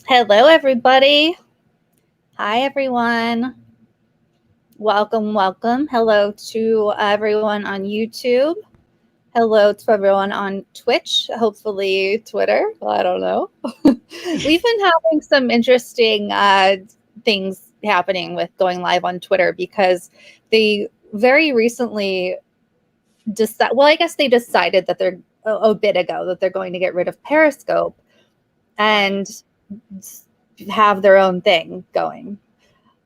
Hello, everybody. Hi, everyone. Welcome, welcome. Hello to everyone on YouTube. Hello to everyone on Twitch, hopefully Twitter. I don't know. We've been having some interesting things happening with going live on Twitter because they very recently I guess they decided that they're a bit ago that they're going to get rid of Periscope and have their own thing going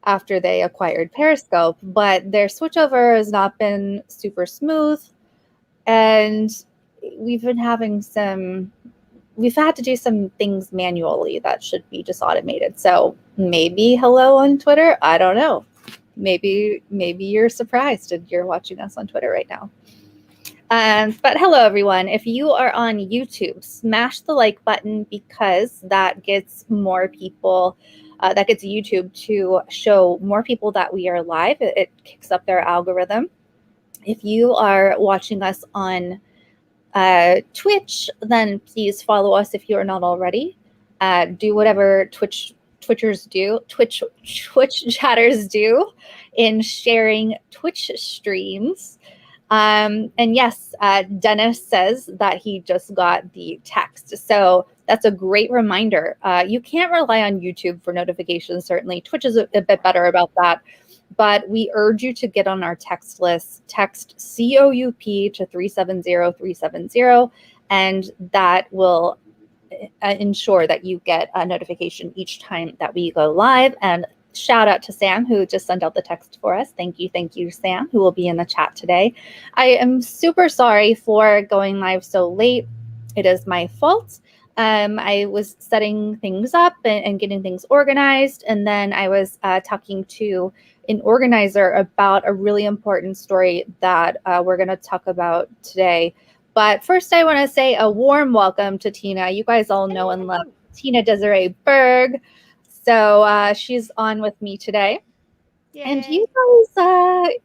after they acquired Periscope, but their switchover has not been super smooth, and we've had to do some things manually that should be just automated. So maybe hello on Twitter, I don't know. Maybe you're surprised and you're watching us on Twitter right now. But hello, everyone. If you are on YouTube, smash the like button because that gets more people, that gets YouTube to show more people that we are live. It kicks up their algorithm. If you are watching us on Twitch, then please follow us if you are not already. Do whatever Twitch chatters do in sharing Twitch streams. And yes, Dennis says that he just got the text. So that's a great reminder. You can't rely on YouTube for notifications, certainly. Twitch is a bit better about that. But we urge you to get on our text list. Text COUP to 370370, and that will ensure that you get a notification each time that we go live. And shout out to Sam, who just sent out the text for us. Thank you, Sam, who will be in the chat today. I am super sorry for going live so late. It is my fault. I was setting things up and getting things organized, and then I was talking to an organizer about a really important story that we're going to talk about today. But first, I want to say a warm welcome to Tina. You guys all know and love Tina Desiree Berg. So she's on with me today. Yay. And you guys,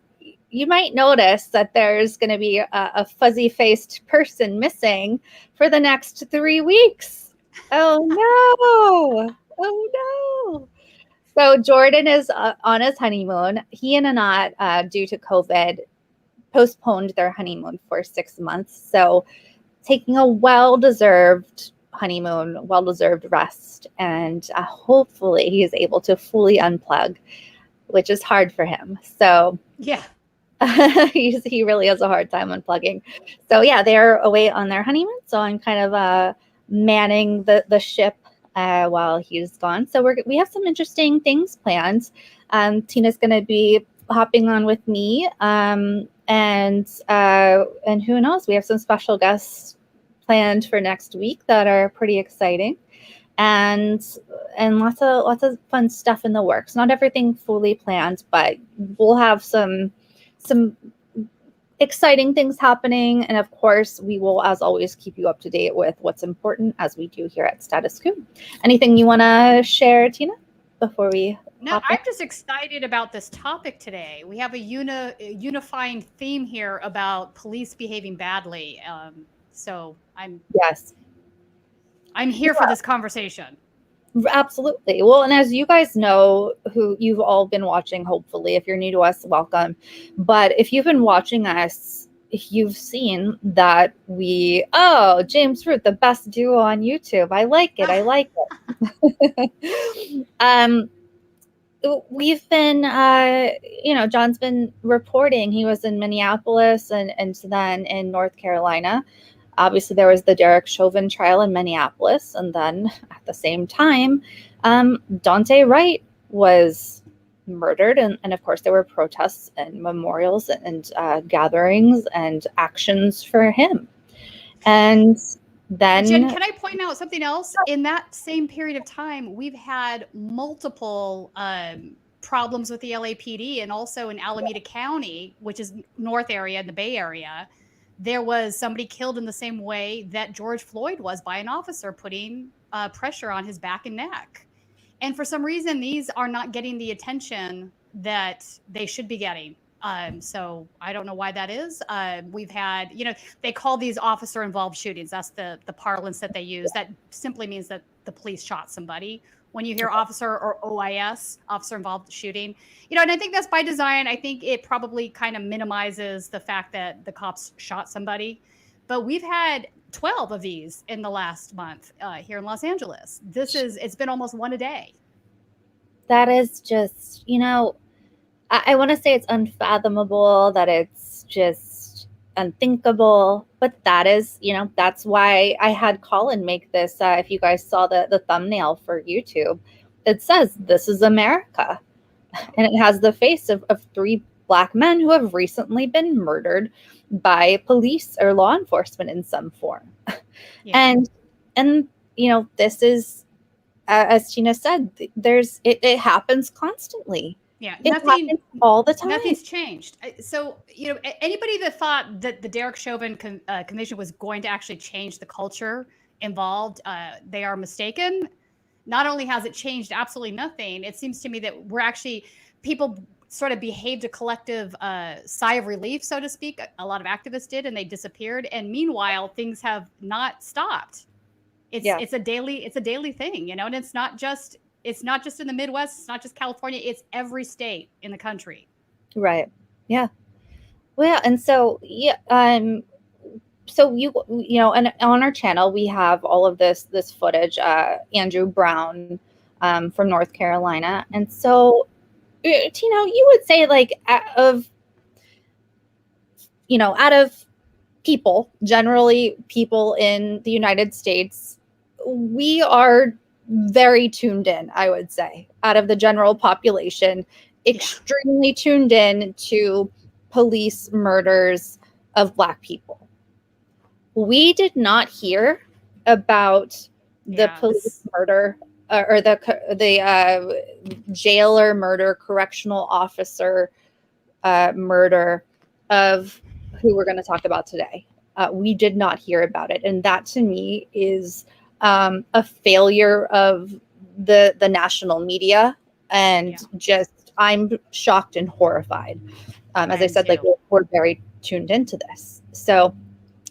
you might notice that there's going to be a fuzzy-faced person missing for the next 3 weeks. Oh, no. Oh, no. So Jordan is on his honeymoon. He and Anat, due to COVID, postponed their honeymoon for 6 months. So taking a well-deserved honeymoon, well-deserved rest, and hopefully he is able to fully unplug, which is hard for him. So yeah, he really has a hard time unplugging. So yeah, they're away on their honeymoon. So I'm kind of manning the ship while he's gone. So we have some interesting things planned. Tina's going to be hopping on with me, and who knows? We have some special guests planned for next week that are pretty exciting, and lots of fun stuff in the works. Not everything fully planned, but we'll have some exciting things happening, and of course we will, as always, keep you up to date with what's important, as we do here at Status Coup. Anything you want to share, Tina, before we No, I'm just excited about this topic today. We have a unifying theme here about police behaving badly. So I'm here for this conversation. Absolutely. Well, and as you guys know, who you've all been watching, hopefully, if you're new to us, welcome. But if you've been watching us, you've seen that James Root, the best duo on YouTube. I like it. We've been, John's been reporting. He was in Minneapolis and then in North Carolina. Obviously, there was the Derek Chauvin trial in Minneapolis, and then at the same time, Dante Wright was murdered, and of course there were protests and memorials and gatherings and actions for him. And then, Jen, can I point out something else? In that same period of time, we've had multiple problems with the LAPD, and also in Alameda County, which is North area in the Bay Area. There was somebody killed in the same way that George Floyd was, by an officer putting pressure on his back and neck. And for some reason, these are not getting the attention that they should be getting. So I don't know why that is. We've had, they call these officer involved shootings. That's the parlance that they use. That simply means that the police shot somebody. When you hear officer or OIS, officer involved shooting, and I think that's by design. I think it probably kind of minimizes the fact that the cops shot somebody. But we've had 12 of these in the last month here in Los Angeles. It's been almost one a day. That is just, I want to say it's unfathomable, that it's just unthinkable, but that is, that's why I had Colin make this. If you guys saw the thumbnail for YouTube, it says, "This is America." And it has the face of 3 Black men who have recently been murdered by police or law enforcement in some form. Yeah. And this is, as Tina said, it happens constantly. Yeah, it happens all the time. Nothing's changed. So, anybody that thought that the Derek Chauvin Commission was going to actually change the culture involved, they are mistaken. Not only has it changed absolutely nothing, it seems to me that people sort of behaved a collective sigh of relief, so to speak. A lot of activists did, and they disappeared. And meanwhile, things have not stopped. It's a daily thing, and it's not just in the Midwest. It's not just California. It's every state in the country. Right. Yeah. Well, and so, so and on our channel, we have all of this footage, Andrew Brown, from North Carolina. And so, you would say, like, out of people, generally people in the United States, we are very tuned in, I would say, out of the general population, extremely tuned in to police murders of Black people. We did not hear about the police murder or the jailer murder, correctional officer murder of who we're going to talk about today. We did not hear about it. And that, to me, is a failure of the national media. And just, I'm shocked and horrified. As I said, like, we're very tuned into this. So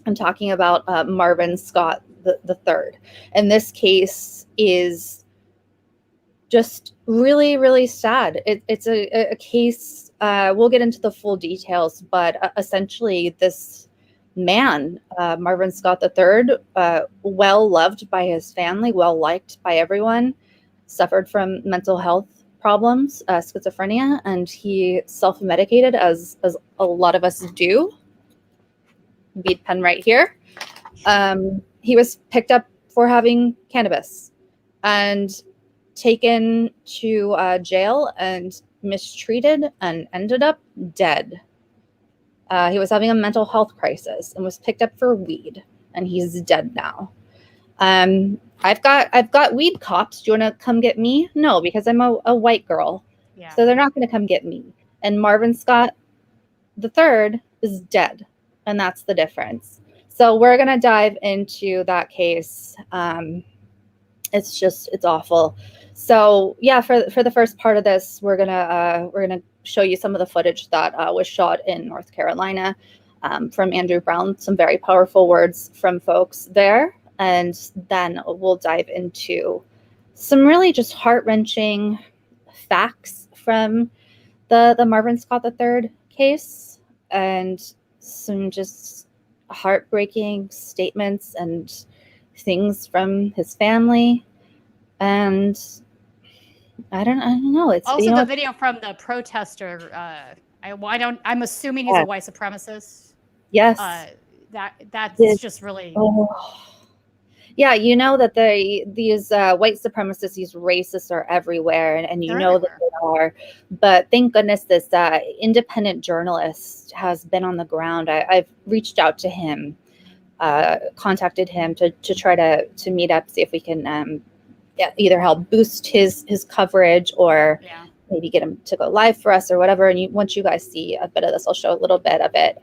I'm talking about Marvin Scott III. And this case is just really, really sad. It's a case, we'll get into the full details, but essentially this man, Marvin Scott III, well loved by his family, well liked by everyone, suffered from mental health problems, schizophrenia, and he self-medicated, as a lot of us do. Bead pen right here. He was picked up for having cannabis and taken to jail and mistreated and ended up dead. He was having a mental health crisis and was picked up for weed, and he's dead now. I've got weed cops. Do you want to come get me? No, because I'm a white girl. Yeah. So they're not going to come get me. And Marvin Scott III is dead, and that's the difference. So we're going to dive into that case. It's awful. So yeah, for the first part of this, we're gonna show you some of the footage that was shot in North Carolina from Andrew Brown. Some very powerful words from folks there, and then we'll dive into some really just heart-wrenching facts from the Marvin Scott III case, and some just heartbreaking statements and things from his family. And I don't know. It's also the video from the protester. I'm assuming he's a white supremacist. Yes. That's just really. Oh. Yeah, that these white supremacists, these racists are everywhere, and that they are. But thank goodness this independent journalist has been on the ground. I've reached out to him, contacted him to try to meet up, see if we can either help boost his coverage or maybe get him to go live for us or whatever. And once you guys see a bit of this, I'll show a little bit of it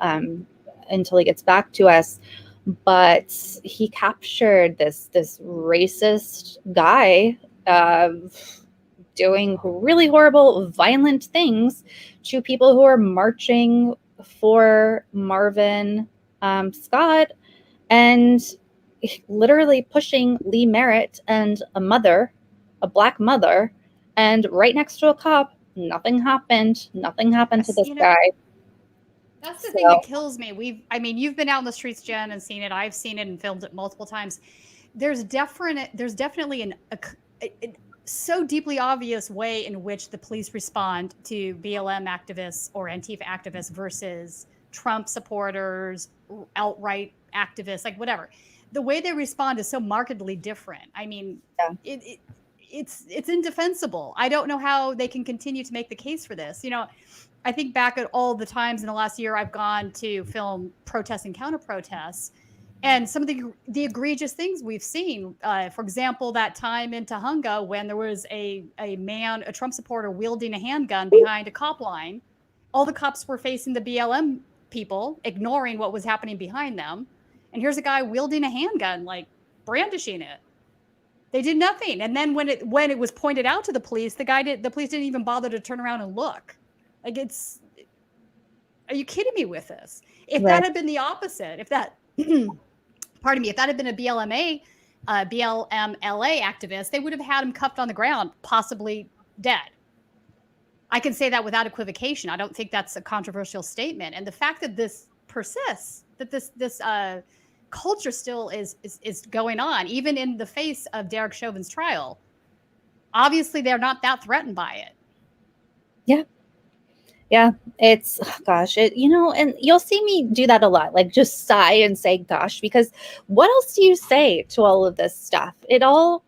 until he gets back to us. But he captured this racist guy doing really horrible, violent things to people who are marching for Marvin Scott, and literally pushing Lee Merritt and a black mother, and right next to a cop. Nothing happened. Nothing happened to this guy. That's the thing that kills me. You've been out in the streets, Jen, and seen it. I've seen it and filmed it multiple times. There's definitely a so deeply obvious way in which the police respond to BLM activists or Antifa activists versus Trump supporters, outright activists, like whatever. The way they respond is so markedly different. I mean, it's indefensible. I don't know how they can continue to make the case for this. You know, I think back at all the times in the last year I've gone to film protests and counter protests, and some of the egregious things we've seen. For example, that time in Tahunga when there was a Trump supporter wielding a handgun behind a cop line. All the cops were facing the BLM people, ignoring what was happening behind them. And here's a guy wielding a handgun, like brandishing it. They did nothing. And then when it was pointed out to the police, the police didn't even bother to turn around and look. Like, are you kidding me with this? If that had been the opposite, if that had been a BLMLA activist, they would have had him cuffed on the ground, possibly dead. I can say that without equivocation. I don't think that's a controversial statement. And the fact that this persists, that this culture still is going on, even in the face of Derek Chauvin's trial, obviously they're not that threatened by it. Yeah, it's, gosh, and you'll see me do that a lot, like just sigh and say, gosh, because what else do you say to all of this stuff? It all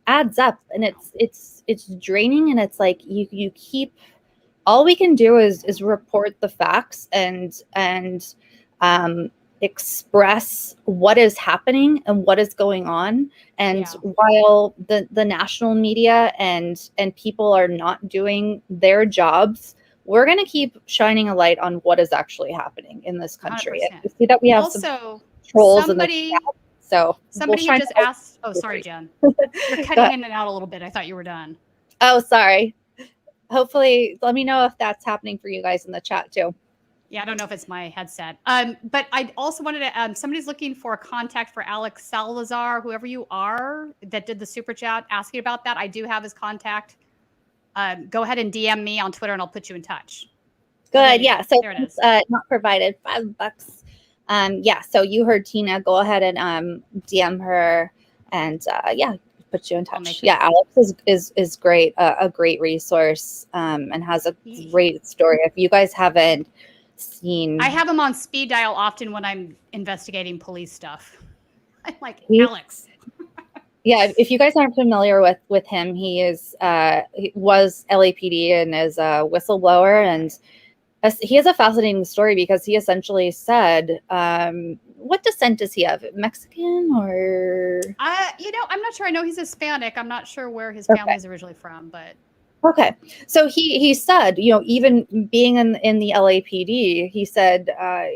adds up, and it's draining, and it's like you keep, all we can do is report the facts and express what is happening and what is going on. And while the national media and people are not doing their jobs, we're going to keep shining a light on what is actually happening in this country. And we see that we have also some trolls in the chat. So somebody had just asked, oh, sorry, Jen. You're cutting in and out a little bit. I thought you were done. Oh, sorry. Hopefully, let me know if that's happening for you guys in the chat too. Yeah, I don't know if it's my headset. But I also wanted to, somebody's looking for a contact for Alex Salazar, whoever you are, that did the super chat asking about that. I do have his contact. Go ahead and DM me on Twitter and I'll put you in touch. Good. Yeah. So it's not provided, $5. Yeah. So you heard Tina, go ahead and DM her and put you in touch. Yeah. Alex is great. A great resource and has a great story. If you guys haven't seen, I have him on speed dial often when I'm investigating police stuff. I'm like, Alex. Yeah, if you guys aren't familiar with him, he was LAPD and is a whistleblower, and he has a fascinating story because he essentially said, what descent is he of? Mexican or? I'm not sure. I know he's Hispanic. I'm not sure where his family is originally from, but. Okay. So he said, even being in the LAPD, he said,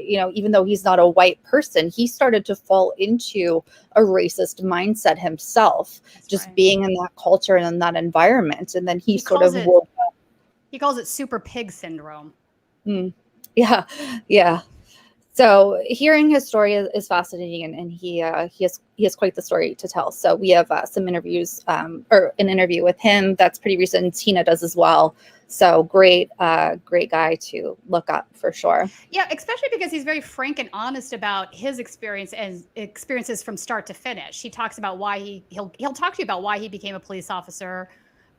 even though he's not a white person, he started to fall into a racist mindset himself, being in that culture and in that environment. And then he sort of woke up. He calls it super pig syndrome. Yeah. Yeah. So hearing his story is fascinating, and he has quite the story to tell. So we have some interviews, or an interview with him that's pretty recent. Tina does as well. So great guy to look up for sure. Yeah, especially because he's very frank and honest about his experiences from start to finish. He talks about why he'll talk to you about why he became a police officer,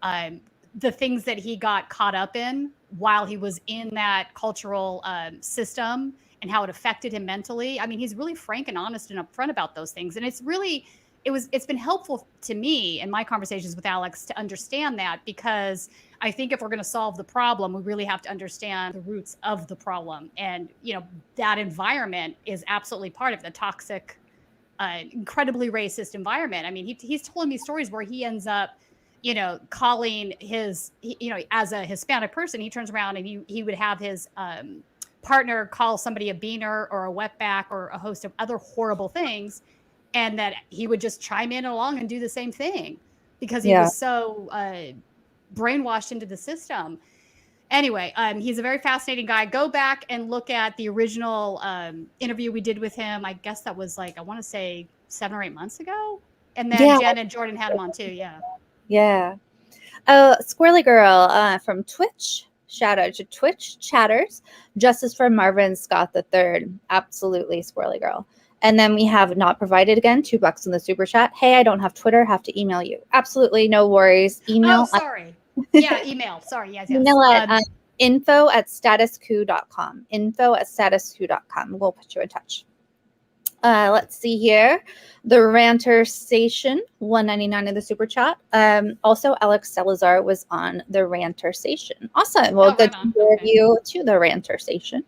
the things that he got caught up in while he was in that cultural system, and how it affected him mentally. I mean, he's really frank and honest and upfront about those things. And it's been helpful to me in my conversations with Alex to understand that, because I think if we're going to solve the problem, we really have to understand the roots of the problem. And, that environment is absolutely part of the toxic, incredibly racist environment. I mean, he's told me stories where he ends up, calling his, as a Hispanic person, he turns around and he would have his, partner call somebody a beaner or a wetback or a host of other horrible things, and that he would just chime in along and do the same thing because he was so brainwashed into the system. Anyway, he's a very fascinating guy. Go back and look at the original interview we did with him. I guess that was like, I want to say 7 or 8 months ago. And then Jenn and Jordan had him on too. Yeah. Yeah. Oh, Squirrely Girl from Twitch. Shout out to Twitch chatters. Justice for Marvin Scott III. Absolutely, Squirrely Girl. And then we have Not Provided again, $2 in the super chat. Hey, I don't have Twitter. Have to email you. Absolutely, no worries. Email. Oh, sorry. Yeah, email. Sorry. Yes. Email at info@statuscoup.com. Info@statuscoup.com. We'll put you in touch. Let's see here. The Rantersation, $1.99 in the super chat. Also, Alex Salazar was on the Rantersation. Awesome. Well, good to hear you to the Rantersation.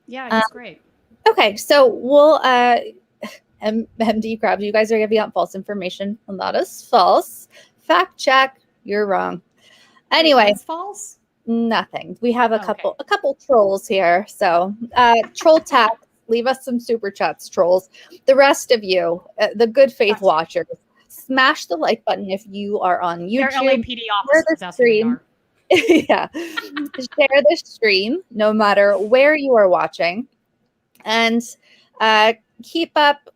Yeah, that's great. Okay, so we'll MD Crabs, you guys are giving out false information, and that is false. Fact check, you're wrong. Anyway, it's false. Nothing. We have a couple trolls here. So troll tag, leave us some super chats, trolls. The rest of you, the good faith watchers, smash the like button if you are on YouTube. They're LAPD officers. That's what they are. Yeah. Share the stream no matter where you are watching. And keep up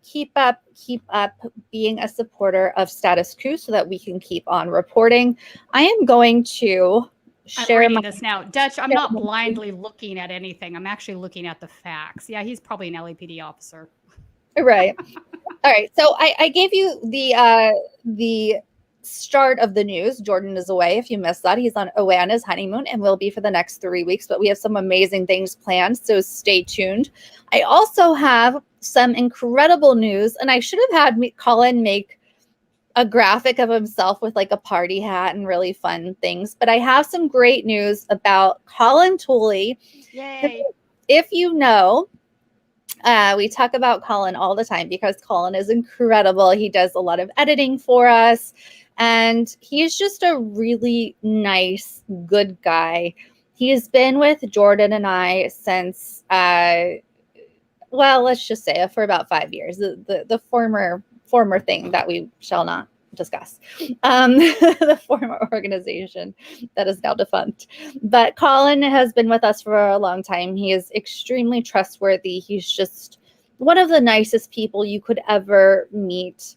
being a supporter of Status Coup so that we can keep on reporting. I am going to share this now. Dutch, I'm not blindly looking at anything. I'm actually looking at the facts. Yeah, he's probably an LAPD officer. Right. All right. So I gave you the start of the news. Jordan is away. If you missed that, he's away on his honeymoon and will be for the next 3 weeks. But we have some amazing things planned, so stay tuned. I also have some incredible news, and I should have had Colin make a graphic of himself with like a party hat and really fun things. But I have some great news about Colin Tooley. Yay! If you know, we talk about Colin all the time because Colin is incredible. He does a lot of editing for us. And he's just a really nice, good guy. He's been with Jordan and I since, let's just say for about 5 years. The former thing that we shall not discuss, the former organization that is now defunct. But Colin has been with us for a long time. He is extremely trustworthy. He's just one of the nicest people you could ever meet.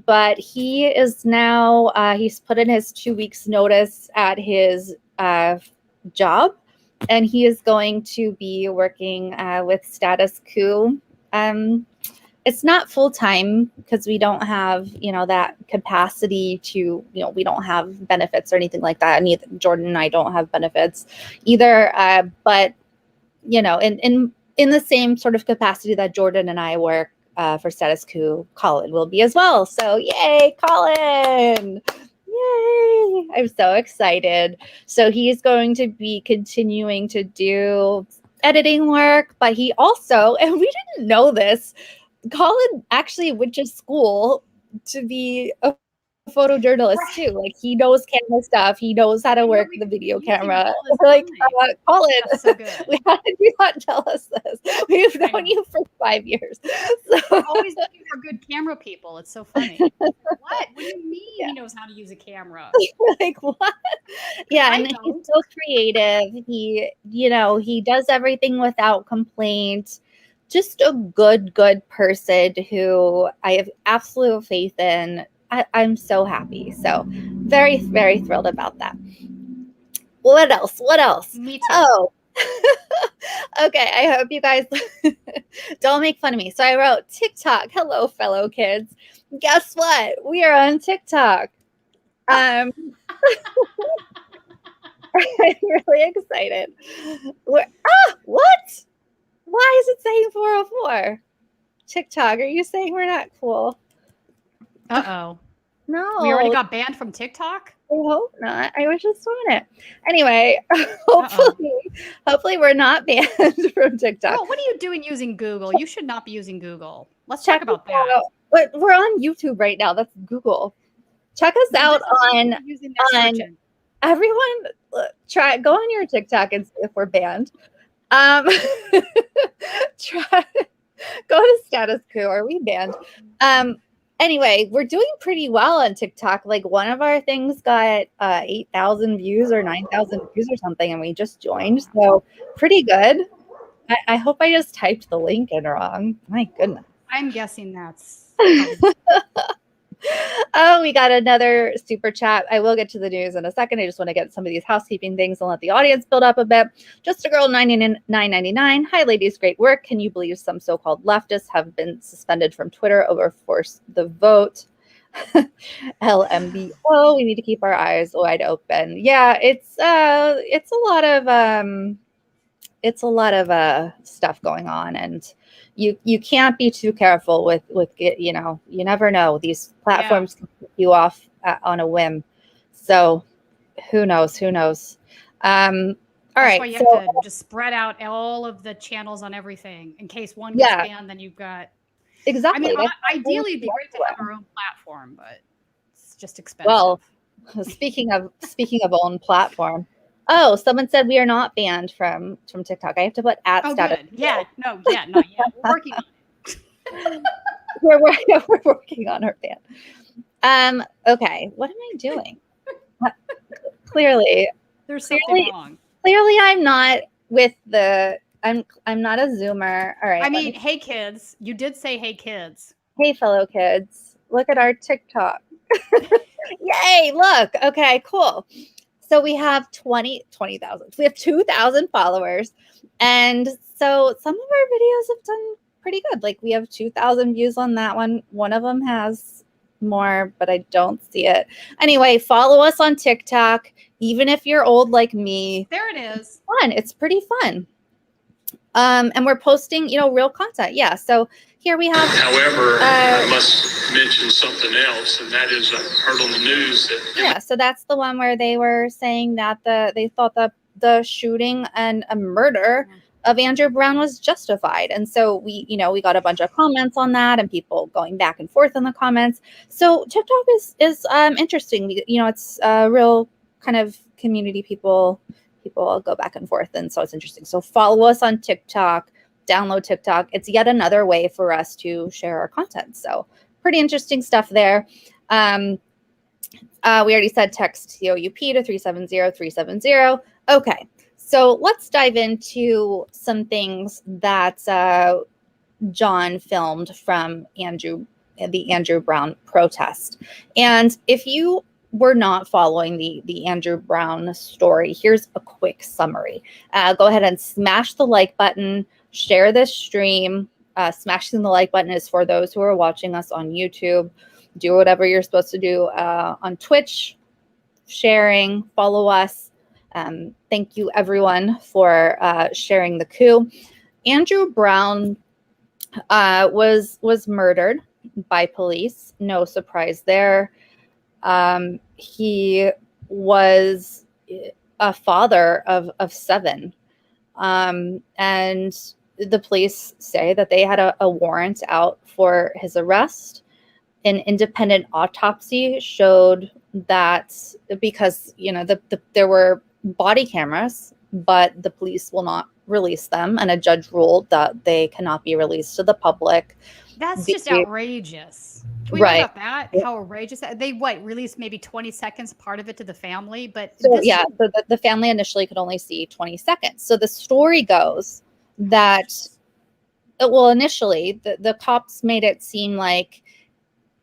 But he is now, he's put in his 2 weeks notice at his job, and he is going to be working with Status Coup. It's not full-time because we don't have, that capacity to, we don't have benefits or anything like that. And neither Jordan and I don't have benefits either. But, in the same sort of capacity that Jordan and I work, for Status Coup, Colin will be as well. So yay, Colin! Yay! I'm so excited. So he's going to be continuing to do editing work, but he also, and we didn't know this, Colin actually went to school to be a photojournalist too. Like he knows camera stuff. He knows how to work the video camera. Like Colin, so good. How did you not tell us this? We've known you for 5 years. So. We're always looking for good camera people. It's so funny. What? What do you mean he knows how to use a camera? Like what? Yeah, and he's so creative. He does everything without complaint. Just a good person who I have absolute faith in. I'm so happy. So very, very thrilled about that. What else? Me too. Oh, okay. I hope you guys don't make fun of me. So I wrote TikTok. Hello, fellow kids. Guess what? We are on TikTok. I'm really excited. What? Why is it saying 404? TikTok, are you saying we're not cool? Uh-oh. No. We already got banned from TikTok? I hope not. I was just doing it. Anyway, hopefully we're not banned from TikTok. Girl, what are you doing using Google? You should not be using Google. Let's talk about that. But we're on YouTube right now. That's Google. Check us out on everyone. Go on your TikTok and see if we're banned. Go to Status Coup. Are we banned? Anyway, we're doing pretty well on TikTok. Like one of our things got 8,000 views or 9,000 views or something, and we just joined. So pretty good. I hope I just typed the link in wrong. My goodness. I'm guessing that's. Oh, we got another super chat. I will get to the news in a second. I just want to get some of these housekeeping things and let the audience build up a bit. Just a girl, $9.99. Hi, ladies. Great work. Can you believe some so-called leftists have been suspended from Twitter over force the vote? LMBO. We need to keep our eyes wide open. Yeah, it's a lot of stuff going on, and you can't be too careful with you never know. These platforms can kick you off on a whim, so who knows. All right, that's why you have to just spread out all of the channels on everything in case one gets banned, then you've got exactly. I mean, ideally it'd be great to have our own platform, but it's just expensive. Well, speaking of own platform, oh, someone said we are not banned from TikTok. I have to put status. Good. Yeah, not yet. We're working on it. we're working on our ban. Okay, what am I doing? Clearly, there's something wrong. Clearly, I'm not with the. I'm not a Zoomer. All right. I mean, hey kids, you did say hey kids. Hey fellow kids, look at our TikTok. Yay! Look. Okay. Cool. So we have 20,000. We have 2,000 followers. And so some of our videos have done pretty good. Like we have 2,000 views on that one. One of them has more, but I don't see it. Anyway, follow us on TikTok. Even if you're old like me. There it is. It's fun. It's pretty fun. And we're posting, real content. Yeah. So here we have. However, I must mention something else, and that is I heard on the news that. Yeah. So that's the one where they were saying that they thought that the shooting and a murder of Andrew Brown was justified. And so we got a bunch of comments on that and people going back and forth in the comments. So TikTok is interesting. It's a real kind of community. People go back and forth, and so it's interesting. So follow us on TikTok, download TikTok. It's yet another way for us to share our content. So pretty interesting stuff there. We already said text TOUP to 370-370. Okay, so let's dive into some things that John filmed from the Andrew Brown protest. And if you were not following the Andrew Brown story, here's a quick summary. Go ahead and smash the like button, share this stream. Smashing the like button is for those who are watching us on YouTube. Do whatever you're supposed to do on Twitch, sharing, follow us. Thank you everyone for sharing the coup. Andrew Brown was murdered by police. No surprise there. He was a father of 7. And the police say that they had a warrant out for his arrest. An independent autopsy showed that because, there were body cameras, but the police will not release them. And a judge ruled that they cannot be released to the public. That's just outrageous. Can we talk about that? How outrageous. They released maybe 20 seconds, part of it to the family, but so the family initially could only see 20 seconds. So the story goes that initially the cops made it seem like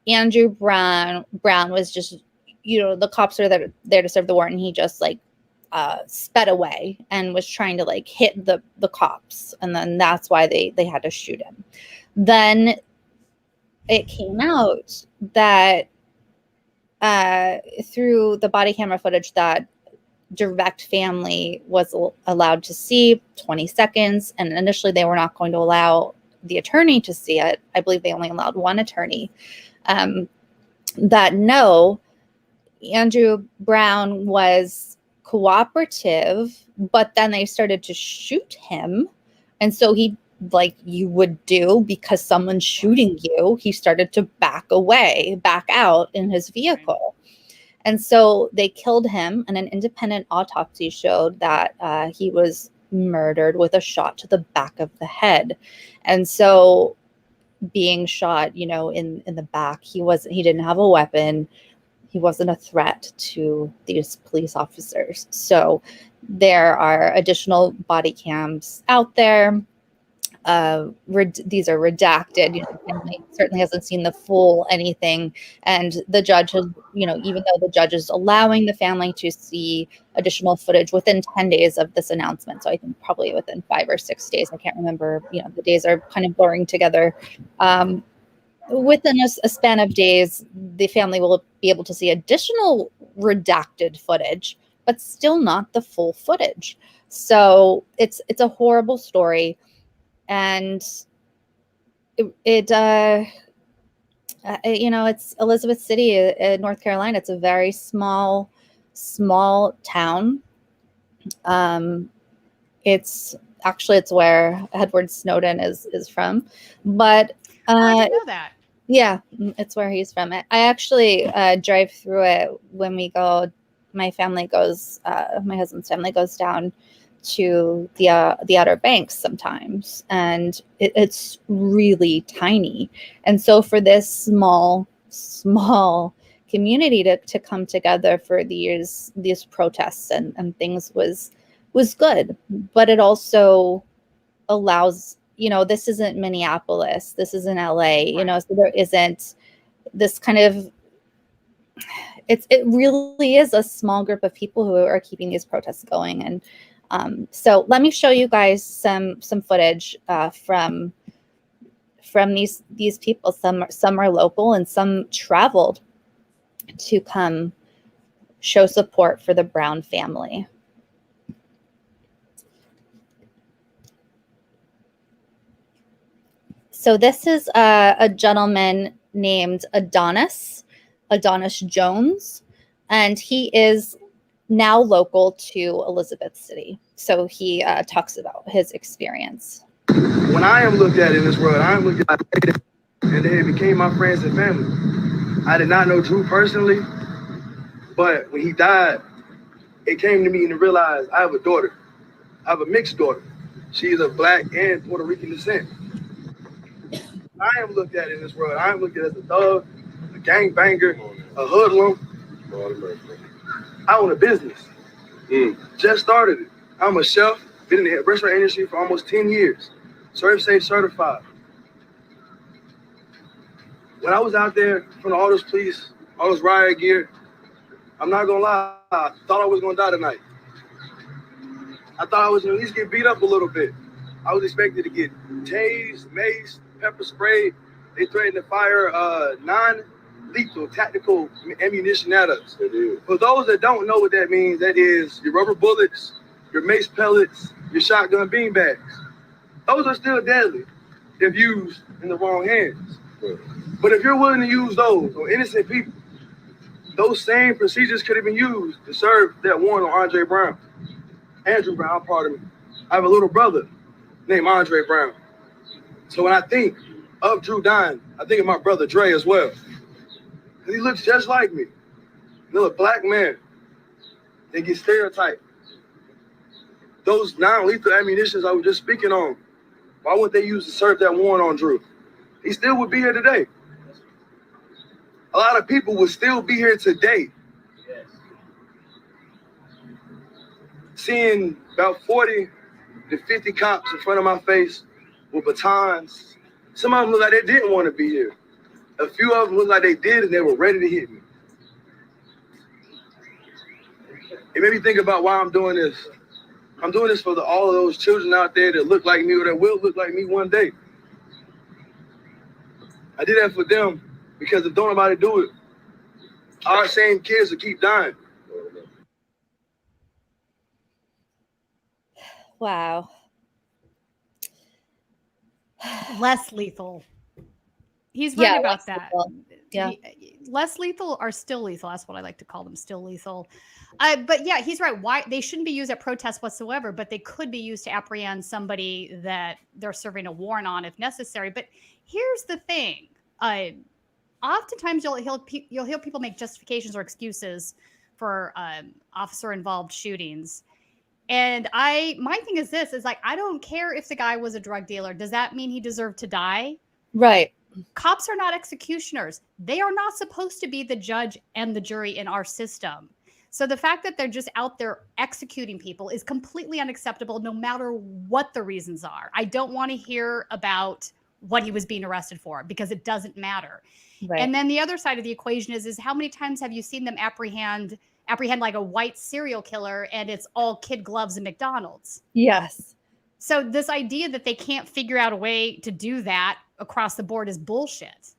Andrew Brown was just, the cops are there to serve the warrant, and he just sped away and was trying to hit the cops, and then that's why they had to shoot him. Then it came out that through the body camera footage that direct family was allowed to see 20 seconds, and initially they were not going to allow the attorney to see it. I believe they only allowed one attorney. That Andrew Brown was cooperative, but then they started to shoot him, and so he, you would do, because someone's shooting you, he started to back out in his vehicle. And so they killed him, and an independent autopsy showed that he was murdered with a shot to the back of the head. And so being shot, in the back. He didn't have a weapon. He wasn't a threat to these police officers. So there are additional body cams out there. These are redacted. The family certainly hasn't seen the full anything, and the judge has, even though the judge is allowing the family to see additional footage within 10 days of this announcement. So I think probably within 5 or 6 days. I can't remember. The days are kind of blurring together. Within a span of days, the family will be able to see additional redacted footage, but still not the full footage. So it's a horrible story. And it's Elizabeth City, North Carolina. It's a very small town. It's where Edward Snowden is from, but I didn't know that. Yeah, it's where he's from. I actually drive through it when we go. My husband's family goes down to the Outer Banks sometimes, and it's really tiny. And so for this small community to come together for these protests and things was good, but it also allows, this isn't Minneapolis, this isn't LA, so there isn't this kind of, it really is a small group of people who are keeping these protests going. And so let me show you guys some footage from these people. Some are local and some traveled to come show support for the Brown family. So this is a gentleman named Adonis Jones, and he is now local to Elizabeth City. So he talks about his experience. When I am looked at in this world, I am looked at, and they became my friends and family. I did not know Drew personally, but when he died, it came to me and realized I have a daughter. I have a mixed daughter. She is of Black and Puerto Rican descent. I am looked at in this world. I am looked at as a thug, a gangbanger, a hoodlum. I own a business. Just started it. I'm a chef, been in the restaurant industry for almost 10 years. Serve-safe certified. When I was out there from all those police, all those riot gear, I'm not gonna lie, I thought I was gonna die tonight. I thought I was gonna at least get beat up a little bit. I was expected to get tased, maced, pepper sprayed. They threatened to fire non-lethal tactical ammunition at us. For those that don't know what that means, that is your rubber bullets, your mace pellets, your shotgun beanbags. Those are still deadly if used in the wrong hands. But if you're willing to use those on innocent people, those same procedures could have been used to serve that warrant on Andrew Brown, pardon me. I have a little brother named Andre Brown. So when I think of Drew dying, I think of my brother Dre as well. Because he looks just like me. Another Black man. They get stereotyped. Those non-lethal ammunitions I was just speaking on, why wouldn't they use to serve that warrant on Drew? He still would be here today. A lot of people would still be here today. Seeing about 40 to 50 cops in front of my face with batons. Some of them look like they didn't want to be here. A few of them look like they did and they were ready to hit me. It made me think about why I'm doing this. I'm doing this for all of those children out there that look like me or that will look like me one day. I did that for them because if don't nobody do it, our same kids will keep dying. Wow. Less lethal. He's right about that. Lethal. Yeah. Less lethal or still lethal. That's what I like to call them, still lethal. But yeah, he's right. Why they shouldn't be used at protests whatsoever, but they could be used to apprehend somebody that they're serving a warrant on if necessary. But here's the thing. Oftentimes you'll hear people make justifications or excuses for officer-involved shootings. And my thing is this, is like, I don't care if the guy was a drug dealer. Does that mean he deserved to die? Right. Cops are not executioners. They are not supposed to be the judge and the jury in our system. So the fact that they're just out there executing people is completely unacceptable, no matter what the reasons are. I don't want to hear about what he was being arrested for, because it doesn't matter. Right. And then the other side of the equation is how many times have you seen them apprehend like a white serial killer, and it's all kid gloves and McDonald's? Yes. So this idea that they can't figure out a way to do that across the board is bullshit.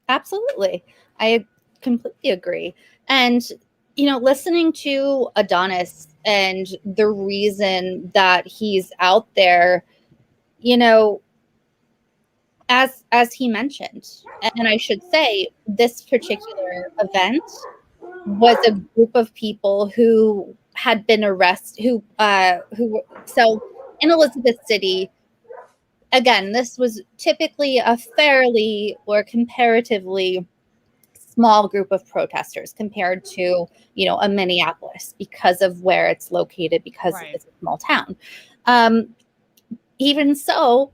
Absolutely. I completely agree. And, you know, listening to Adonis and the reason that he's out there, you know, as he mentioned, and I should say, this particular event was a group of people who had been arrested, so in Elizabeth City, again, this was typically a fairly or comparatively small group of protesters compared to, you know, a Minneapolis, because of where it's located, because it's a small town. Even so,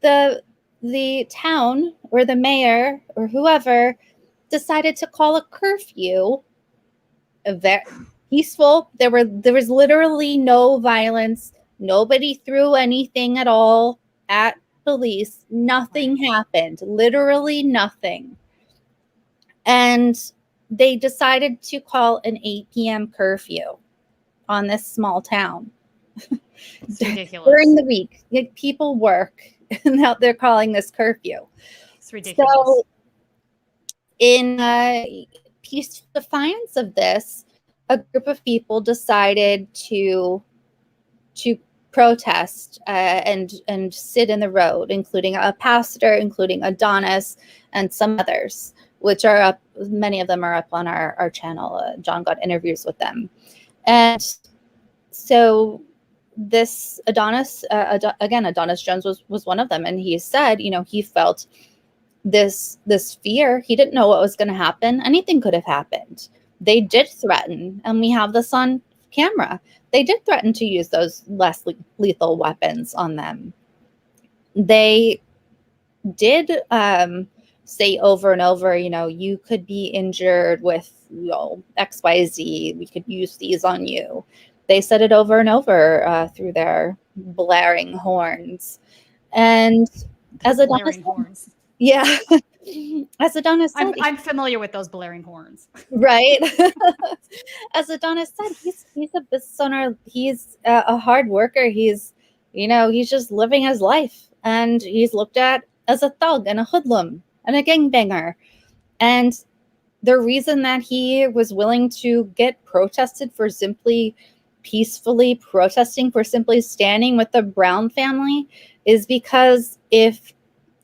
the town or the mayor or whoever decided to call a curfew, a very peaceful. There was literally no violence. Nobody threw anything at all at police. Nothing happened. Literally nothing. And they decided to call an 8 p.m. curfew on this small town. It's ridiculous. During the week, people work, and now they're calling this curfew. It's ridiculous. So, in peaceful defiance of this, a group of people decided to protest and sit in the road, including a pastor, including Adonis, and some others, which are up. Many of them are up on our channel. John got interviews with them, and so this Adonis, again, Adonis Jones was one of them, and he said, you know, he felt this fear. He didn't know what was going to happen. Anything could have happened. They did threaten, and we have this on camera. They did threaten to use those less lethal weapons on them. They did say over and over, you know, you could be injured with, you know, XYZ. We could use these on you. They said it over and over through their blaring horns. And as Adonis said, yeah, as Adonis said, I'm familiar with those blaring horns. Right. As Adonis said, he's a business owner. He's a hard worker. He's, you know, he's just living his life, and he's looked at as a thug and a hoodlum and a gangbanger. And the reason that he was willing to get protested for simply peacefully protesting, for simply standing with the Brown family, is because if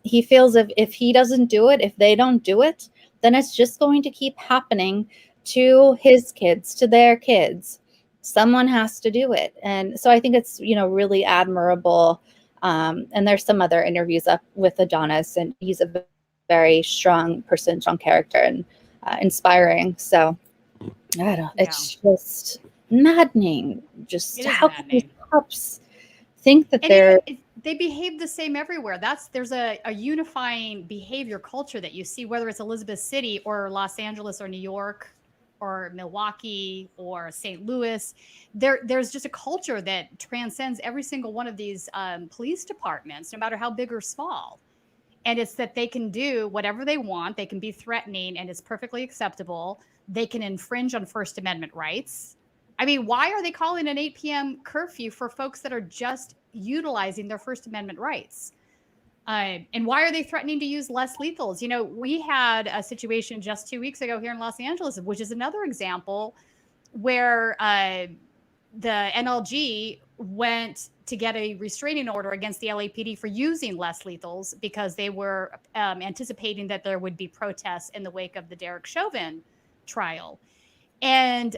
he feels if he doesn't do it, if they don't do it, then it's just going to keep happening to his kids, to their kids. Someone has to do it. And so I think it's, you know, really admirable. And there's some other interviews up with Adonis, and he's a very strong person, strong character, and inspiring. So I don't, it's just maddening. Just how can these cops think that they behave the same everywhere? There's a unifying behavior culture that you see, whether it's Elizabeth City or Los Angeles or New York or Milwaukee or St. Louis. There's just a culture that transcends every single one of these police departments, no matter how big or small. And it's that they can do whatever they want. They can be threatening, and it's perfectly acceptable. They can infringe on First Amendment rights. I mean, why are they calling an 8 p.m. curfew for folks that are just utilizing their First Amendment rights? And why are they threatening to use less lethals? You know, we had a situation just 2 weeks ago here in Los Angeles, which is another example where the NLG went to get a restraining order against the LAPD for using less lethals because they were anticipating that there would be protests in the wake of the Derek Chauvin trial. And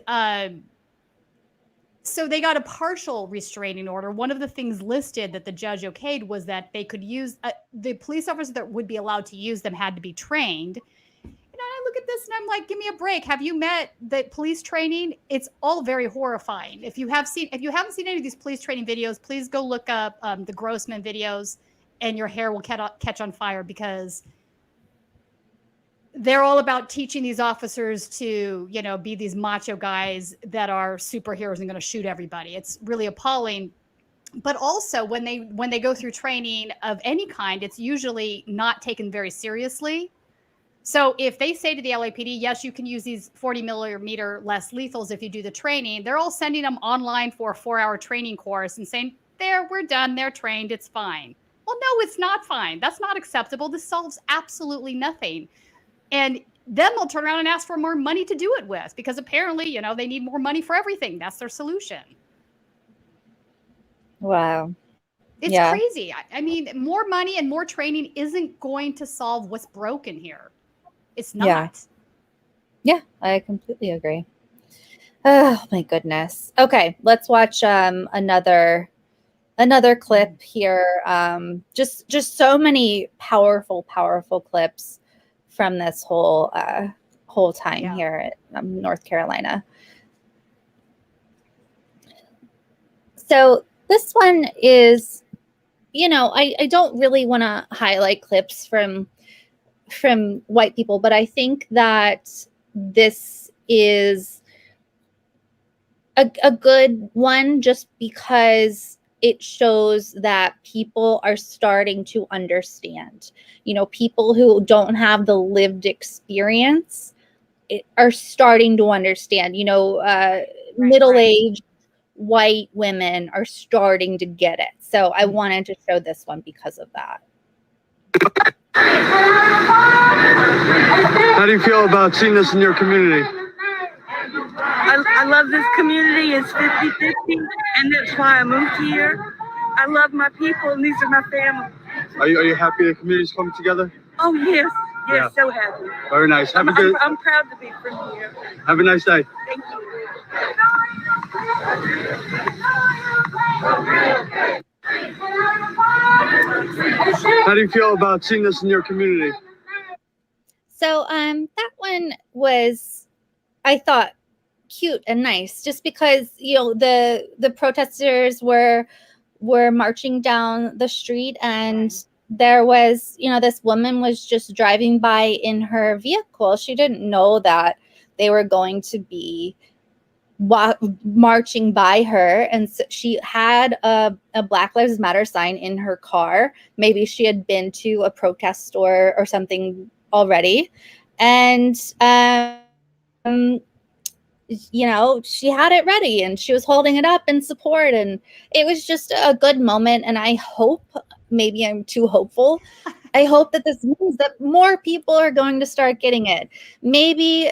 so they got a partial restraining order. One of the things listed that the judge okayed was that they could use the police officers that would be allowed to use them had to be trained. And I look at this and I'm like, give me a break. Have you met the police training? It's all very horrifying. If you haven't seen any of these police training videos, please go look up the Grossman videos and your hair will catch on fire, because they're all about teaching these officers to, you know, be these macho guys that are superheroes and going to shoot everybody. It's really appalling. But also when they go through training of any kind, it's usually not taken very seriously. So if they say to the LAPD, yes, you can use these 40 millimeter less lethals if you do the training, they're all sending them online for a 4-hour training course and saying, there, we're done, they're trained, it's fine. Well, no, it's not fine. That's not acceptable. This solves absolutely nothing. And then they'll turn around and ask for more money to do it with, because apparently, you know, they need more money for everything. That's their solution. Wow. It's crazy. I mean, more money and more training isn't going to solve what's broken here. It's not. Yeah, I completely agree. Oh my goodness. Okay, let's watch another clip here. Just so many powerful clips from this whole time here at North Carolina. So this one is, you know, I don't really want to highlight clips from white people, but I think that this is a good one just because it shows that people are starting to understand. You know, people who don't have the lived experience are starting to understand. You know, middle-aged white women are starting to get it. So I wanted to show this one because of that. How do you feel about seeing this in your community? I love this community. It's 50-50, and that's why I moved here. I love my people, and these are my family. Are you happy the community's coming together? Oh, yes. Yes, Yeah. so happy. Very nice. I'm proud to be from here. Have a nice day. Thank you. How do you feel about seeing this in your community? So that one was, I thought, cute and nice, just because, you know, the protesters were marching down the street, and there was, you know, this woman was just driving by in her vehicle. She didn't know that they were going to be marching by her, and so she had a Black Lives Matter sign in her car. Maybe she had been to a protest store or something already, and you know, she had it ready and she was holding it up in support, and it was just a good moment. And I hope, maybe I'm too hopeful, I hope that this means that more people are going to start getting it. Maybe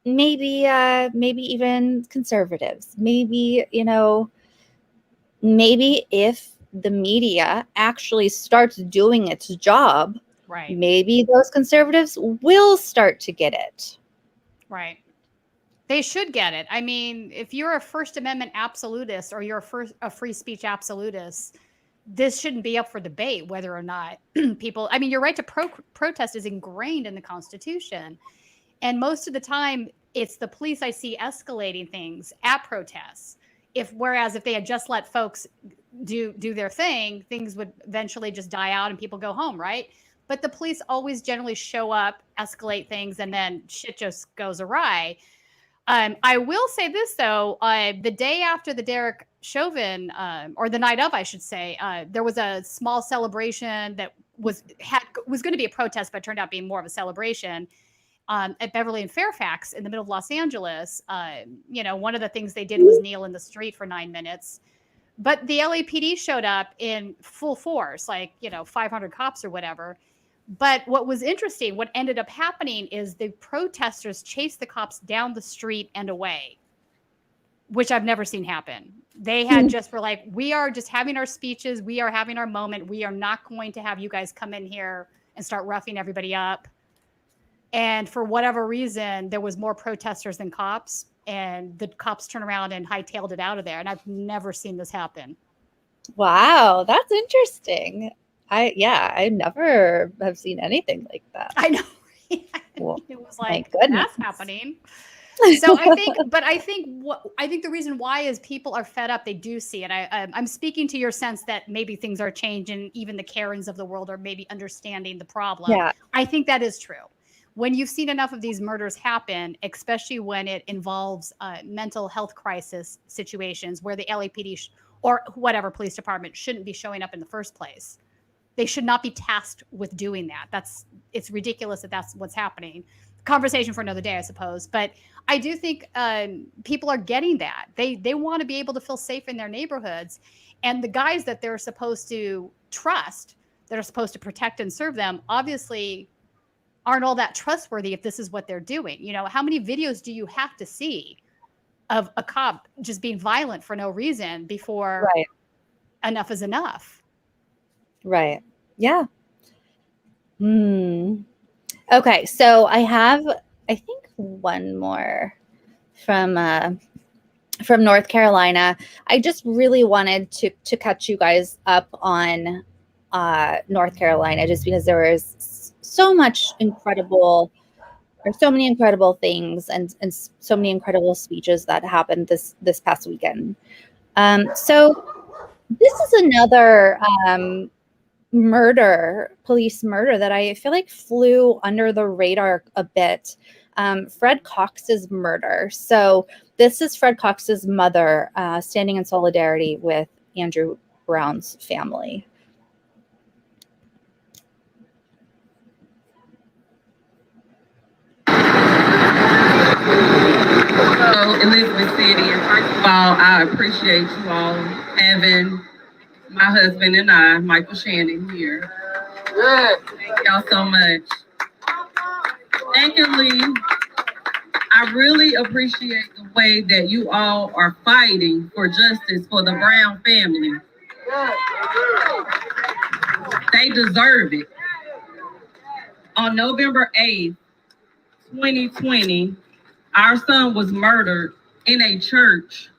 even conservatives. Maybe, you know, maybe if the media actually starts doing its job, maybe those conservatives will start to get it. Right. They should get it. I mean, if you're a First Amendment absolutist or you're a free speech absolutist, this shouldn't be up for debate whether or not people, I mean, your right to protest is ingrained in the Constitution. And most of the time, it's the police I see escalating things at protests. Whereas if they had just let folks do their thing, things would eventually just die out and people go home, right? But the police always generally show up, escalate things, and then shit just goes awry. I will say this, though. The day after the Derek Chauvin, or the night of, I should say, there was a small celebration that was going to be a protest, but turned out being more of a celebration at Beverly and Fairfax in the middle of Los Angeles. You know, one of the things they did was kneel in the street for 9 minutes. But the LAPD showed up in full force, like, you know, 500 cops or whatever. But what was interesting, what ended up happening is the protesters chased the cops down the street and away, which I've never seen happen. They had just were like, we are just having our speeches. We are having our moment. We are not going to have you guys come in here and start roughing everybody up. And for whatever reason, there was more protesters than cops, and the cops turned around and hightailed it out of there. And I've never seen this happen. Wow, that's interesting. I never have seen anything like that. I know. Well, it was like, my goodness. that's happening. So I think the reason why is people are fed up. They do see it. I'm speaking to your sense that maybe things are changing. Even the Karens of the world are maybe understanding the problem. Yeah. I think that is true. When you've seen enough of these murders happen, especially when it involves mental health crisis situations where the LAPD or whatever police department shouldn't be showing up in the first place. They should not be tasked with doing that. It's ridiculous that that's what's happening. Conversation for another day, I suppose. But I do think people are getting that. They want to be able to feel safe in their neighborhoods. And the guys that they're supposed to trust, that are supposed to protect and serve them, obviously aren't all that trustworthy if this is what they're doing. You know, how many videos do you have to see of a cop just being violent for no reason before enough is enough? Right. Yeah. Okay. So I have, I think, one more from North Carolina. I just really wanted to catch you guys up on North Carolina, just because there was so many incredible things and so many incredible speeches that happened this past weekend. So this is another police murder that I feel like flew under the radar a bit. Fred Cox's murder. So this is Fred Cox's mother standing in solidarity with Andrew Brown's family. Hello, Elizabeth City. And first of all, I appreciate you all having my husband and I, Michael Shannon, here. Thank y'all so much. Secondly, I really appreciate the way that you all are fighting for justice for the Brown family. They deserve it. On November 8th, 2020, our son was murdered in a church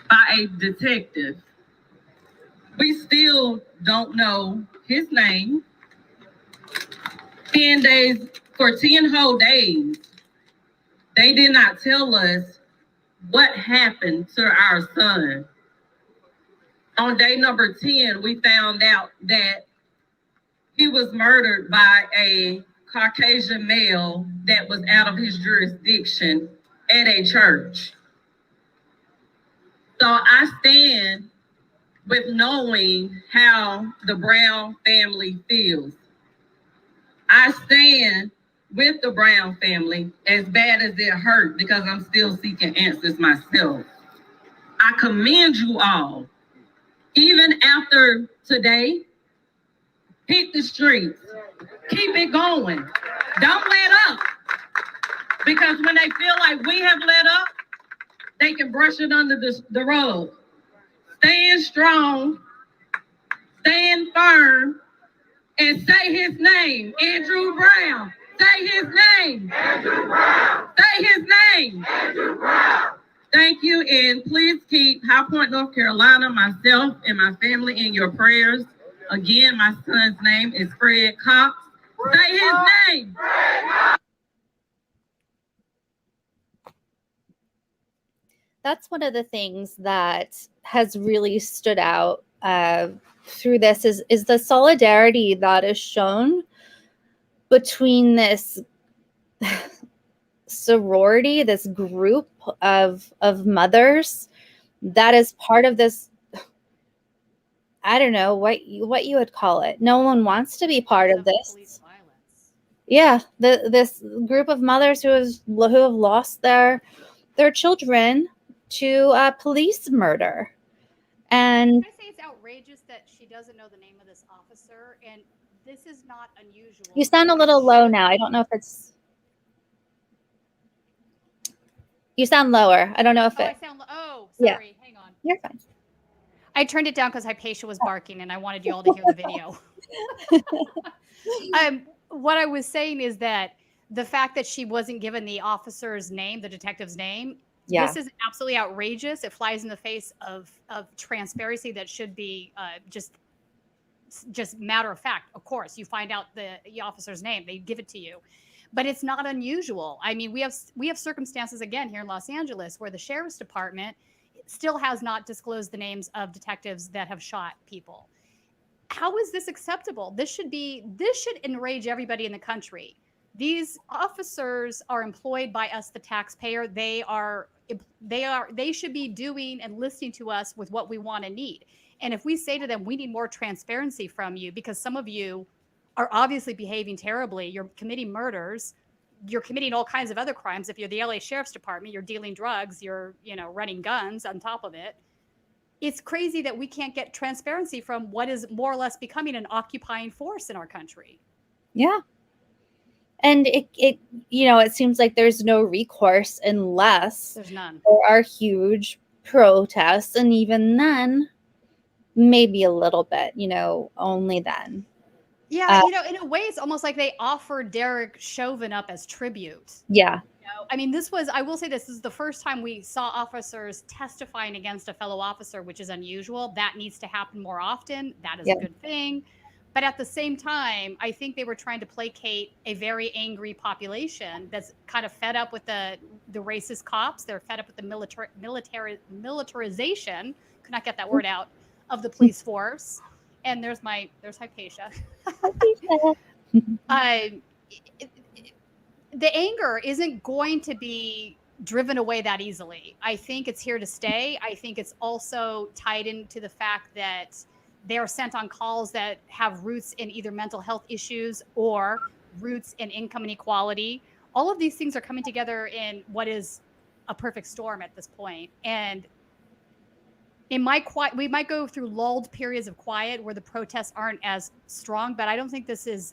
by a detective. We still don't know his name. 10 days, for 10 whole days, they did not tell us what happened to our son. On day number 10, we found out that he was murdered by a Caucasian male that was out of his jurisdiction at a church. So I stand with knowing how the Brown family feels. I stand with the Brown family, as bad as it hurt, because I'm still seeking answers myself. I commend you all. Even after today, hit the streets. Keep it going. Don't let up. Because when they feel like we have let up, they can brush it under the rug. Stand strong, stand firm, and say his name, Andrew Brown. Say his name. Andrew Brown. Say his name. Andrew Brown. Thank you, and please keep High Point, North Carolina, myself, and my family in your prayers. Again, my son's name is Fred Cox. Say his name. That's one of the things that has really stood out through this is the solidarity that is shown between this sorority, this group of mothers that is part of this. I don't know what you would call it. No one wants to be part of this. Yeah, this group of mothers who have lost their children to police murder. And I say it's outrageous that she doesn't know the name of this officer, and this is not unusual. You sound a little low now. I don't know if it's. You sound lower. I don't know if it. Sorry. Yeah. Hang on. You're fine. I turned it down because Hypatia was barking, and I wanted you all to hear the video. What I was saying is that the fact that she wasn't given the officer's name, the detective's name, this is absolutely outrageous. It flies in the face of transparency that should be just matter of fact. Of course, you find out the officer's name, they give it to you. but it's not unusual. I mean, we have circumstances again here in Los Angeles where the sheriff's department still has not disclosed the names of detectives that have shot people. How is this acceptable? This should enrage everybody in the country. These officers are employed by us, the taxpayer. They should be doing and listening to us with what we want and need. And if we say to them, we need more transparency from you because some of you are obviously behaving terribly, you're committing murders, you're committing all kinds of other crimes. If you're the LA Sheriff's Department, you're dealing drugs, you're, running guns on top of it. It's crazy that we can't get transparency from what is more or less becoming an occupying force in our country. Yeah. And it seems like there's no recourse unless there's none. There are huge protests. And even then, maybe a little bit, only then. Yeah, in a way, it's almost like they offered Derek Chauvin up as tribute. Yeah. I mean, I will say this is the first time we saw officers testifying against a fellow officer, which is unusual. That needs to happen more often. That is a good thing. But at the same time, I think they were trying to placate a very angry population that's kind of fed up with the racist cops. They're fed up with the militarization, could not get that word out, of the police force. And there's Hypatia. The anger isn't going to be driven away that easily. I think it's here to stay. I think it's also tied into the fact that they are sent on calls that have roots in either mental health issues or roots in income inequality. All of these things are coming together in what is a perfect storm at this point. And we might go through lulled periods of quiet where the protests aren't as strong, but I don't think there's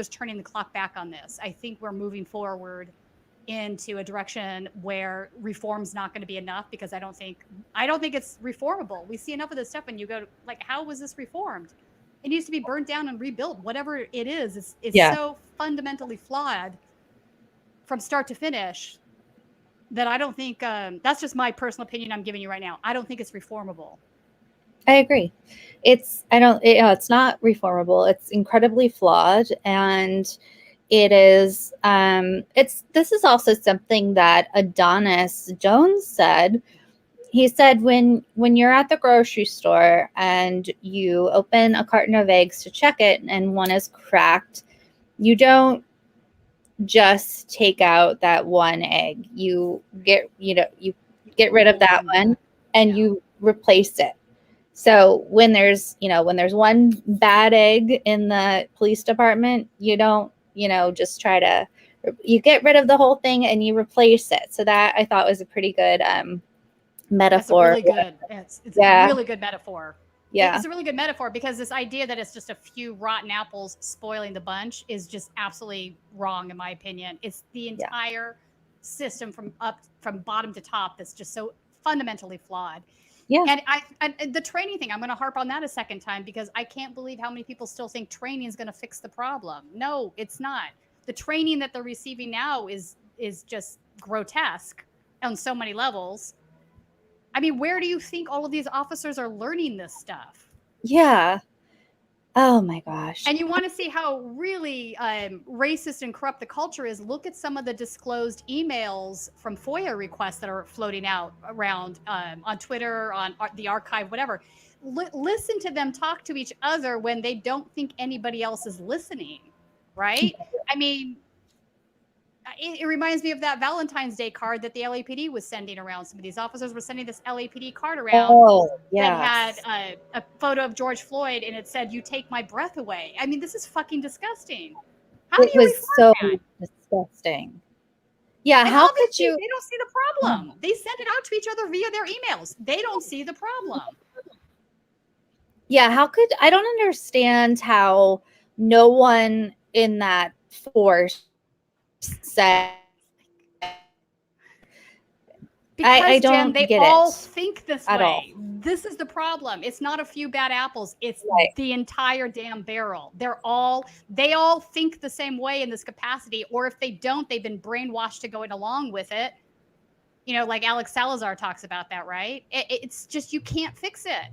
turning the clock back on this. I think we're moving forward into a direction where reform's not going to be enough, because I don't think it's reformable. We see enough of this stuff and you go like, how was this reformed? It needs to be burnt down and rebuilt. Whatever it is, it's so fundamentally flawed from start to finish that I don't think, that's just my personal opinion I'm giving you right now. I don't think it's reformable. I agree. It's not reformable. It's incredibly flawed. And it is, this is also something that Adonis Jones said. He said, when you're at the grocery store and you open a carton of eggs to check it and one is cracked, you don't just take out that one egg. You get rid of that one and you replace it. So when there's one bad egg in the police department, you don't, just you get rid of the whole thing and you replace it. So that I thought was a pretty good metaphor. It's a really good metaphor. Yeah. It's a really good metaphor, because this idea that it's just a few rotten apples spoiling the bunch is just absolutely wrong, in my opinion. It's the entire system from bottom to top that's just so fundamentally flawed. Yeah. And the training thing, I'm going to harp on that a second time, because I can't believe how many people still think training is going to fix the problem. No, it's not. The training that they're receiving now is just grotesque on so many levels. I mean, where do you think all of these officers are learning this stuff? Yeah. Oh my gosh. And you want to see how really racist and corrupt the culture is. Look at some of the disclosed emails from FOIA requests that are floating out around on Twitter, on the archive, whatever. Listen to them talk to each other when they don't think anybody else is listening, right? I mean, it reminds me of that Valentine's Day card that the LAPD was sending around. Some of these officers were sending this LAPD card around that had a photo of George Floyd, and it said, "You take my breath away." I mean, this is fucking disgusting. How do you reform that? Disgusting. Yeah, and how could you? They don't see the problem. They send it out to each other via their emails. They don't see the problem. Yeah, I don't understand how no one in that force said, because I don't Jen, they all think this way. All. This is the problem. It's not a few bad apples. It's the entire damn barrel. They all think the same way in this capacity, or if they don't, they've been brainwashed to going along with it. Like Alex Salazar talks about that, right? It's just, you can't fix it.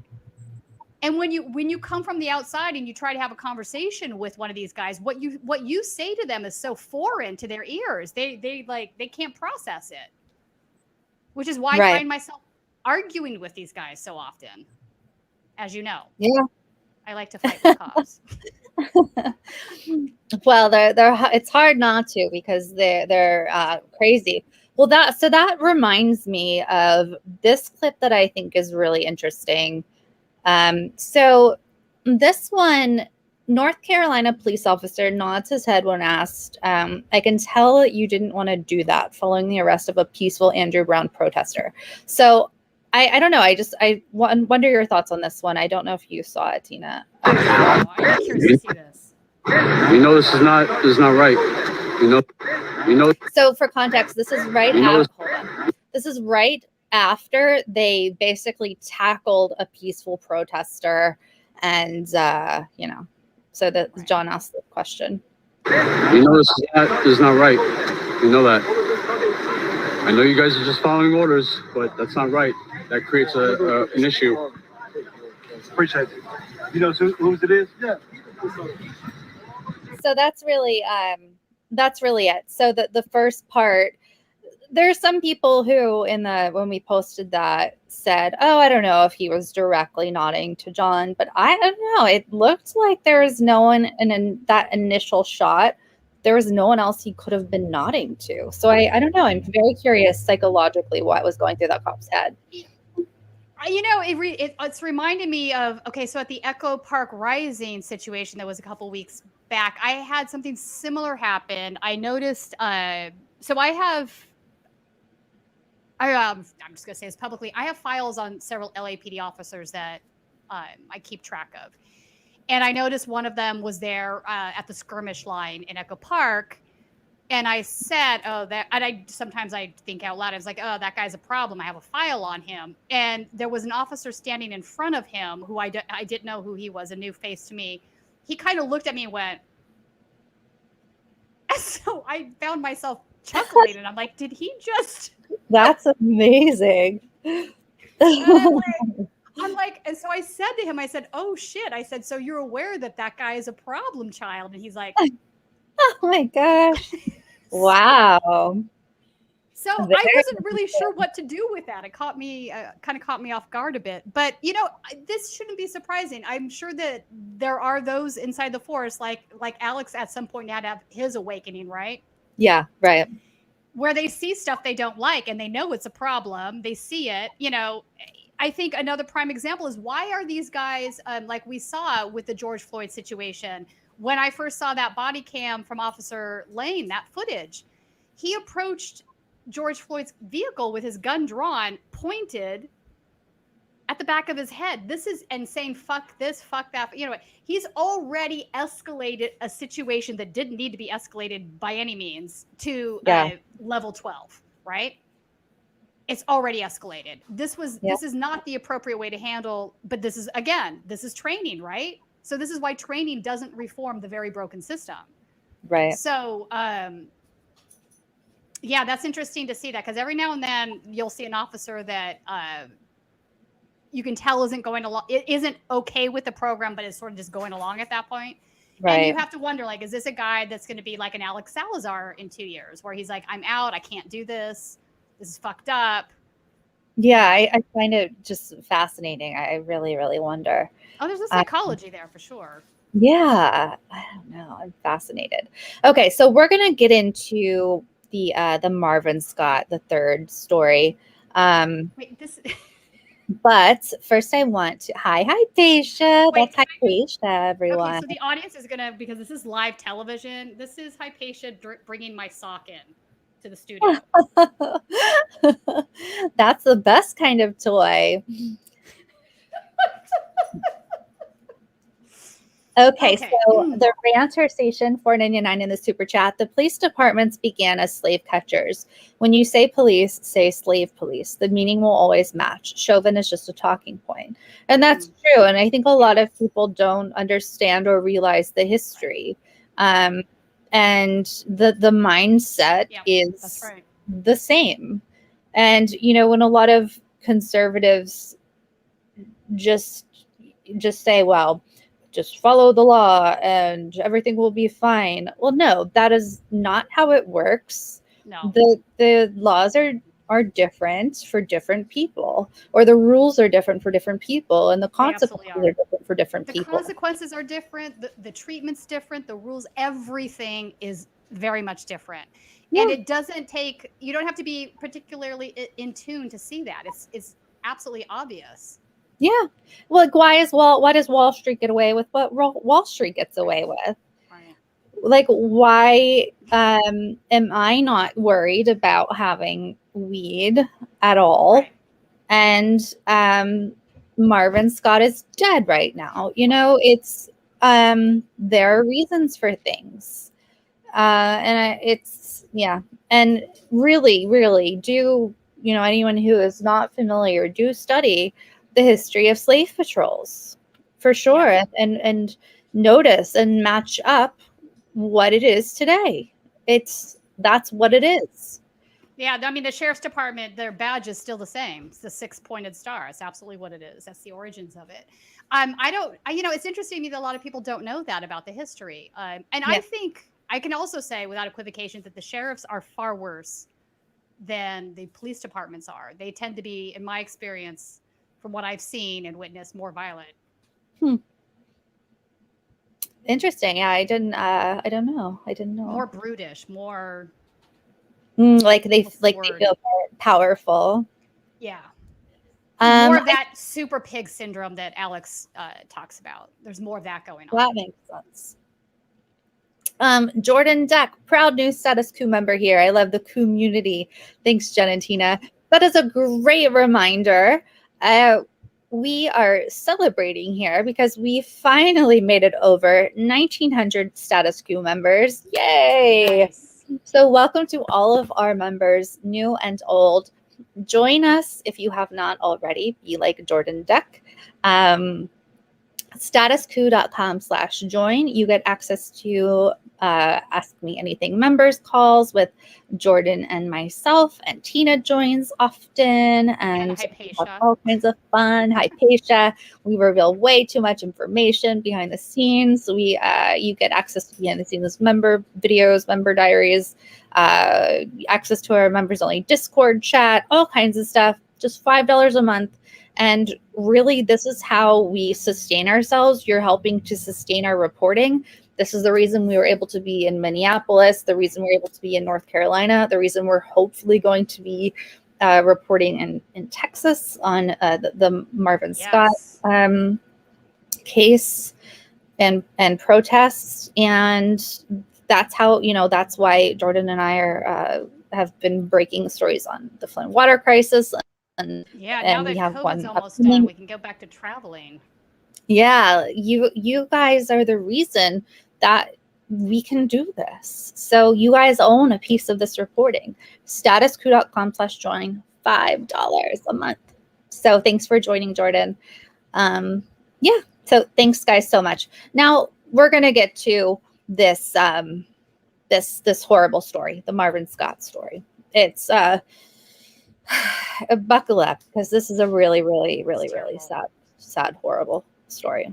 And when you come from the outside and you try to have a conversation with one of these guys, what you say to them is so foreign to their ears. They can't process it. Which is why I find myself arguing with these guys so often. As you know. Yeah. I like to fight with cops. Well, it's hard not to, because they're crazy. Well, that reminds me of this clip that I think is really interesting. So this one, North Carolina police officer nods his head when asked, I can tell you didn't want to do that following the arrest of a peaceful Andrew Brown protester. So I don't know. I wonder your thoughts on this one. I don't know if you saw it, Tina. I'm curious to see this. You know this is not right. You know. So for context, this is right This is right after they basically tackled a peaceful protester, and so that John asked the question. You know this is not right. You know that. I know you guys are just following orders, but that's not right. That creates an issue. Appreciate it. You know whose it is? Yeah. So that's really it. So the first part, there's some people who when we posted that said, oh, I don't know if he was directly nodding to John, but I don't know. It looked like there was no one in that initial shot. There was no one else he could have been nodding to. So I don't know. I'm very curious psychologically what was going through that cop's head. You know, it's reminded me of, okay, so at the Echo Park Rising situation that was a couple weeks back, I had something similar happen. I noticed, I'm just going to say this publicly. I have files on several LAPD officers that I keep track of. And I noticed one of them was there at the skirmish line in Echo Park. And I said, sometimes I think out loud. I was like, oh, that guy's a problem. I have a file on him. And there was an officer standing in front of him who I didn't know who he was, a new face to me. He kind of looked at me and went. So I found myself chuckling, and I'm like, did he just? That's amazing. I'm like, and so I said to him, I said, oh shit. I said, so you're aware that guy is a problem child? And he's like, oh my gosh. Wow. So I wasn't really sure what to do with that. It kind of caught me off guard a bit. But, this shouldn't be surprising. I'm sure that there are those inside the force, like Alex at some point had to have his awakening, right? Yeah, right. Where they see stuff they don't like and they know it's a problem. They see it, I think another prime example is, why are these guys, like we saw with the George Floyd situation, when I first saw that body cam from Officer Lane, that footage, he approached George Floyd's vehicle with his gun drawn, pointed at the back of his head. And saying, fuck this, fuck that. He's already escalated a situation that didn't need to be escalated by any means to level 12, right? It's already escalated. This is not the appropriate way to handle, but this is training, right? So this is why training doesn't reform the very broken system. Right. So, that's interesting to see that, because every now and then you'll see an officer that you can tell isn't okay with the program, but is sort of just going along at that point. Right. And you have to wonder, like, is this a guy that's going to be like an Alex Salazar in 2 years, where he's like, I'm out, I can't do this. This is fucked up. Yeah, I find it just fascinating. I really, really wonder. Oh, there's a psychology there for sure. Yeah, I don't know. I'm fascinated. Okay, so we're gonna get into the Marvin Scott III story. Wait, this. But first, I want to hi, Paisha. That's hi, Paisha, everyone. Okay, so the audience is gonna, because this is live television. This is hi, Paisha bringing my sock in to the studio. That's the best kind of toy. Okay, so the Ranter Station 499 in the super chat. The police departments began as slave catchers. When you say police, say slave police. The meaning will always match. Chauvin is just a talking point. And that's true. And I think a lot of people don't understand or realize the history. And the mindset is the same. And, when a lot of conservatives just, just say, well, just follow the law and everything will be fine. Well, no, that is not how it works. No. The laws are different for different people, or the rules are different for different people, and the consequences are different for different people. The consequences are different. The treatment's different. The rules, everything is very much different. Yeah. And it doesn't take, you don't have to be particularly in tune to see that. It's absolutely obvious. Yeah. Well, like, why does Wall Street get away with what Wall Street gets away with? Right. Like, why am I not worried about having weed at all? Right. And Marvin Scott is dead right now. You know, it's there are reasons for things. And really do, you know, anyone who is not familiar, do study the history of slave patrols for sure. Yeah. and notice and match up what it is today. That's what it is. Yeah, I mean, the sheriff's department, their badge is still the same. It's the 6-pointed star. It's absolutely what it is. That's the origins of it. It's interesting to me that a lot of people don't know that about the history. And yeah. I think I can also say without equivocation that the sheriffs are far worse than the police departments are. They tend to be, in my experience, from what I've seen and witnessed, more violent. Interesting. Yeah, I don't know. More brutish, more like they feel more powerful. Yeah. More of that super pig syndrome that Alex talks about. There's more of that going on. That makes sense. Jordan Deck, proud new status Coup member here. I love the community. Thanks, Jen and Tina. That is a great reminder. We are celebrating here because we finally made it over 1,900 status Coup members. Yay! Nice. So welcome to all of our members, new and old. Join us if you have not already. Be like Jordan Deck. Statuscoup.com/join. You get access to Ask Me Anything members calls with Jordan and myself, and Tina joins often, and all kinds of fun. Hypatia. We reveal way too much information behind the scenes. You get access to behind the scenes member videos, member diaries, access to our members only Discord chat, all kinds of stuff. Just $5 a month. And really, this is how we sustain ourselves. You're helping to sustain our reporting. This is the reason we were able to be in Minneapolis, the reason we're able to be in North Carolina, the reason we're hopefully going to be reporting in Texas on the Marvin Scott case and protests. And that's how, that's why Jordan and I have been breaking stories on the Flint water crisis. Now that we have COVID's almost done, we can go back to traveling. Yeah, you guys are the reason that we can do this. So you guys own a piece of this reporting. Statuscoup.com/join, $5 a month. So thanks for joining, Jordan. So thanks, guys, so much. Now we're gonna get to this this horrible story, the Marvin Scott story. It's buckle up, because this is a really, really, really, really sad, horrible story.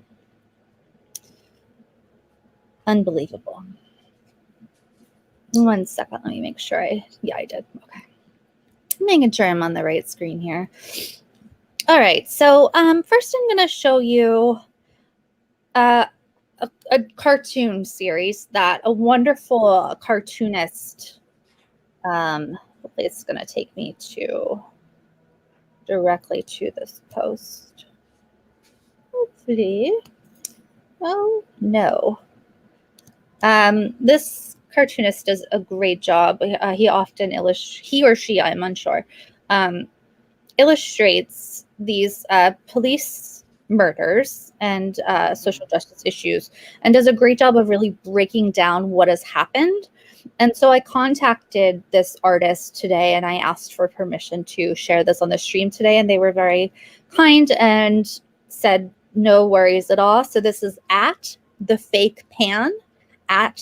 Unbelievable. 1 second, let me make sure I did. Okay. I'm making sure I'm on the right screen here. All right, so first I'm going to show you a cartoon series that a wonderful cartoonist, hopefully it's going to take me directly to this post. Hopefully. Oh, no. This cartoonist does a great job. He often he or she, I'm unsure, illustrates these police murders and social justice issues, and does a great job of really breaking down what has happened. And so I contacted this artist today, and I asked for permission to share this on the stream today, and they were very kind and said no worries at all. So this is at The Fake Pan on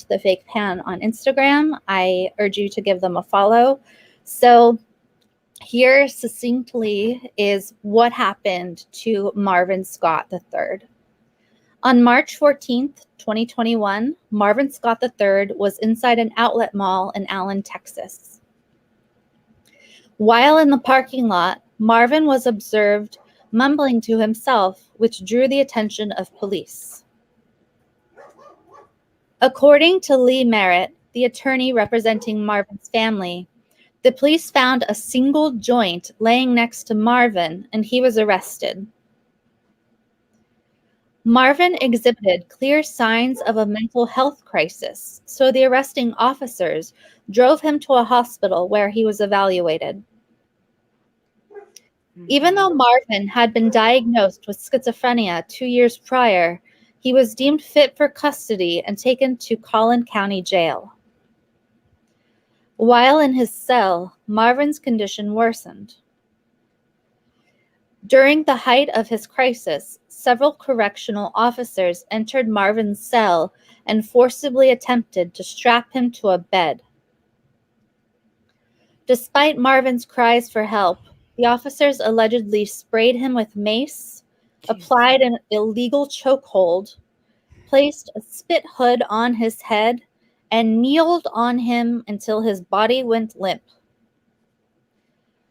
Instagram. I urge you to give them a follow. So here succinctly is what happened to Marvin Scott III. On March 14th, 2021, Marvin Scott III was inside an outlet mall in Allen, Texas. While in the parking lot, Marvin was observed mumbling to himself, which drew the attention of police. According to Lee Merritt, the attorney representing Marvin's family, the police found a single joint laying next to Marvin, and he was arrested. Marvin exhibited clear signs of a mental health crisis, so the arresting officers drove him to a hospital where he was evaluated. Even though Marvin had been diagnosed with schizophrenia 2 years prior, he was deemed fit for custody and taken to Collin County Jail. While in his cell, Marvin's condition worsened. During the height of his crisis, several correctional officers entered Marvin's cell and forcibly attempted to strap him to a bed. Despite Marvin's cries for help, the officers allegedly sprayed him with mace, applied an illegal chokehold, placed a spit hood on his head, and kneeled on him until his body went limp.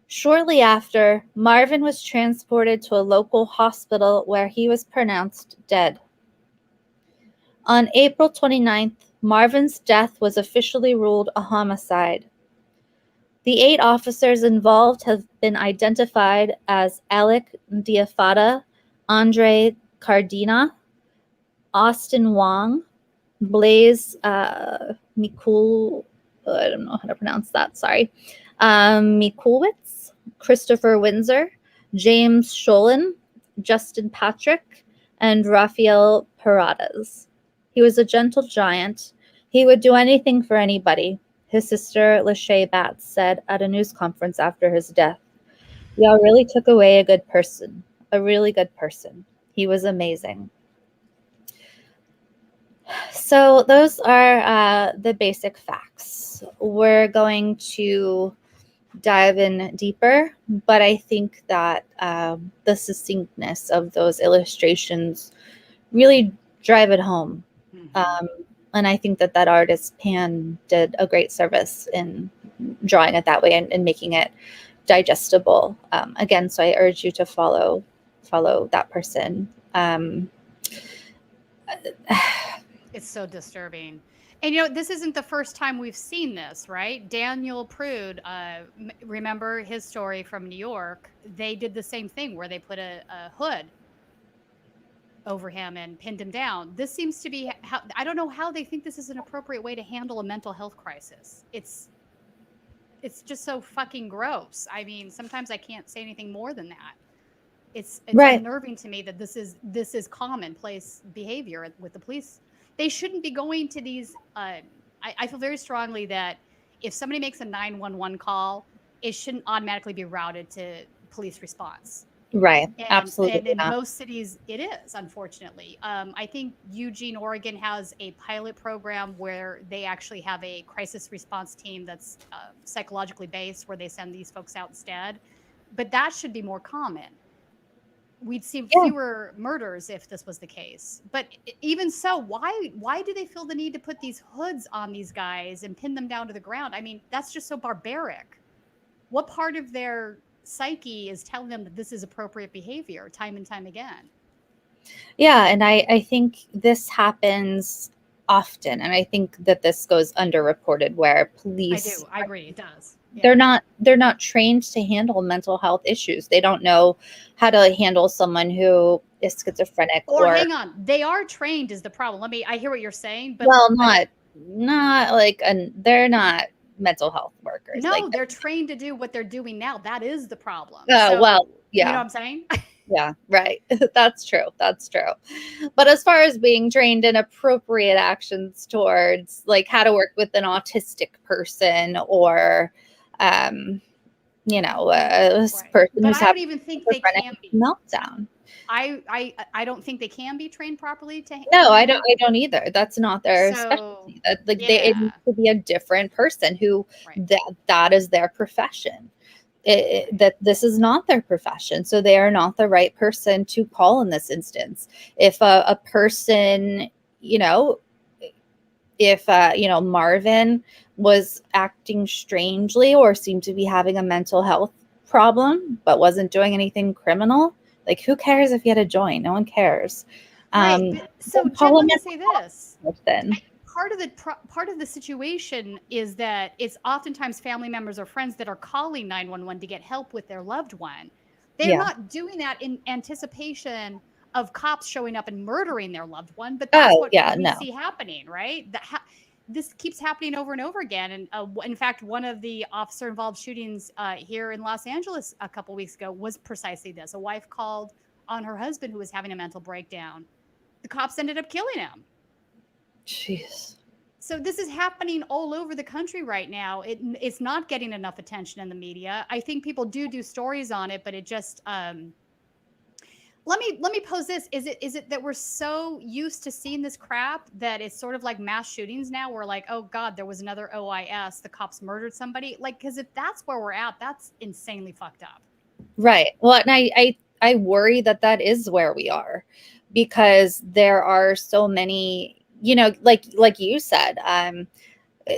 Shortly after, Marvin was transported to a local hospital where he was pronounced dead. On April 29th, Marvin's death was officially ruled a homicide. The 8 officers involved have been identified as Alec Diafada, Andre Cardina, Austin Wong, Blaze Mikul, I don't know how to pronounce that, sorry, Mikulwitz, Christopher Windsor, James Sholin, Justin Patrick, and Rafael Paradas. He was a gentle giant. He would do anything for anybody, his sister Lachey Batts said at a news conference after his death. Y'all really took away a good person, a really good person. He was amazing. So those are the basic facts. We're going to dive in deeper, but I think that the succinctness of those illustrations really drive it home. And I think that artist Pan did a great service in drawing it that way and making it digestible. Again, so I urge you to follow that person. It's so disturbing. And, you know, this isn't the first time we've seen this, right? Daniel Prude, remember his story from New York? They did the same thing where they put a hood over him and pinned him down. This seems to be I don't know how they think this is an appropriate way to handle a mental health crisis. It's just so fucking gross. I mean, sometimes I can't say anything more than that. It's right. Unnerving to me that this is commonplace behavior with the police. They shouldn't be going to these. I feel very strongly that if somebody makes a 911 call, it shouldn't automatically be routed to police response. Right. And, absolutely. And in most cities, it is, unfortunately. I think Eugene, Oregon has a pilot program where they actually have a crisis response team that's psychologically based, where they send these folks out instead. But that should be more common. We'd see fewer murders if this was the case. But even so, why do they feel the need to put these hoods on these guys and pin them down to the ground? I mean, that's just so barbaric. What part of their psyche is telling them that this is appropriate behavior time and time again? Yeah, and I think this happens often, and I think that this goes underreported where police... I agree, it does. Yeah. They're not trained to handle mental health issues. They don't know how to handle someone who is schizophrenic. Or hang on, they are trained is the problem. I hear what you're saying, but not like they're not mental health workers. No, like, they're trained to do what they're doing now. That is the problem. Well, yeah. You know what I'm saying? Yeah, right. That's true. But as far as being trained in appropriate actions towards like how to work with an autistic person or, person who's I don't even think they can be meltdown. I don't think they can be trained properly to. No, I don't either. That's not their specialty. It needs to be a different person who that is their profession. that this is not their profession, so they are not the right person to call in this instance. If a person, if Marvin was acting strangely or seemed to be having a mental health problem but wasn't doing anything criminal, like, who cares if he had a joint? No one cares. Right. So Jen, let me say this. Part of the situation is that it's oftentimes family members or friends that are calling 911 to get help with their loved one. They're not doing that in anticipation of cops showing up and murdering their loved one, but that's what we see happening, right? This keeps happening over and over again. And in fact, one of the officer-involved shootings here in Los Angeles a couple weeks ago was precisely this. A wife called on her husband who was having a mental breakdown. The cops ended up killing him. Jeez. So this is happening all over the country right now. It's not getting enough attention in the media. I think people do stories on it, but it just let me pose this. Is it that we're so used to seeing this crap that it's sort of like mass shootings now? We're like, oh God, there was another OIS. The cops murdered somebody. Like, because if that's where we're at, that's insanely fucked up. Right. Well, and I worry that is where we are, because there are so many, like you said,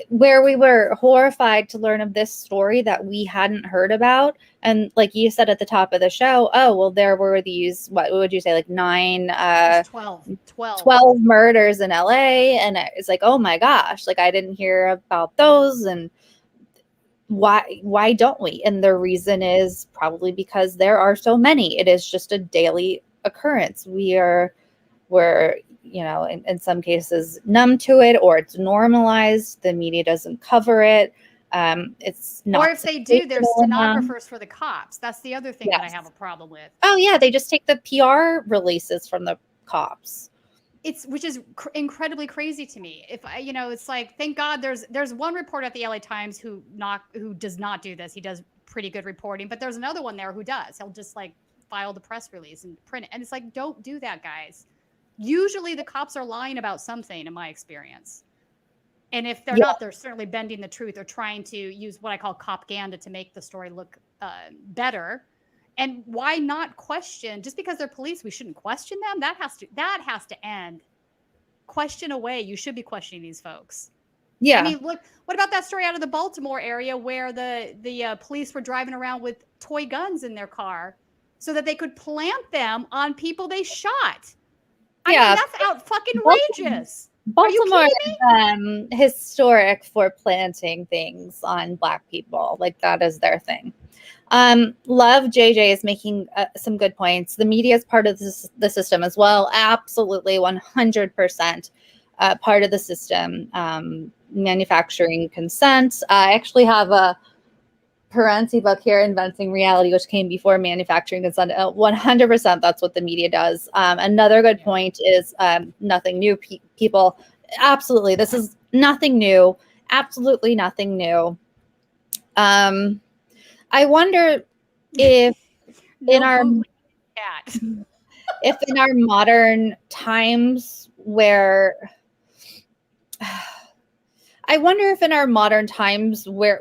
where we were horrified to learn of this story that we hadn't heard about. And like you said at the top of the show, oh, well, there were these, what would you say, like 12 murders in LA. And it's like, oh my gosh, like, I didn't hear about those. And why don't we? And the reason is probably because there are so many. It is just a daily occurrence. We're in some cases numb to it, or it's normalized. The media doesn't cover it. It's not. Or if they do, there's stenographers for the cops. That's the other thing that I have a problem with. Oh yeah, they just take the PR releases from the cops. Which is incredibly crazy to me. If it's like, thank God there's one reporter at the LA Times who does not do this. He does pretty good reporting, but there's another one there who does. He'll just like file the press release and print it. And it's like, don't do that, guys. Usually the cops are lying about something, in my experience. And if they're not, they're certainly bending the truth or trying to use what I call propaganda to make the story look better. And why not question? Just because they're police, we shouldn't question them. That has to end. Question away. You should be questioning these folks. Yeah. I mean, look, what about that story out of the Baltimore area where the police were driving around with toy guns in their car so that they could plant them on people they shot? I mean, that's out fucking outrageous. Baltimore is historic for planting things on Black people. Like, that is their thing. Love JJ is making some good points. The media is part of the system as well. Absolutely, 100% part of the system. Manufacturing consent. I actually have a Parenti book here, Inventing Reality, which came before manufacturing consent. 100% that's what the media does. Another good point is nothing new, people. Absolutely, this is nothing new. Absolutely nothing new. I wonder if in our modern times where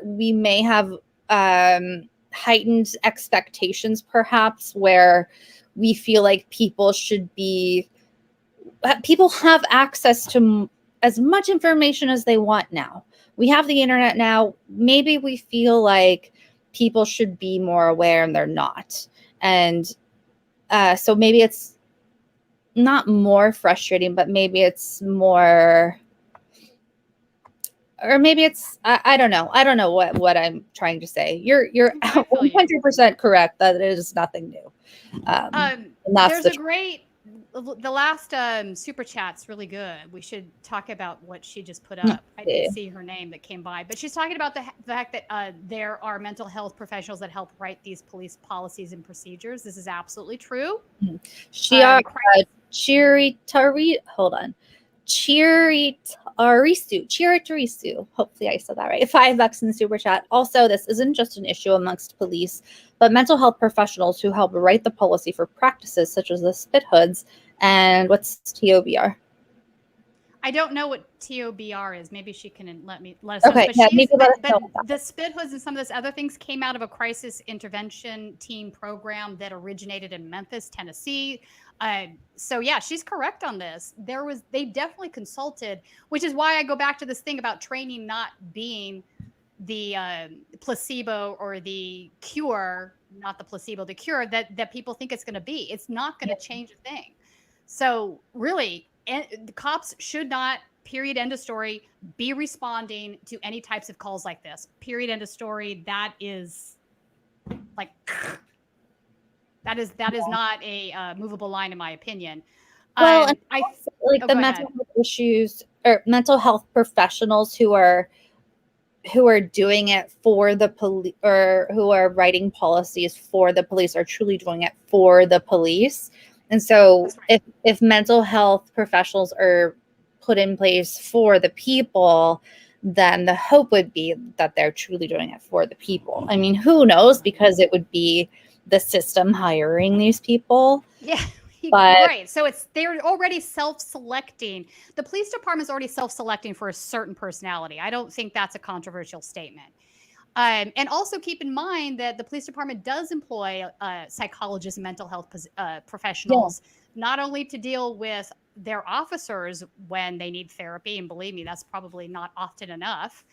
we may have heightened expectations, perhaps, where we feel like people have access to as much information as they want now. We have the internet now. Maybe we feel like people should be more aware and they're not. And so maybe it's not more frustrating, but maybe it's more, or maybe it's, I don't know. I don't know what I'm trying to say. You're 100% correct that it is nothing new. And that's the last super chat's really good. We should talk about what she just put up. I didn't see her name that came by, but she's talking about the fact that there are mental health professionals that help write these police policies and procedures. This is absolutely true. Chiritarisu. Hopefully I said that right. $5 in the super chat. Also, this isn't just an issue amongst police, but mental health professionals who help write the policy for practices such as the spit hoods and what's TOBR. I don't know what TOBR is. Maybe she can let us know. Okay, But, yeah, maybe let us know but about the spit hoods and some of those other things came out of a crisis intervention team program that originated in Memphis, Tennessee. So yeah, she's correct on this. They definitely consulted, which is why I go back to this thing about training not being the placebo or the cure, not the placebo, the cure that people think it's going to be. It's not going to change a thing. So really, the cops should not, period, end of story, be responding to any types of calls like this. Period, end of story. That is like, that is not a movable line in my opinion. Well, and I like the mental health issues or mental health professionals who are doing it for the police, or who are writing policies for the police, are truly doing it for the police. And so if mental health professionals are put in place for the people, then the hope would be that they're truly doing it for the people. I mean, who knows, because it would be the system hiring these people. Yeah. But, right. So they're already self-selecting. The police department is already self-selecting for a certain personality. I don't think that's a controversial statement. And also keep in mind that the police department does employ psychologists and mental health professionals, not only to deal with their officers when they need therapy, and believe me, that's probably not often enough,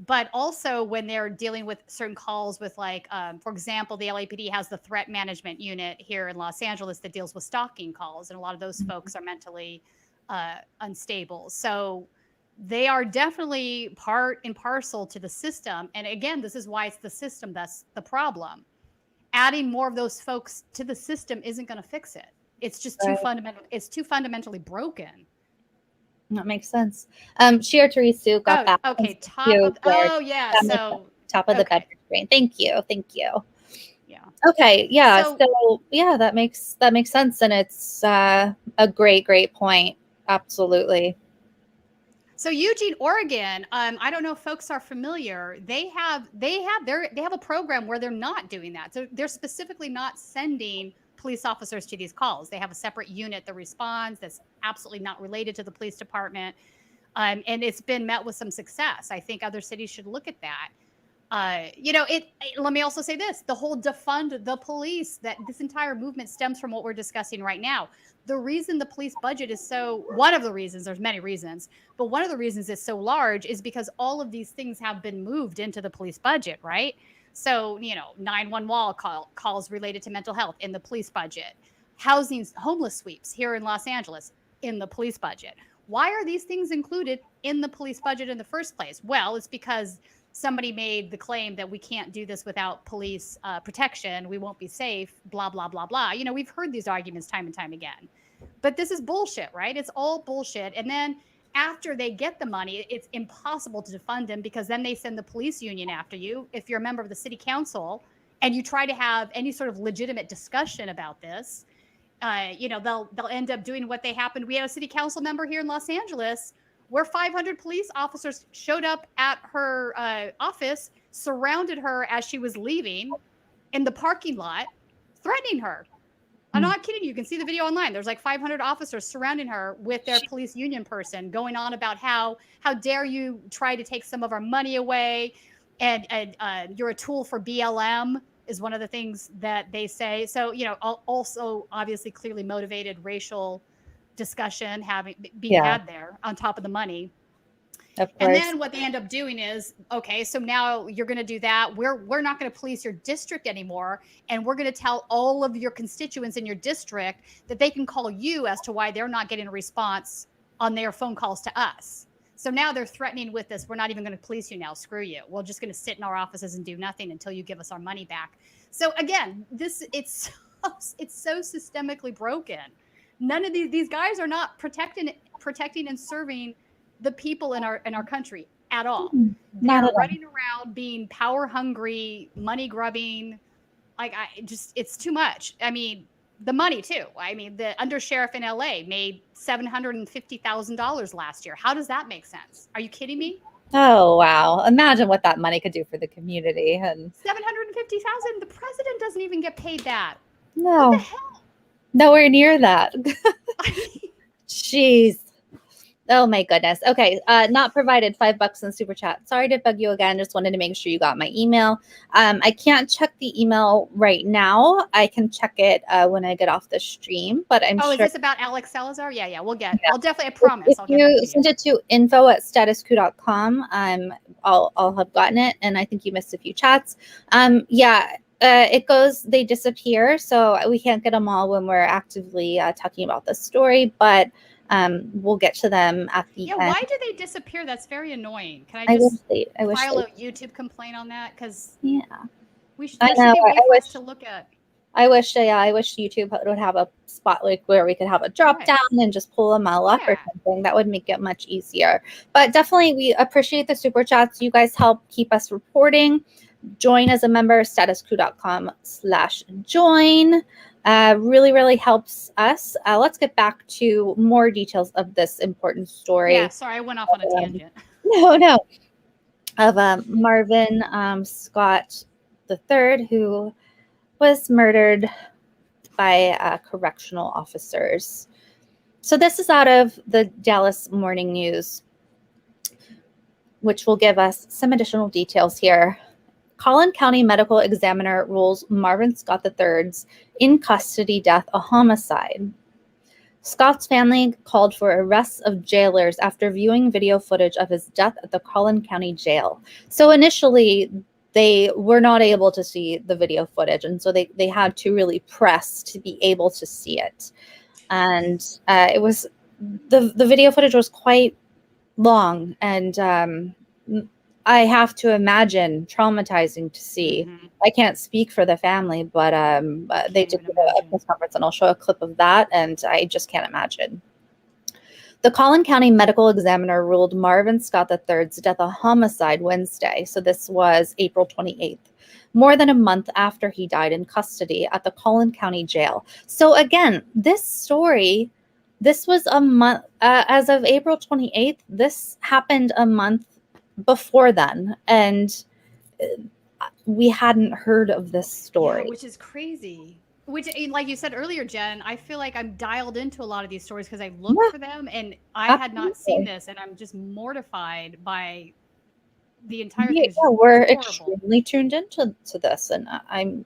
but also when they're dealing with certain calls with, like, for example, the LAPD has the threat management unit here in Los Angeles that deals with stalking calls. And a lot of those folks are mentally unstable. So they are definitely part and parcel to the system. And again, this is why it's the system that's the problem. Adding more of those folks to the system isn't going to fix it. It's just too fundamental. It's too fundamentally broken. That makes sense. Shia Tarisu got back. Okay. Top of the bedroom screen. Thank you. Yeah. Okay. Yeah. So yeah, that makes sense, and it's a great point. Absolutely. So Eugene, Oregon, I don't know if folks are familiar. They have a program where they're not doing that. So they're specifically not sending police officers to these calls. They have a separate unit that responds that's absolutely not related to the police department. And it's been met with some success. I think other cities should look at that. Let me also say this, the whole defund the police, that this entire movement stems from what we're discussing right now. The reason the police budget is one of the reasons, there's many reasons, but one of the reasons it's so large is because all of these things have been moved into the police budget, right? So, 911 calls related to mental health in the police budget, homeless sweeps here in Los Angeles in the police budget. Why are these things included in the police budget in the first place? Well, it's because somebody made the claim that we can't do this without police protection. We won't be safe, blah, blah, blah, blah. We've heard these arguments time and time again. But this is bullshit, right? It's all bullshit. And then after they get the money, it's impossible to defund them, because then they send the police union after you. If you're a member of the city council and you try to have any sort of legitimate discussion about this, they'll end up doing what they happened. We had a city council member here in Los Angeles where 500 police officers showed up at her office, surrounded her as she was leaving in the parking lot, threatening her. I'm not kidding you. You can see the video online. There's like 500 officers surrounding her with their police union person, going on about how dare you try to take some of our money away, and you're a tool for BLM is one of the things that they say. So, also obviously clearly motivated racial discussion being had there on top of the money. And then what they end up doing is, okay, so now you're going to do that. We're not going to police your district anymore. And we're going to tell all of your constituents in your district that they can call you as to why they're not getting a response on their phone calls to us. So now they're threatening with this. We're not even going to police you now. Screw you. We're just going to sit in our offices and do nothing until you give us our money back. So again, it's so systemically broken. None of these guys are not protecting and serving the people in our country at all. They're running around being power hungry, money grubbing. It's too much. I mean, the money too. I mean, the undersheriff in LA made $750,000 last year. How does that make sense? Are you kidding me? Oh, wow. Imagine what that money could do for the community. And $750,000. The president doesn't even get paid that. No. What the hell? Nowhere near that. Jeez. Oh my goodness. Okay. Not provided, $5 in super chat. Sorry to bug you again. Just wanted to make sure you got my email. I can't check the email right now. I can check it when I get off the stream, but I'm sure. Is this about Alex Salazar? Yeah, we'll get. Yeah. I'll definitely. I promise. If I'll get it you send it to info@statuscoup.com, I'll have gotten it. And I think you missed a few chats. It goes. They disappear, so we can't get them all when we're actively talking about the story, but. We'll get to them at the end. Why do they disappear? That's very annoying. Can I just file a YouTube complaint on that? Because we should. There should be a way for us to look at. I wish YouTube would have a spot like where we could have a drop down and just pull them all up or something. That would make it much easier. But definitely, we appreciate the super chats. You guys help keep us reporting. Join as a member, statuscoup.com/join. Really, really helps us. Let's get back to more details of this important story. Yeah, sorry, I went off on a tangent. No. Of Marvin Scott III, who was murdered by correctional officers. So this is out of the Dallas Morning News, which will give us some additional details here. Collin County Medical Examiner rules Marvin Scott III's in custody death a homicide. Scott's family called for arrests of jailers after viewing video footage of his death at the Collin County Jail. So initially, they were not able to see the video footage, and so they had to really press to be able to see it. And it was the video footage was quite long, and I have to imagine traumatizing to see. Mm-hmm. I can't speak for the family, but they did a press conference, and I'll show a clip of that, and I just can't imagine. The Collin County Medical Examiner ruled Marvin Scott III's death a homicide Wednesday, so this was April 28th, more than a month after he died in custody at the Collin County Jail. So again, this story, this was a month, as of April 28th, this happened a month before then, and we hadn't heard of this story. Yeah, which is crazy. Which, like you said earlier, Jen, I feel like I'm dialed into a lot of these stories because I look for them, and I had not seen this, and I'm just mortified by the entire thing. Yeah, we're extremely tuned into this, and I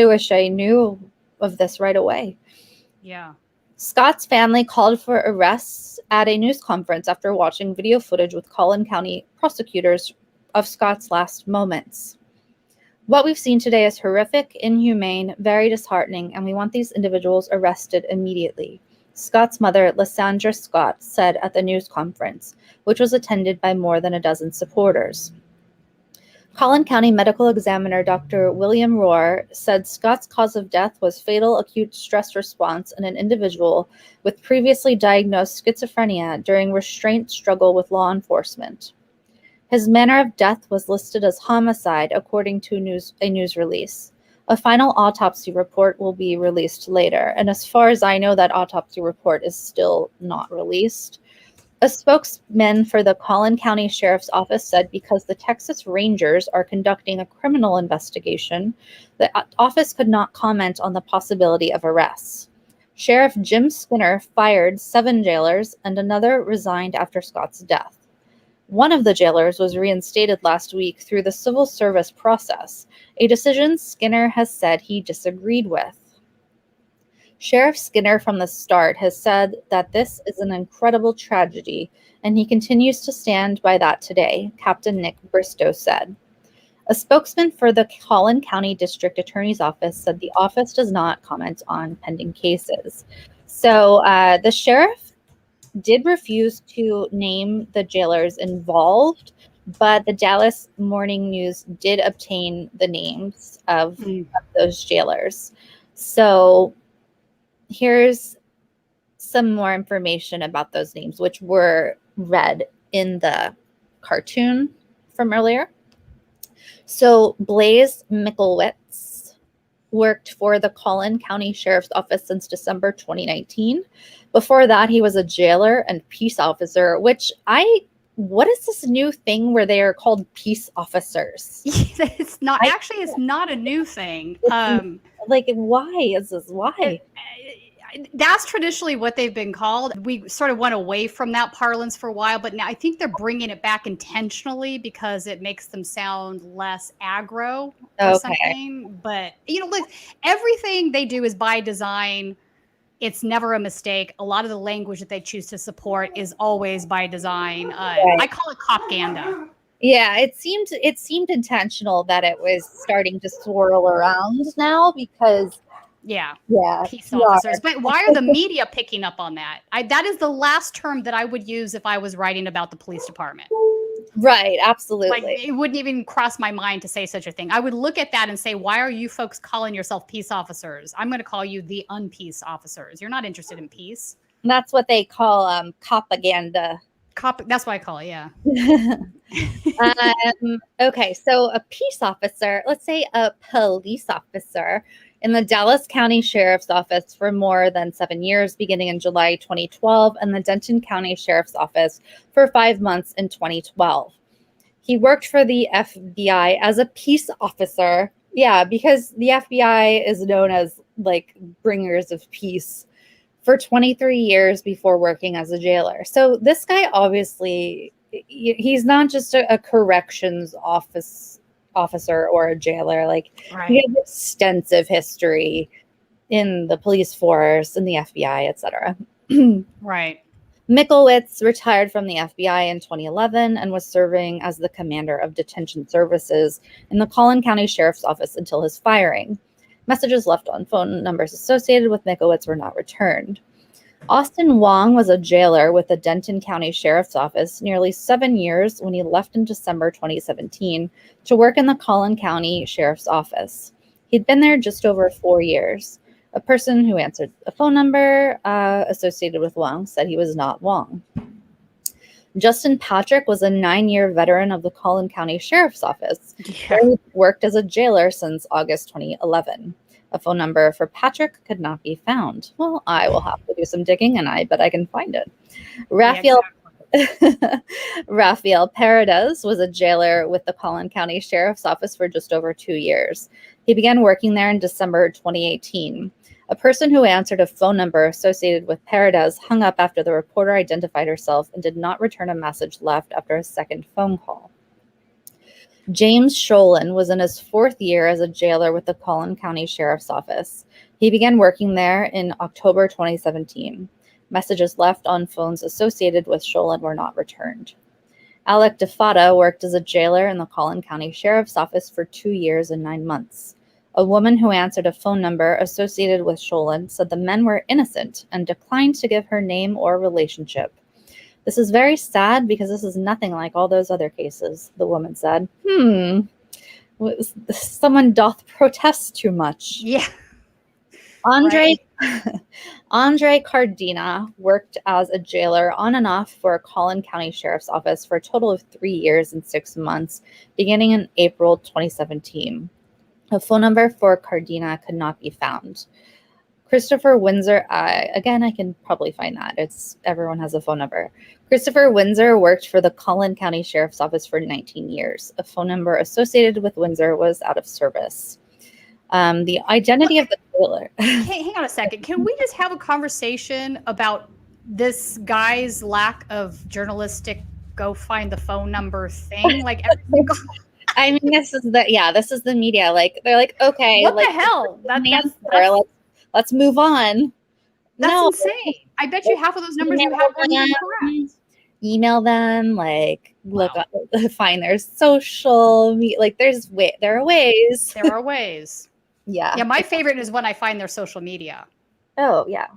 wish I knew of this right away. Yeah. Scott's family called for arrests at a news conference after watching video footage with Collin County prosecutors of Scott's last moments. What we've seen today is horrific, inhumane, very disheartening, and we want these individuals arrested immediately, Scott's mother, Lysandra Scott, said at the news conference, which was attended by more than a dozen supporters. Collin County Medical Examiner Dr. William Rohr said Scott's cause of death was fatal acute stress response in an individual with previously diagnosed schizophrenia during restraint struggle with law enforcement. His manner of death was listed as homicide, according to a news release. A final autopsy report will be released later, and as far as I know, that autopsy report is still not released. A spokesman for the Collin County Sheriff's Office said because the Texas Rangers are conducting a criminal investigation, the office could not comment on the possibility of arrests. Sheriff Jim Skinner fired 7 jailers, and another resigned after Scott's death. One of the jailers was reinstated last week through the civil service process, a decision Skinner has said he disagreed with. Sheriff Skinner from the start has said that this is an incredible tragedy, and he continues to stand by that today, Captain Nick Bristow said. A spokesman for the Collin County District Attorney's Office said the office does not comment on pending cases. So the sheriff did refuse to name the jailers involved, but the Dallas Morning News did obtain the names of those jailers. So here's some more information about those names, which were read in the cartoon from earlier. So Blaze Mickelwitz worked for the Collin County Sheriff's Office since December 2019. Before that, he was a jailer and peace officer, what is this new thing where they are called peace officers? It's not it's not a new thing. Why is this? Why? That's traditionally what they've been called. We sort of went away from that parlance for a while, but now I think they're bringing it back intentionally because it makes them sound less aggro or something. But, look, everything they do is by design. It's never a mistake. A lot of the language that they choose to support is always by design. I call it propaganda. Yeah, it seemed intentional that it was starting to swirl around now because Yeah. Peace PR. officers. But why are the media picking up on that? That is the last term that I would use if I was writing about the police department. Right, absolutely. Like, it wouldn't even cross my mind to say such a thing. I would look at that and say, why are you folks calling yourself peace officers? I'm going to call you the unpeace officers. You're not interested in peace. That's what they call propaganda. That's what I call it, yeah. Okay, so a peace officer, let's say a police officer in the Dallas County Sheriff's Office for more than 7 years, beginning in July 2012, and the Denton County Sheriff's Office for 5 months in 2012. He worked for the FBI as a peace officer. Yeah, because the FBI is known as like bringers of peace for 23 years before working as a jailer. So this guy obviously, he's not just a corrections officer or a jailer. Like, right. He has extensive history in the police force, in the FBI, etc. Right. Mickelwitz retired from the FBI in 2011 and was serving as the commander of detention services in the Collin County Sheriff's Office until his firing. Messages left on phone numbers associated with Mickelwitz were not returned. Austin Wong was a jailer with the Denton County Sheriff's Office nearly 7 years when he left in December 2017 to work in the Collin County Sheriff's Office. He'd been there just over 4 years. A person who answered a phone number associated with Wong said he was not Wong. Justin Patrick was a 9-year veteran of the Collin County Sheriff's Office, where he worked as a jailer since August 2011. A phone number for Patrick could not be found. Well, I will have to do some digging, and I bet I can find it. Raphael Paredes was a jailer with the Collin County Sheriff's Office for just over 2 years. He began working there in December 2018. A person who answered a phone number associated with Paredes hung up after the reporter identified herself and did not return a message left after a second phone call. James Sholin was in his 4th year as a jailer with the Collin County Sheriff's Office. He began working there in October 2017. Messages left on phones associated with Sholin were not returned. Alec DeFata worked as a jailer in the Collin County Sheriff's Office for 2 years and 9 months. A woman who answered a phone number associated with Sholin said the men were innocent and declined to give her name or relationship. This is very sad because this is nothing like all those other cases, the woman said. Someone doth protest too much. Yeah. Andre Cardina worked as a jailer on and off for Collin County Sheriff's Office for a total of 3 years and 6 months, beginning in April 2017. A phone number for Cardina could not be found. Christopher Windsor, again, I can probably find that. Everyone has a phone number. Christopher Windsor worked for the Collin County Sheriff's Office for 19 years. A phone number associated with Windsor was out of service. The identity of the jailer. Hang on a second. Can we just have a conversation about this guy's lack of journalistic go find the phone number thing? Like every single... I mean, this is the media. Like, they're like, okay, what like, the hell? Let's move on. That's insane. I bet you half of those numbers you have are incorrect. Email them, like, look up, find their social media. Like, there are ways. There are ways. Yeah. Yeah, my favorite is when I find their social media. Oh, yeah.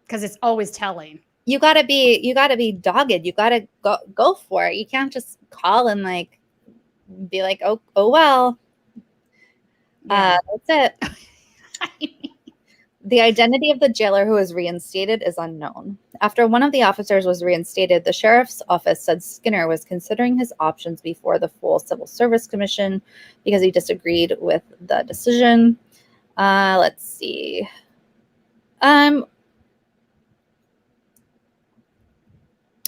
Because it's always telling. You gotta be dogged. You gotta go for it. You can't just call and like be like, oh well. Yeah. That's it. The identity of the jailer who was reinstated is unknown. After one of the officers was reinstated, the sheriff's office said Skinner was considering his options before the full Civil Service Commission because he disagreed with the decision. Let's see.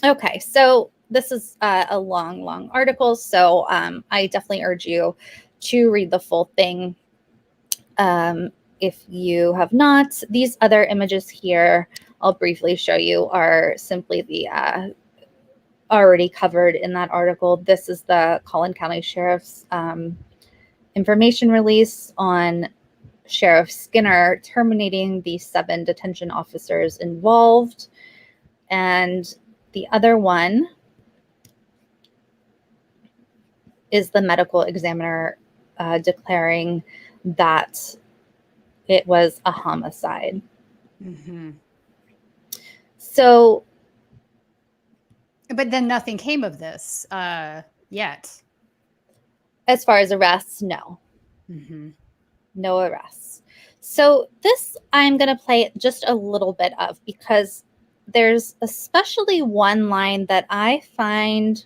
Okay, so this is a long article, so I definitely urge you to read the full thing. if you have not, these other images here, I'll briefly show you, are simply the already covered in that article. This is the Collin County Sheriff's information release on Sheriff Skinner terminating the 7 detention officers involved. And the other one is the medical examiner declaring that it was a homicide. Mm-hmm. So, but then nothing came of this yet. As far as arrests, no. Mm-hmm. No arrests. So this I'm going to play just a little bit of, because there's especially one line that I find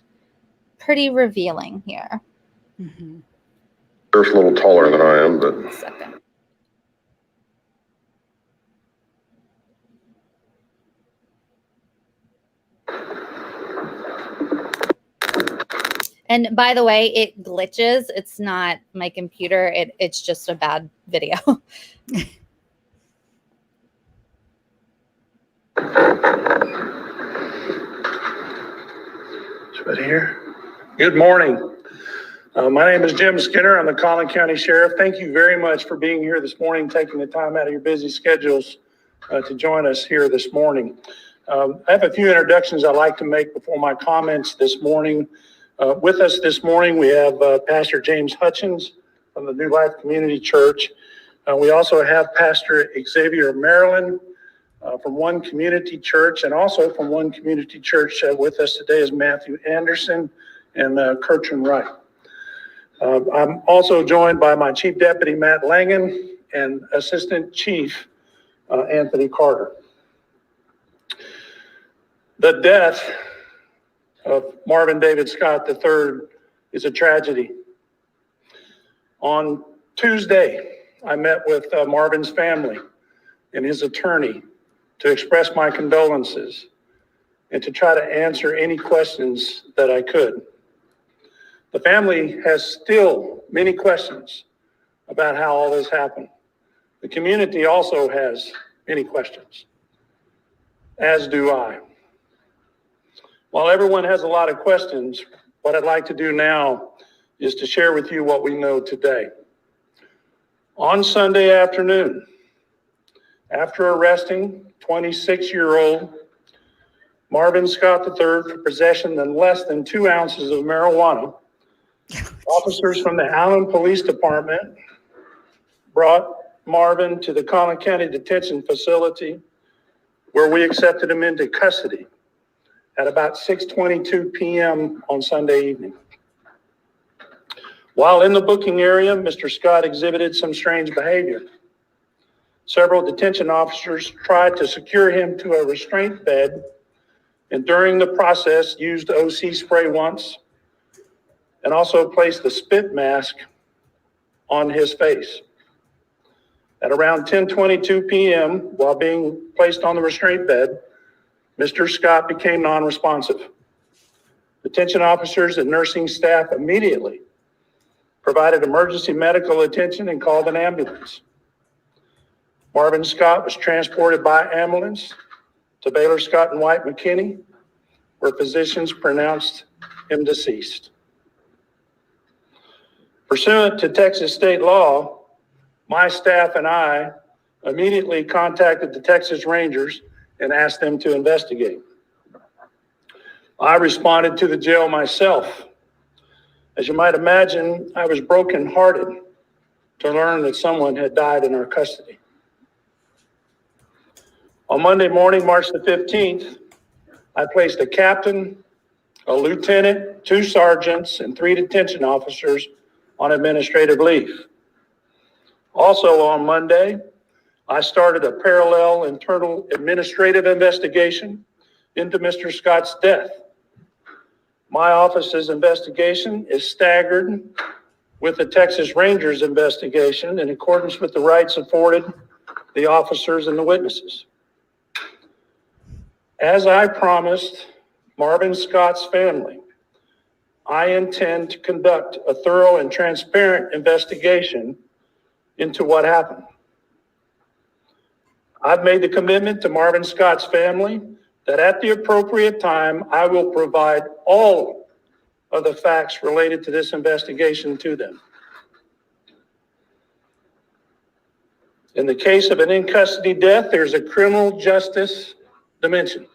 pretty revealing here. Mm-hmm. There's a little taller than I am, but... A second. And by the way, it glitches. It's not my computer. It's just a bad video. Right here. Good morning. My name is Jim Skinner. I'm the Collin County Sheriff. Thank you very much for being here this morning, taking the time out of your busy schedules to join us here this morning. I have a few introductions I'd like to make before my comments this morning. With us this morning, we have Pastor James Hutchins from the New Life Community Church. We also have Pastor Xavier Maryland from One Community Church, and also from One Community Church with us today is Matthew Anderson and Kurtrin Wright. I'm also joined by my Chief Deputy, Matt Langen, and Assistant Chief, Anthony Carter. The death of Marvin David Scott III is a tragedy. On Tuesday, I met with Marvin's family and his attorney to express my condolences and to try to answer any questions that I could. The family has still many questions about how all this happened. The community also has many questions, as do I. While everyone has a lot of questions, what I'd like to do now is to share with you what we know today. On Sunday afternoon, after arresting 26-year-old Marvin Scott III for possession of less than 2 ounces of marijuana, officers from the Allen Police Department brought Marvin to the Collin County Detention Facility, where we accepted him into custody at about 6:22 p.m. on Sunday evening. While in the booking area, Mr. Scott exhibited some strange behavior. Several detention officers tried to secure him to a restraint bed, and during the process used OC spray once, and also placed a spit mask on his face. At around 10:22 p.m., while being placed on the restraint bed, Mr. Scott became non-responsive. Detention officers and nursing staff immediately provided emergency medical attention and called an ambulance. Marvin Scott was transported by ambulance to Baylor Scott and White McKinney, where physicians pronounced him deceased. Pursuant to Texas state law, my staff and I immediately contacted the Texas Rangers and asked them to investigate. I responded to the jail myself. As you might imagine, I was brokenhearted to learn that someone had died in our custody. On Monday morning, March the 15th, I placed a captain, a lieutenant, 2 sergeants, and 3 detention officers on administrative leave. Also on Monday, I started a parallel internal administrative investigation into Mr. Scott's death. My office's investigation is staggered with the Texas Rangers investigation in accordance with the rights afforded the officers and the witnesses. As I promised Marvin Scott's family, I intend to conduct a thorough and transparent investigation into what happened. I've made the commitment to Marvin Scott's family that at the appropriate time, I will provide all of the facts related to this investigation to them. In the case of an in-custody death, there's a criminal justice dimension.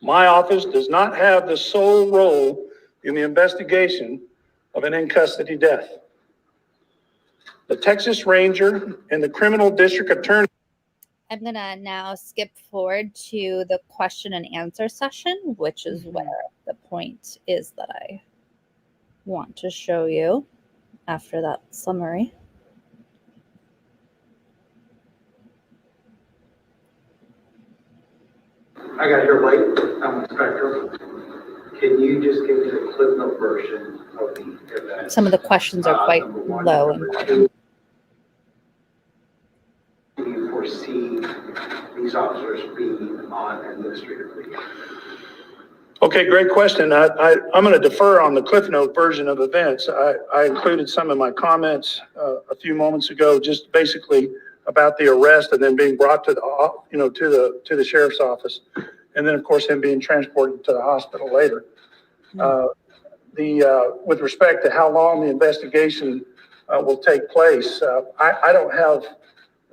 My office does not have the sole role in the investigation of an in-custody death. The Texas Ranger and the criminal district attorney. I'm going to now skip forward to the question and answer session, which is where the point is that I want to show you after that summary. I got here late. I'm Inspector. Can you just give me the Cliff Note version of the event? Some of the questions are quite low. And do you foresee these officers being on administrative leave? Okay, great question. I'm going to defer on the Cliff Note version of events. I included some of my comments a few moments ago, just basically about the arrest and then being brought to the to the sheriff's office, and then of course him being transported to the hospital later. With respect to how long the investigation will take place, I don't have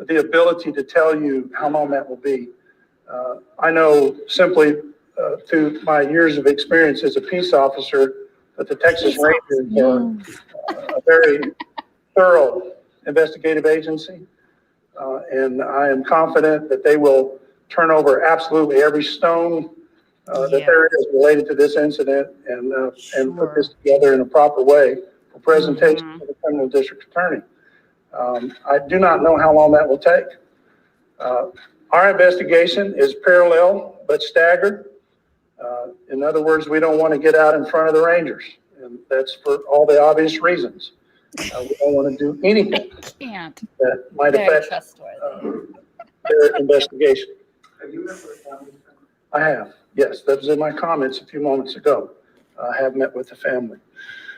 the ability to tell you how long that will be. I know simply through my years of experience as a peace officer that the Texas Rangers are a very thorough investigative agency. And I am confident that they will turn over absolutely every stone that there is related to this incident and put this together in a proper way for presentation to the criminal district attorney. I do not know how long that will take. Our investigation is parallel but staggered. In other words, we don't want to get out in front of the Rangers, and that's for all the obvious reasons. We don't want to do anything that might affect their investigation. Have you met with the family? I have, yes. That was in my comments a few moments ago. I have met with the family.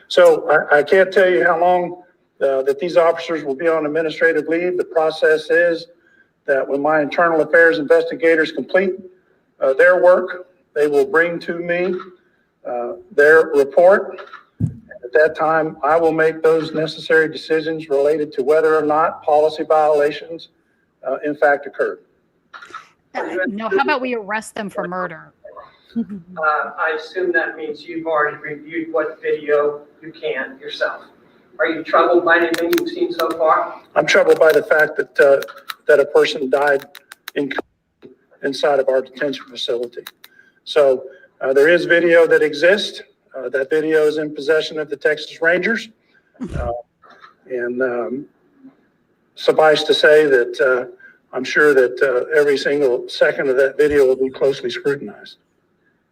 So I can't tell you how long that these officers will be on administrative leave. The process is that when my internal affairs investigators complete their work, they will bring to me their report. At that time, I will make those necessary decisions related to whether or not policy violations in fact occurred. No, how about we arrest them for murder? I assume that means you've already reviewed what video you can yourself. Are you troubled by anything you've seen so far? I'm troubled by the fact that a person died inside of our detention facility. So there is video that exists. That video is in possession of the Texas Rangers. And suffice to say that I'm sure that every single second of that video will be closely scrutinized.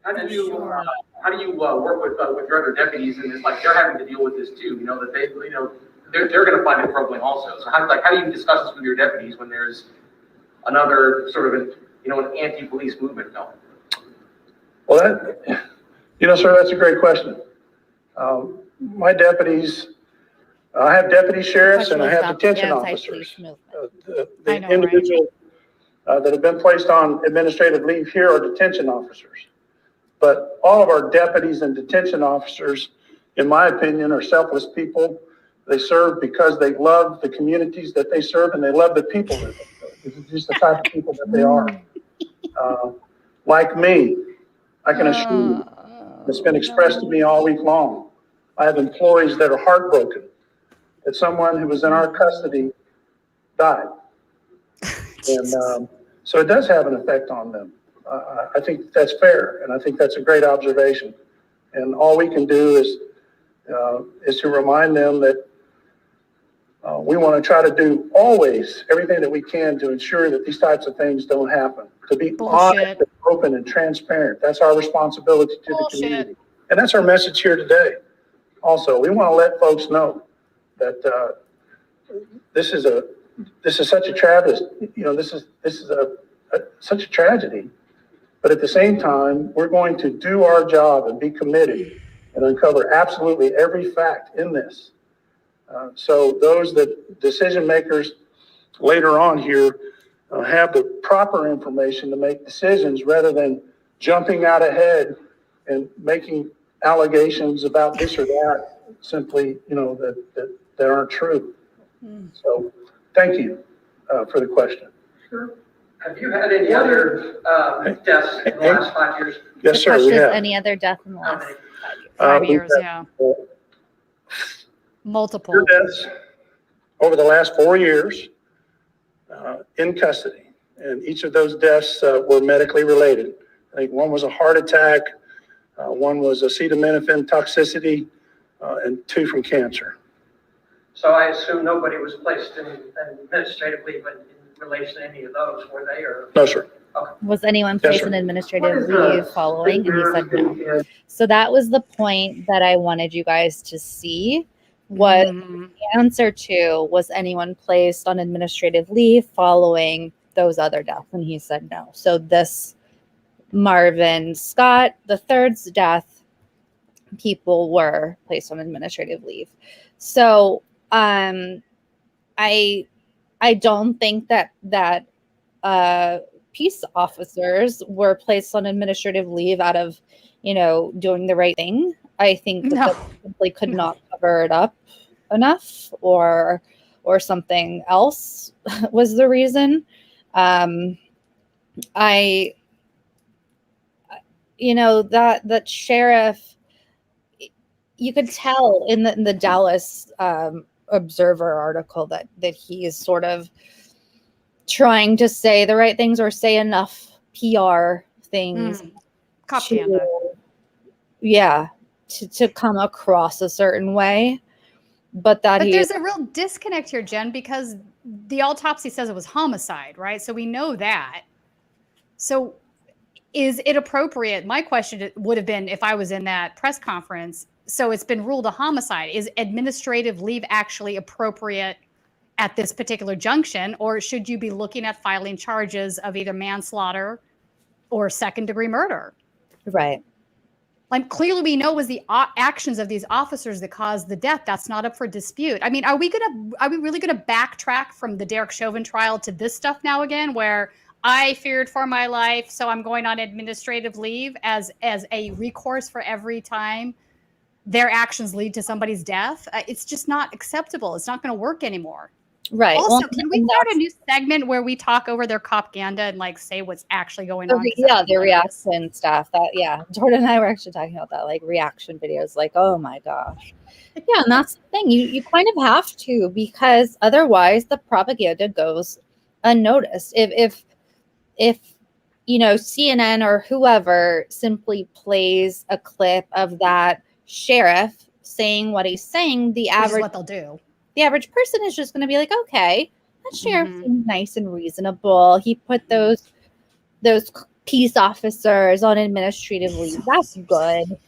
How do you work with your other deputies in this? Like, they're having to deal with this too. You know that they're going to find it troubling also. So how do you discuss this with your deputies when there's another sort of an anti-police movement going? Well, sir, that's a great question. My deputies, I have deputy sheriffs and I have detention officers. The individuals that have been placed on administrative leave here are detention officers. But all of our deputies and detention officers, in my opinion, are selfless people. They serve because they love the communities that they serve and they love the people that they serve. This is just the type of people that they are. Like me, I can assure you, it's been expressed to me all week long. I have employees that are heartbroken that someone who was in our custody died. And so it does have an effect on them. I think that's fair, and I think that's a great observation. And all we can do is to remind them that we want to try to do always everything that we can to ensure that these types of things don't happen. To be honest, and open, and transparent. That's our responsibility to the community. And that's our message here today. Also, we want to let folks know that this is such a travesty. This is such a tragedy. But at the same time, we're going to do our job and be committed and uncover absolutely every fact in this. So those decision makers later on here have the proper information to make decisions rather than jumping out ahead and making allegations about this or that simply, that aren't true. So thank you for the question. Sure. Have you had any other deaths in the last 5 years? Yes, sir. We have. Any other death in the How last many? 5 years, yeah. Multiple. 4 deaths over the last 4 years in custody. And each of those deaths were medically related. I think one was a heart attack, one was acetaminophen toxicity, and 2 from cancer. So I assume nobody was placed in administrative leave in relation to any of those, were they? Or No, sir. okay. Was anyone Yes, placed sir. in administrative leave following? And he said no. So that was the point that I wanted you guys to see. What the answer to was anyone placed on administrative leave following those other deaths? And he said no. So this Marvin Scott III's death, people were placed on administrative leave. So I don't think that peace officers were placed on administrative leave out of, doing the right thing. I think that they simply could not cover it up enough, or something else was the reason. That sheriff, you could tell in the Dallas Observer article that he is sort of trying to say the right things or say enough PR things to come across a certain way. But there's a real disconnect here, Jen, because the autopsy says it was homicide, right? So we know that. So is it appropriate? My question would have been, if I was in that press conference, so it's been ruled a homicide. Is administrative leave actually appropriate at this particular junction, or should you be looking at filing charges of either manslaughter or second-degree murder? Right. Like, clearly we know it was the actions of these officers that caused the death. That's not up for dispute. I mean, are we really gonna backtrack from the Derek Chauvin trial to this stuff now again, where I feared for my life, so I'm going on administrative leave as a recourse for every time their actions lead to somebody's death? It's just not acceptable. It's not going to work anymore. Right. Also, can we start a new segment where we talk over their propaganda and say what's actually going on? The reaction stuff. Jordan and I were actually talking about that, like reaction videos, like, oh my gosh. Yeah, and that's the thing. You kind of have to, because otherwise the propaganda goes unnoticed. If CNN or whoever simply plays a clip of that sheriff saying what he's saying, the average person is just going to be like, okay, that sheriff seems nice and reasonable. He put those peace officers on administrative leave. That's good.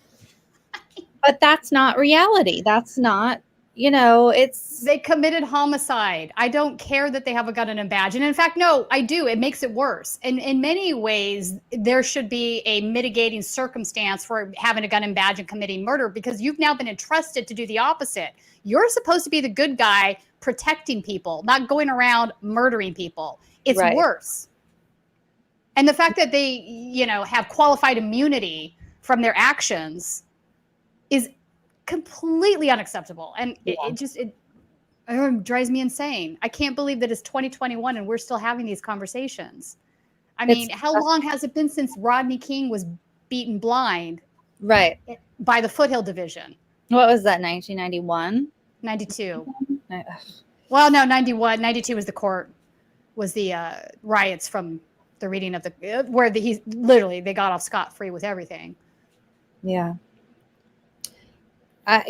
But that's not reality. That's not, they committed homicide. I don't care that they have a gun and a badge. And in fact, no, I do. It makes it worse. And in many ways, there should be a mitigating circumstance for having a gun and badge and committing murder, because you've now been entrusted to do the opposite. You're supposed to be the good guy protecting people, not going around murdering people. It's worse. And the fact that they, have qualified immunity from their actions is completely unacceptable. And it drives me insane. I can't believe that it's 2021 and we're still having these conversations. I mean, how long has it been since Rodney King was beaten blind? Right. By the Foothill Division. What was that, 1991? 92. Well, no, 91. 92 was the riots from the reading of where they got off scot-free with everything. Yeah. I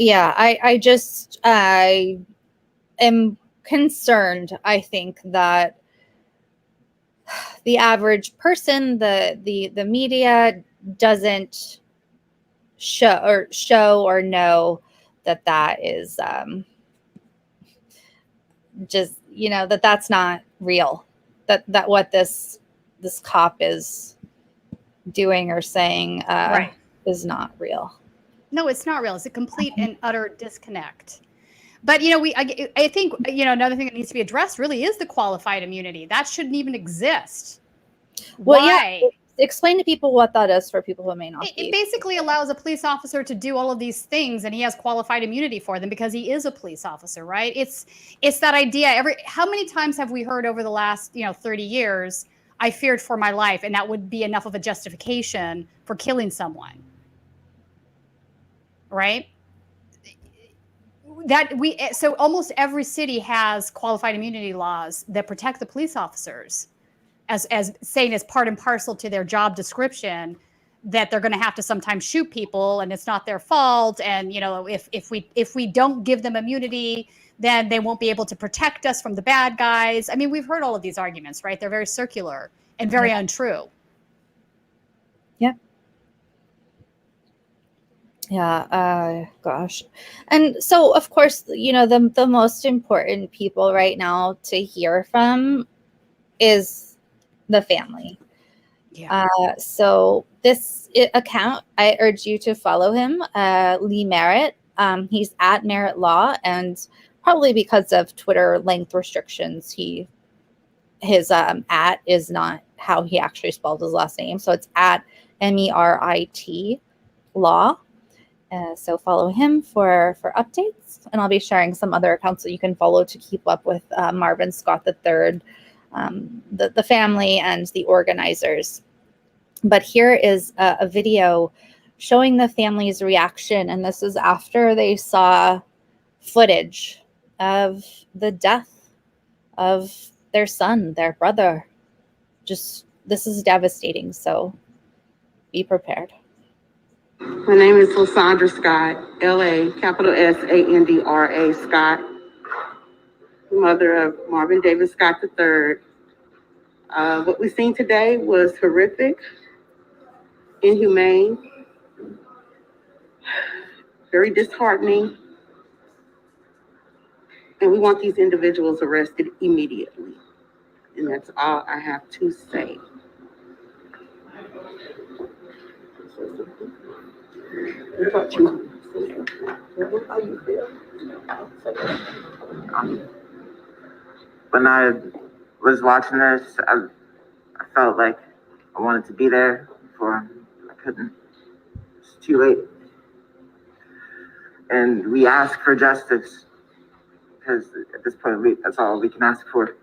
am concerned. I think that the average person, the media doesn't show or know that is just, that's not real. That what this cop is doing or saying is not real. No, it's not real. It's a complete and utter disconnect. But I think another thing that needs to be addressed really is the qualified immunity. That shouldn't even exist. Well, Why? yeah. Explain to people what that is for people who may not be. It basically allows a police officer to do all of these things, and he has qualified immunity for them because he is a police officer, right? It's that idea. How many times have we heard over the last 30 years? I feared for my life, and that would be enough of a justification for killing someone, right? So almost every city has qualified immunity laws that protect the police officers, as saying as part and parcel to their job description that they're going to have to sometimes shoot people and it's not their fault. And if we don't give them immunity, then they won't be able to protect us from the bad guys. I mean, we've heard all of these arguments, right? They're very circular and very untrue. Yeah. Yeah, gosh. And so, of course, the most important people right now to hear from is the family. Yeah. So this account, I urge you to follow him, Lee Merritt. He's at Merritt Law, and probably because of Twitter length restrictions, his at is not how he actually spelled his last name. So it's at MERIT Law. So follow him for updates, and I'll be sharing some other accounts that you can follow to keep up with Marvin Scott III, the family and the organizers. But here is a video showing the family's reaction, and this is after they saw footage of the death of their son, their brother. This is devastating, so be prepared. My name is Salazar Scott, L.A., capital S-A-N-D-R-A, Scott, mother of Marvin David Scott III. What we've seen today was horrific, inhumane, very disheartening, and we want these individuals arrested immediately. And that's all I have to say. When I was watching this, I felt like I wanted to be there for him. I couldn't. It's too late. And we ask for justice because at this point, that's all we can ask for.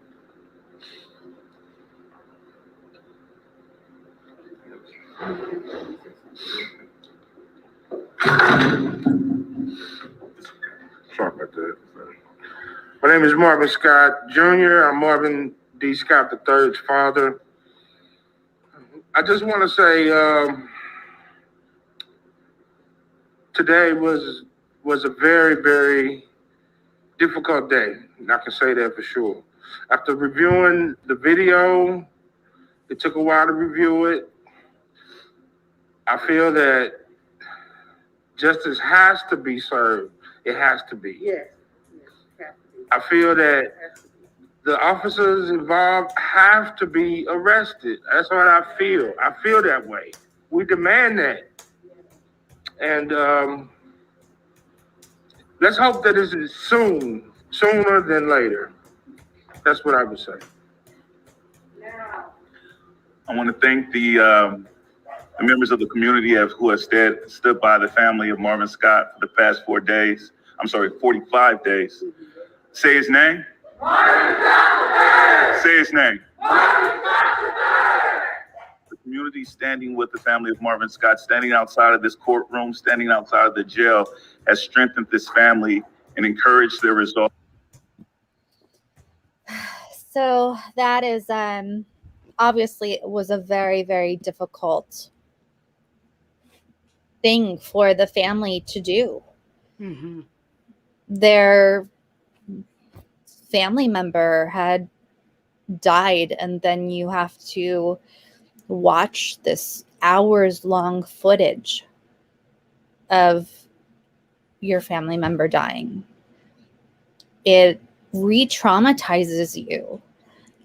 Sorry about that. My name is Marvin Scott Jr. I'm Marvin D. Scott III's father. I just want to say today was a very, very difficult day. And I can say that for sure. After reviewing the video, it took a while to review it. I feel that justice has to be served. It has to be. Yes. I feel that the officers involved have to be arrested. That's what I feel. I feel that way. We demand that. And let's hope that this is sooner than later. That's what I would say. I want to thank the members of the community who have stood by the family of Marvin Scott for the past 45 days. Say his name. Say his name. The community standing with the family of Marvin Scott, standing outside of this courtroom, standing outside of the jail, has strengthened this family and encouraged their resolve. So that is obviously it was a very, very difficult thing for the family to do. Mm-hmm. Their family member had died, and then you have to watch this hours-long footage of your family member dying. It re-traumatizes you.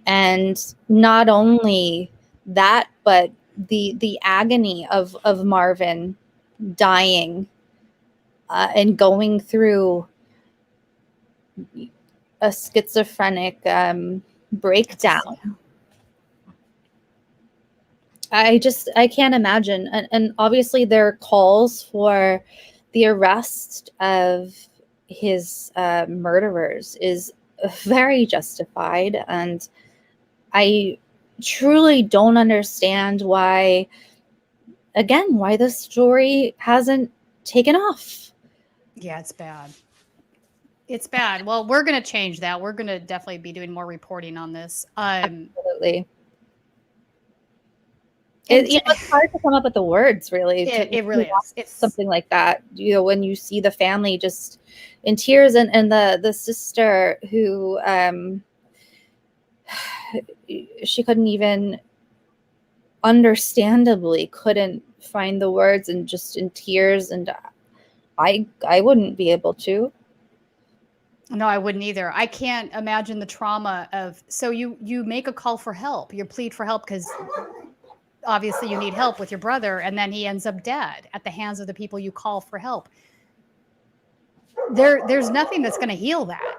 And not only that, but the agony of Marvin dying and going through a schizophrenic breakdown. I can't imagine. And obviously there are calls for the arrest of his murderers is very justified. And I truly don't understand why this story hasn't taken off. Yeah, it's bad. It's bad. Well, we're going to change that. We're going to definitely be doing more reporting on this. Absolutely. It's hard to come up with the words, really. It really is. It's something like that. When you see the family just in tears, and the sister who she couldn't even, understandably, couldn't find the words and just in tears, and I wouldn't be able to. No, I wouldn't either. I can't imagine the trauma of, so you make a call for help, you plead for help because obviously you need help with your brother, and then he ends up dead at the hands of the people you call for help. There's nothing that's going to heal that.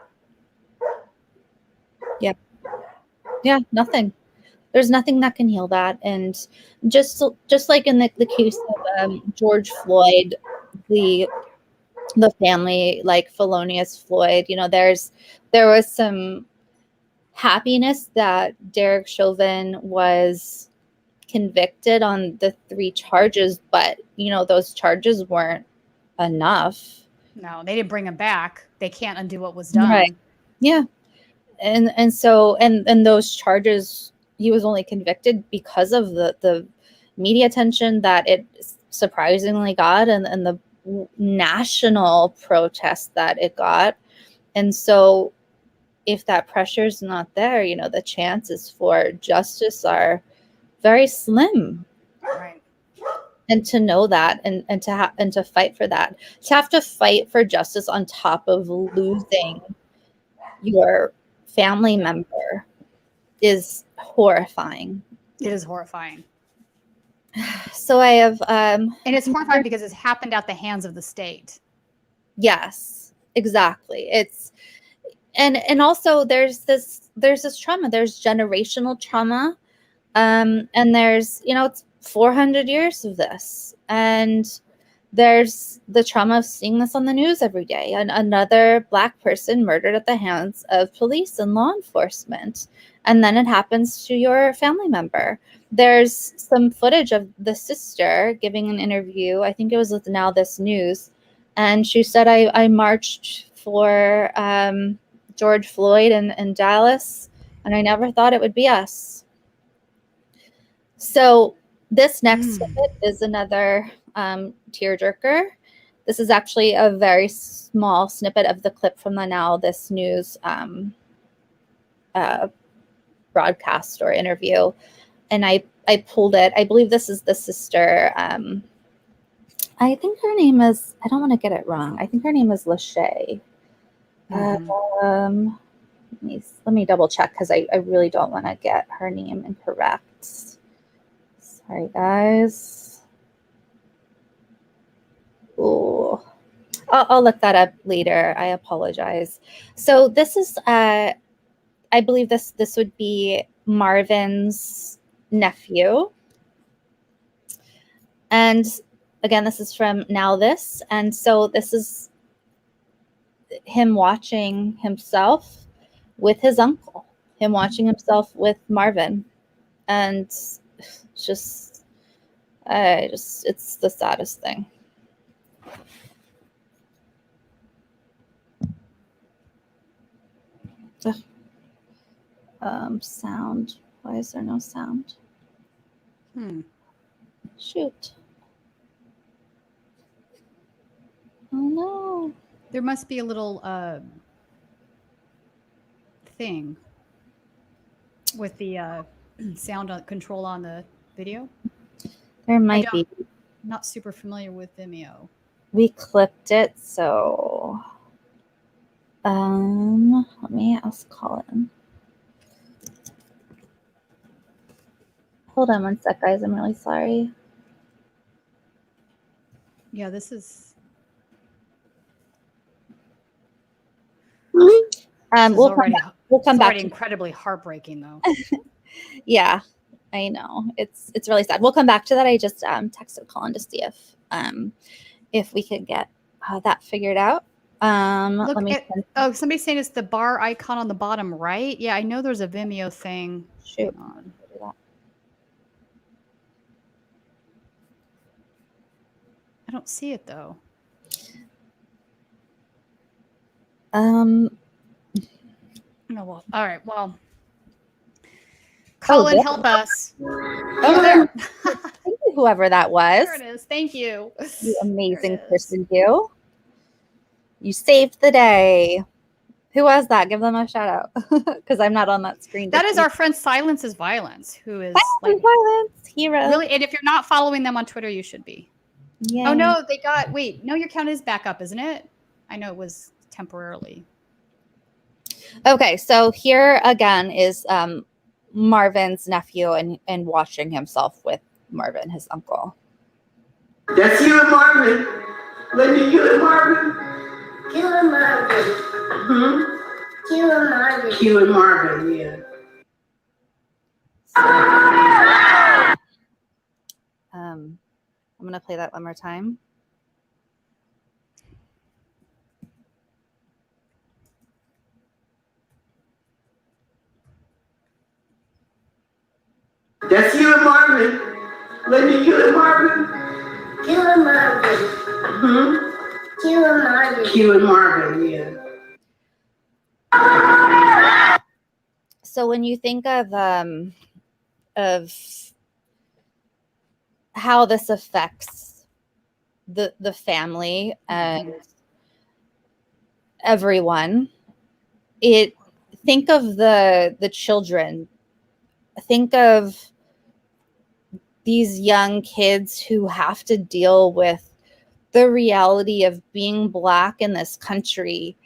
Yeah, nothing. There's nothing that can heal that. And just like in the case of George Floyd, the family, like Felonious Floyd, there was some happiness that Derek Chauvin was convicted on the 3 charges, but those charges weren't enough. No, they didn't bring him back. They can't undo what was done. Right. Yeah. And so those charges, he was only convicted because of the media attention that it surprisingly got, and the national protest that it got. And so if that pressure is not there, the chances for justice are very slim. Right. And to know that, and to fight for that, to have to fight for justice on top of losing your family member is horrifying. It is horrifying. So I have and it's horrifying because it's happened at the hands of the state. Yes, exactly. It's and also there's this trauma. There's generational trauma. And there's, it's 400 years of this. And there's the trauma of seeing this on the news every day. And another Black person murdered at the hands of police and law enforcement. And then it happens to your family member. There's some footage of the sister giving an interview. I think it was with Now This News. And she said, I marched for George Floyd in Dallas, and I never thought it would be us. So this next snippet is another tearjerker. This is actually a very small snippet of the clip from the Now This News broadcast or interview. And I pulled it. I believe this is the sister. I think her name is, I don't want to get it wrong. I think her name is Lachey. Let me double check because I really don't want to get her name incorrect. Sorry, guys. Ooh. I'll look that up later. I apologize. So this is, I believe this would be Marvin's nephew. And again, this is from Now This. And so this is him watching himself with his uncle, him watching himself with Marvin. And it's the saddest thing. Sound. Why is there no sound? Shoot. Oh no. There must be a little thing with the sound control on the video. There might be. I'm not super familiar with Vimeo. We clipped it, so let me ask Colin. Hold on one sec, guys. I'm really sorry. Yeah, this is. We'll come back already to incredibly heartbreaking, though. Yeah, I know. It's really sad. We'll come back to that. I just texted Colin to see if we could get that figured out. Look at, somebody's saying it's the bar icon on the bottom right. Yeah, I know there's a Vimeo thing. Shoot. I don't see it though. No, well, all right. Well, Colin, help us. Oh, there. Thank you, whoever that was. There it is. Thank you. You amazing person, you. You saved the day. Who was that? Give them a shout out, because I'm not on that screen. That is our friend Silence is Violence, who is Violence hero. Really, and if you're not following them on Twitter, you should be. Yeah. Oh no, they got. Wait, no, your count is back up, isn't it? I know it was temporarily. Okay, so here again is Marvin's nephew and washing himself with Marvin, his uncle. That's you and Marvin. Linda, you and Marvin. Q and Marvin. Q and Marvin. Q and Marvin, yeah. I'm gonna play that one more time. That's you and Marvin. Linda, you and Marvin. Q and Marvin. Q and Marvin. Q and Marvin, yeah. So when you think of how this affects the family and everyone, think of the children. Think of these young kids who have to deal with the reality of being Black in this country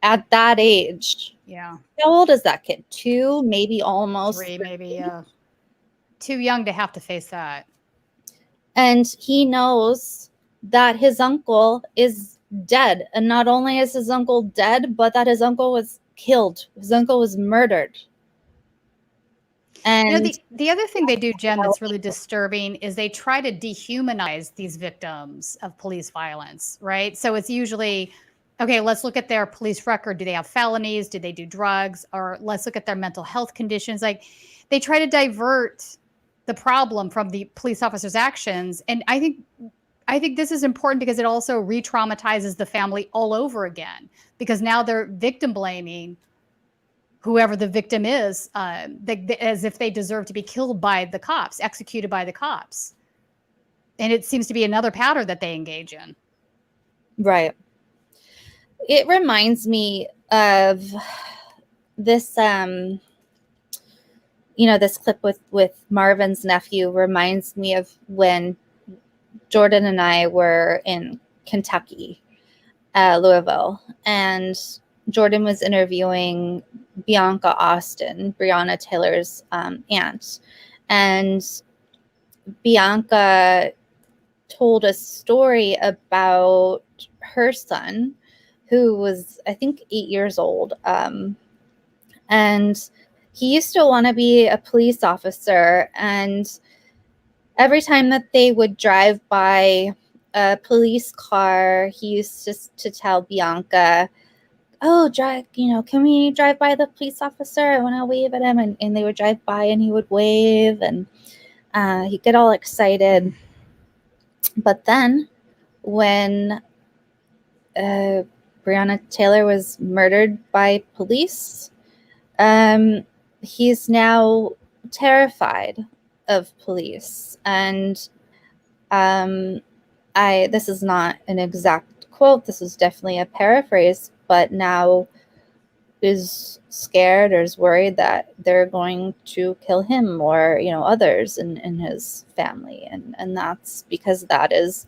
at that age. Yeah. How old is that kid? 2, maybe almost 3, maybe. Yeah. Too young to have to face that. And he knows that his uncle is dead. And not only is his uncle dead, but that his uncle was killed. His uncle was murdered. And you know, the other thing they do, Jen, that's really disturbing is they try to dehumanize these victims of police violence, right? So it's usually, okay, let's look at their police record. Do they have felonies? Do they do drugs? Or let's look at their mental health conditions. Like, they try to divert the problem from the police officer's actions. And I think this is important because it also re-traumatizes the family all over again, because now they're victim blaming whoever the victim is, as if they deserve to be killed by the cops, executed by the cops. And it seems to be another pattern that they engage in. Right. It reminds me of this, this clip with Marvin's nephew reminds me of when Jordan and I were in Kentucky, Louisville, and Jordan was interviewing Bianca Austin, Breonna Taylor's aunt. And Bianca told a story about her son, who was, I think, 8 years old. And he used to want to be a police officer. And every time that they would drive by a police car, he used to tell Bianca, oh, drive, can we drive by the police officer? I want to wave at him. And they would drive by and he would wave and he'd get all excited. But then when Breonna Taylor was murdered by police, he's now terrified of police. And this is not an exact quote. This is definitely a paraphrase, but now is scared or is worried that they're going to kill him or, others in his family. And that's because that is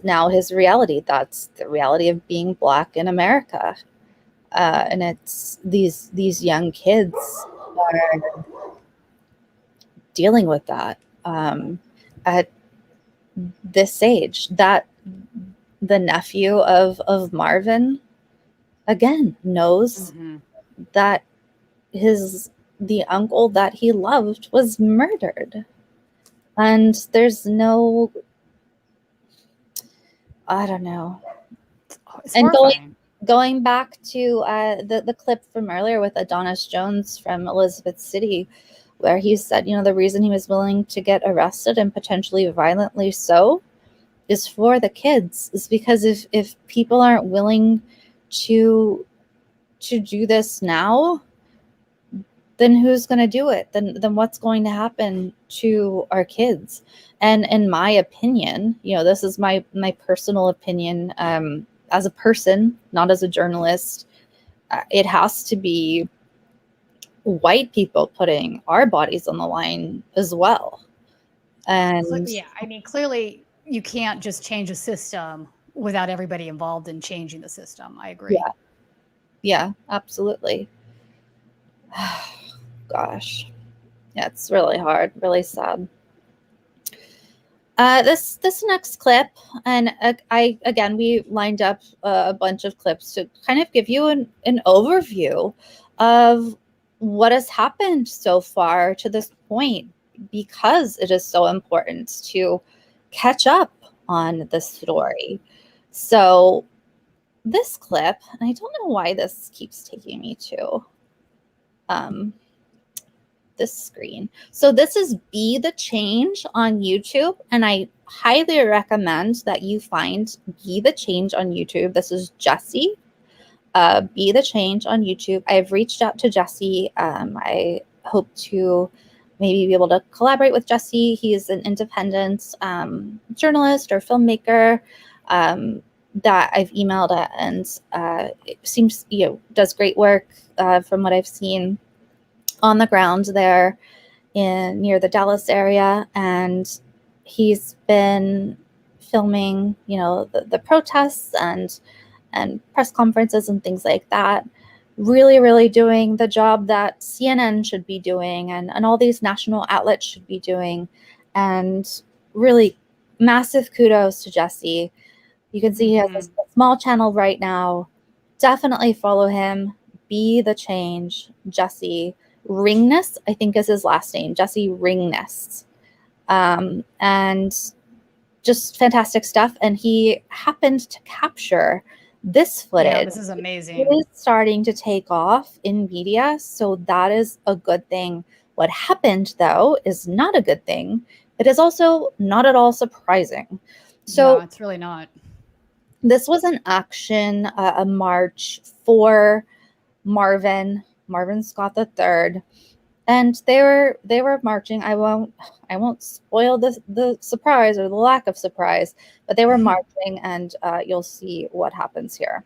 now his reality. That's the reality of being Black in America. And it's these young kids are dealing with that at this age. That the nephew of Marvin, again, knows that the uncle that he loved was murdered. And there's no, I don't know. It's and horrifying. going back to the clip from earlier with Adonis Jones from Elizabeth City, where he said, the reason he was willing to get arrested and potentially violently so is for the kids, is because if people aren't willing to do this now, then who's going to do it? Then what's going to happen to our kids? And in my opinion, this is my personal opinion, as a person, not as a journalist, it has to be white people putting our bodies on the line as well. And yeah, I mean, clearly you can't just change a system without everybody involved in changing the system. I agree. Yeah, absolutely. Gosh. Yeah, it's really hard, really sad. This next clip, and we lined up a bunch of clips to kind of give you an overview of what has happened so far to this point, because it is so important to catch up on this story. So this clip, and I don't know why this keeps taking me to this screen. So this is Be the Change on YouTube, and I highly recommend that you find Be the Change on YouTube. This is Jesse, Be the Change on YouTube. I've reached out to Jesse. I hope to maybe be able to collaborate with Jesse. He's an independent journalist or filmmaker that I've emailed at, and it seems does great work from what I've seen on the ground there near the Dallas area. And he's been filming, the protests and press conferences and things like that. Really, really doing the job that CNN should be doing and all these national outlets should be doing. And really massive kudos to Jesse. You can see he has a small channel right now. Definitely follow him. Be the Change, Jesse. Ringness, I think, is his last name, Jesse Ringness. And just fantastic stuff. And he happened to capture this footage. Yeah, this is amazing. It is starting to take off in media, so that is a good thing. What happened, though, is not a good thing. It is also not at all surprising. So no, it's really not. This was an action, a march for Marvin Scott III, and they were marching. I won't spoil the surprise or the lack of surprise, but they were marching, and you'll see what happens here.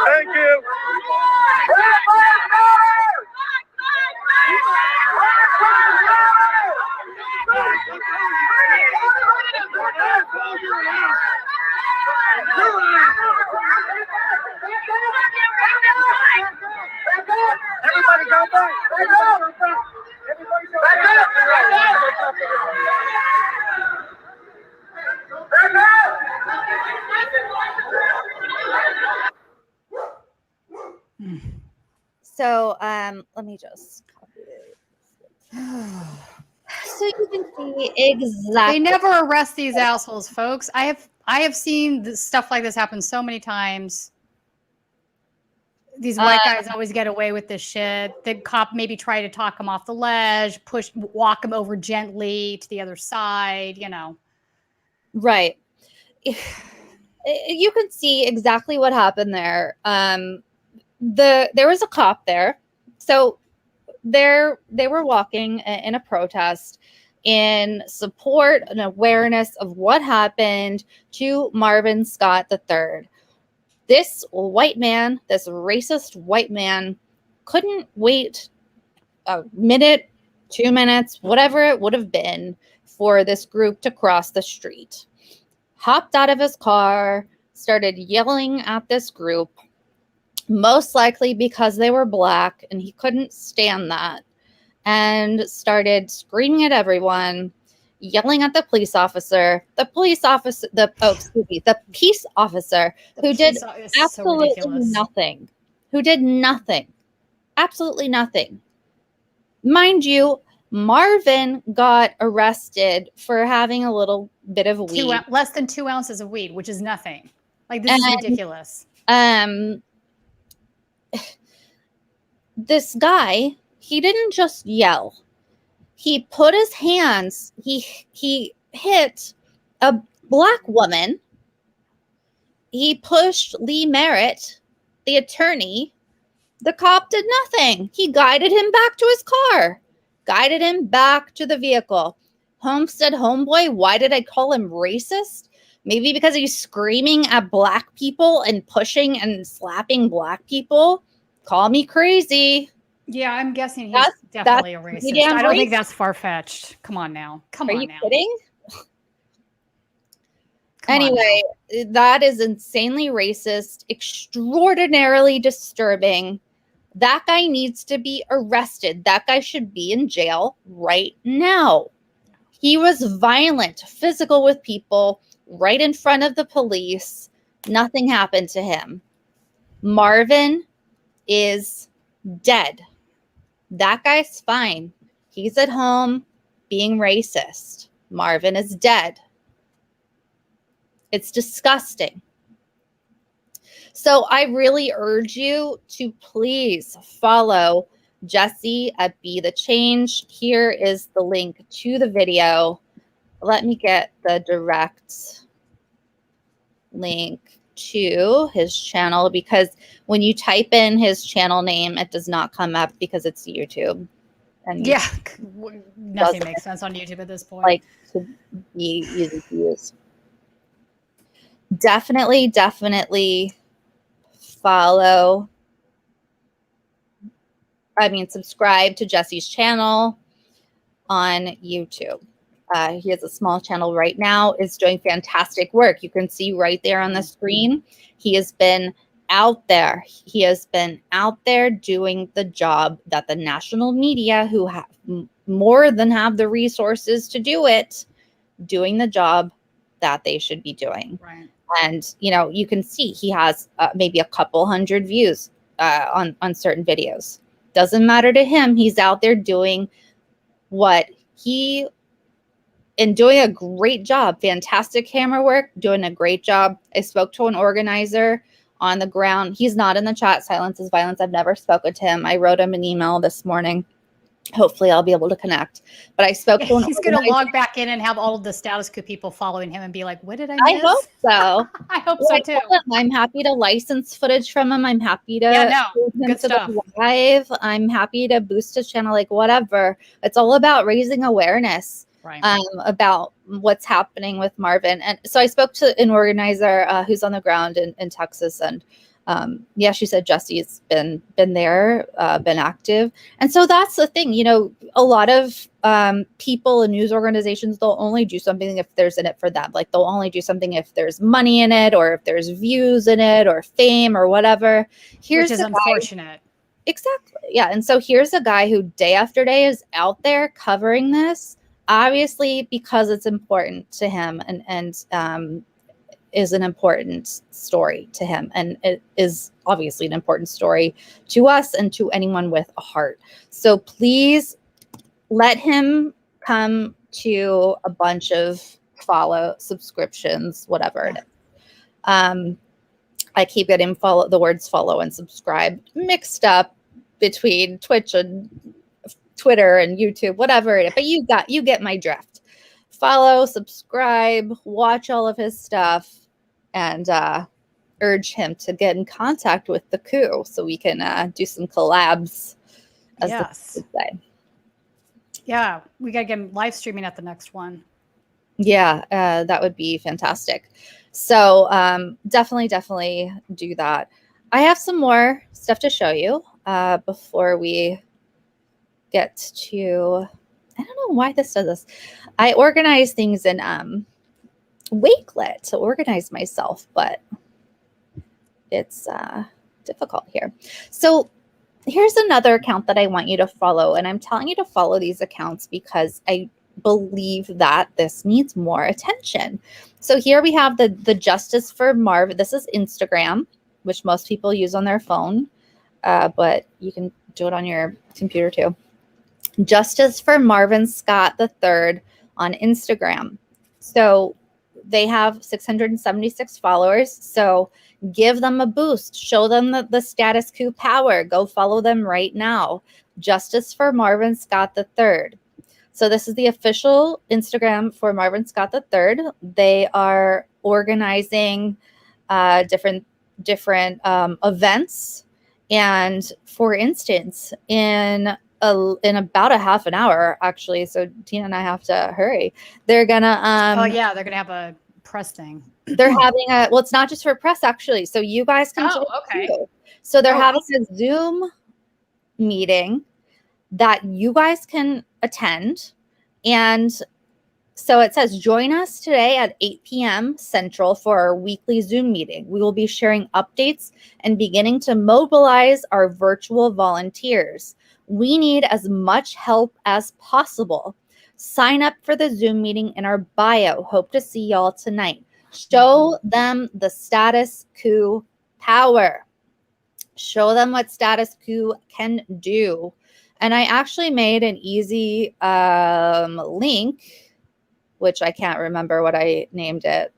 Thank you. So let me just copy it. So you can see exactly. They never arrest these assholes, folks. I have seen stuff like this happen so many times. These white guys always get away with this shit. The cop maybe try to talk him off the ledge, walk him over gently to the other side, you know. Right. You can see exactly what happened there. There was a cop there. So they were walking in a protest in support and awareness of what happened to Marvin Scott III. This white man, this racist white man, couldn't wait a minute, 2 minutes, whatever it would have been, for this group to cross the street. Hopped out of his car, started yelling at this group, most likely because they were black and he couldn't stand that, and started screaming at everyone, yelling at the peace officer who did absolutely nothing. Absolutely nothing. Mind you, Marvin got arrested for having a little bit of weed. Less than 2 ounces of weed, which is nothing. Like, this is ridiculous. This guy, he didn't just yell. He put his hands, he hit a black woman. He pushed Lee Merritt, the attorney. The cop did nothing. He guided him back to his car, guided him back to the vehicle. Homestead homeboy, why did I call him racist? Maybe because he's screaming at black people and pushing and slapping black people. Call me crazy. Yeah, I'm guessing he's definitely a racist. I don't think that's far-fetched. Come on now. Are you kidding? Anyway, that is insanely racist, extraordinarily disturbing. That guy needs to be arrested. That guy should be in jail right now. He was violent, physical with people right in front of the police. Nothing happened to him. Marvin is dead. That guy's fine. He's at home being racist. Marvin is dead. It's disgusting. So I really urge you to please follow Jesse at Be the Change. Here is the link to the video. Let me get the direct link to his channel, because when you type in his channel name, it does not come up because it's YouTube. And yeah, nothing makes sense on YouTube at this point. Like to be easy to use. Definitely follow. Subscribe to Jesse's channel on YouTube. He has a small channel right now. Is doing fantastic work. You can see right there on the screen. He has been out there. He has been out there doing the job that the national media, who have more than have the resources to do it, doing the job that they should be doing. Right. And, you can see he has maybe a couple hundred views on certain videos. Doesn't matter to him. He's out there doing doing a great job. Fantastic camera work, doing a great job. I spoke to an organizer on the ground. He's not in the chat. Silence is violence. I've never spoken to him. I wrote him an email this morning. Hopefully I'll be able to connect. But I spoke to He's going to log back in and have all of the status quo people following him and be like, what did I miss? I hope so. I hope so too. I'm happy to license footage from him. I'm happy to good stuff. Live. I'm happy to boost his channel, like whatever. It's all about raising awareness about what's happening with Marvin. And so I spoke to an organizer who's on the ground in Texas, and she said Jesse's been there, been active. And so that's the thing, a lot of people and news organizations, they'll only do something if there's in it for them. Like they'll only do something if there's money in it, or if there's views in it, or fame, or whatever. Which is unfortunate. Exactly. Yeah. And so here's a guy who day after day is out there covering this, obviously because it's important to him and is an important story to him. And it is obviously an important story to us and to anyone with a heart. So please let him come to a bunch of follow subscriptions, whatever it is. I keep getting the words follow and subscribe mixed up between Twitch and Twitter and YouTube, whatever it is. But you get my drift. Follow, subscribe, watch all of his stuff, and urge him to get in contact with the Coup so we can do some collabs. As Yes. the kids say. Yeah, we gotta get him live streaming at the next one. Yeah, that would be fantastic. So definitely do that. I have some more stuff to show you before we get to, I don't know why this does this. I organize things in Wakelet to organize myself, but it's difficult here. So here's another account that I want you to follow, and I'm telling you to follow these accounts because I believe that this needs more attention. So here we have the Justice for Marvin. This is Instagram, which most people use on their phone, but you can do it on your computer too. Justice for Marvin Scott III on Instagram. So they have 676 followers. So give them a boost. Show them the status coup power. Go follow them right now. Justice for Marvin Scott III. So this is the official Instagram for Marvin Scott III. They are organizing different events. And for instance, in about a half an hour, actually, so Tina and I have to hurry. They're gonna they're gonna have a press thing. They're having it's not just for press, actually. So you guys can join too. So they're having a Zoom meeting that you guys can attend. And so it says, join us today at 8 p.m. Central for our weekly Zoom meeting. We will be sharing updates and beginning to mobilize our virtual volunteers. We need as much help as possible. Sign up for the Zoom meeting in our bio. Hope to see y'all tonight. Show them the status coup power. Show them what status coup can do. And I actually made an easy link, which I can't remember what I named it,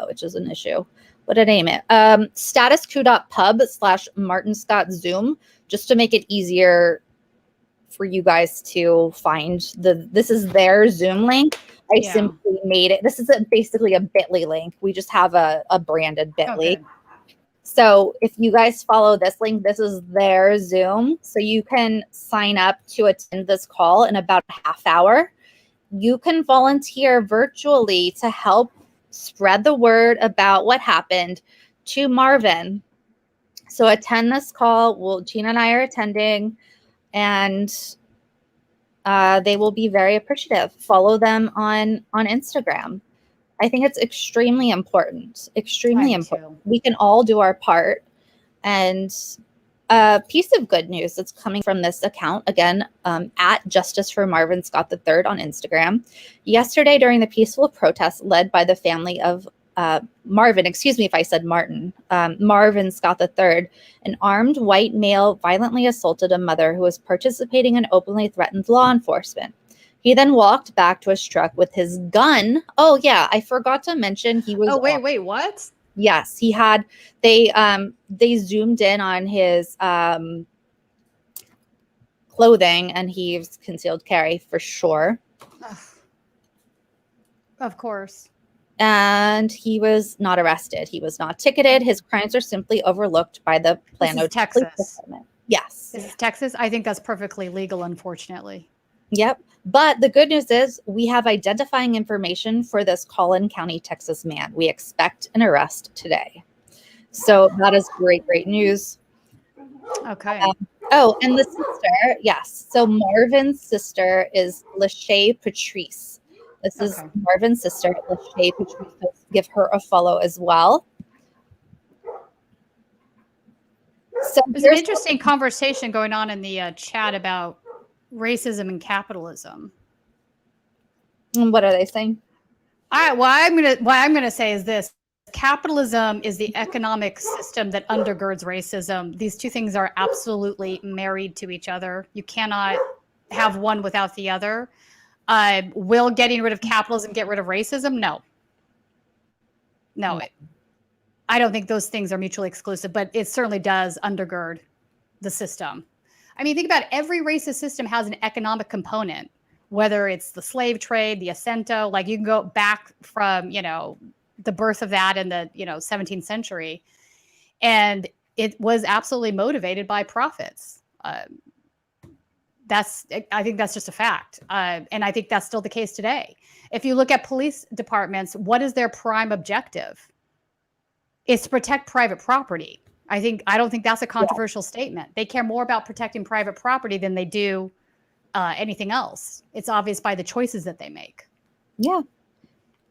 which is an issue. What did I name it? statuscoup.pub/Martin Scott Zoom, just to make it easier for you guys to find this is their Zoom link. I simply made it. This is basically a bit.ly link. We just have a branded bit.ly. So if you guys follow this link, this is their Zoom. So you can sign up to attend this call in about a half hour. You can volunteer virtually to help spread the word about what happened to Marvin. So attend this call. Gina and I are attending, and they will be very appreciative. Follow them on Instagram. I think it's extremely important. Extremely important. We can all do our part. And a piece of good news that's coming from this account, again, at Justice for Marvin Scott III on Instagram. Yesterday, during the peaceful protest led by the family of Marvin, excuse me if I said Martin, Marvin Scott III, an armed white male violently assaulted a mother who was participating and openly threatened law enforcement. He then walked back to his truck with his gun. Oh, yeah, I forgot to mention he was. Oh, wait, what? Yes, he had. They zoomed in on his clothing, and he's concealed carry for sure. Of course. And he was not arrested. He was not ticketed. His crimes are simply overlooked by the Plano Texas. Police Department. Yes. This is Texas. I think that's perfectly legal, unfortunately. Yep. But the good news is we have identifying information for this Collin County, Texas man. We expect an arrest today. So that is great news. Okay. And the sister, yes. So Marvin's sister is Lachey Patrice. This is Marvin's sister, Lachey Patrice. So give her a follow as well. So there's an interesting conversation going on in the chat about racism and capitalism. What are they saying? All right. What I'm gonna say is this: capitalism is the economic system that undergirds racism. These two things are absolutely married to each other. You cannot have one without the other. Will getting rid of capitalism get rid of racism? No. I don't think those things are mutually exclusive, but it certainly does undergird the system. I mean, think about it. Every racist system has an economic component, whether it's the slave trade, the Acento, like you can go back from, the birth of that in the, 17th century. And it was absolutely motivated by profits. I think that's just a fact. And I think that's still the case today. If you look at police departments, what is their prime objective? It's to protect private property. I don't think that's a controversial statement. They care more about protecting private property than they do anything else. It's obvious by the choices that they make.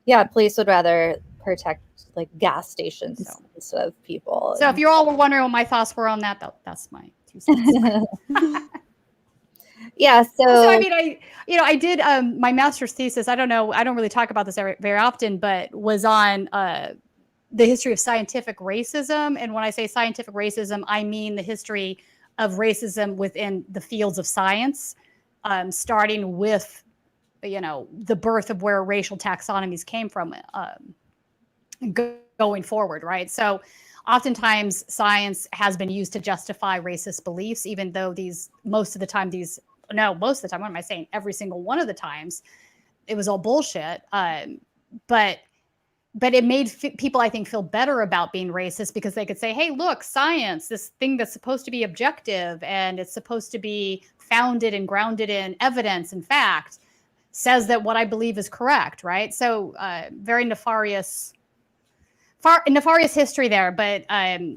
Yeah, police would rather protect like gas stations instead of people. So if you all were wondering what my thoughts were on that, that's my 2 cents. Yeah. So I mean, I did my master's thesis. I don't really talk about this very often, but was on the history of scientific racism. And when I say scientific racism, I mean the history of racism within the fields of science, starting with, the birth of where racial taxonomies came from, going forward, right? So oftentimes science has been used to justify racist beliefs, even though most of the time, what am I saying? Every single one of the times it was all bullshit. But it made people, I think, feel better about being racist because they could say, hey, look, science, this thing that's supposed to be objective and it's supposed to be founded and grounded in evidence and fact, says that what I believe is correct, right? So very nefarious history there. But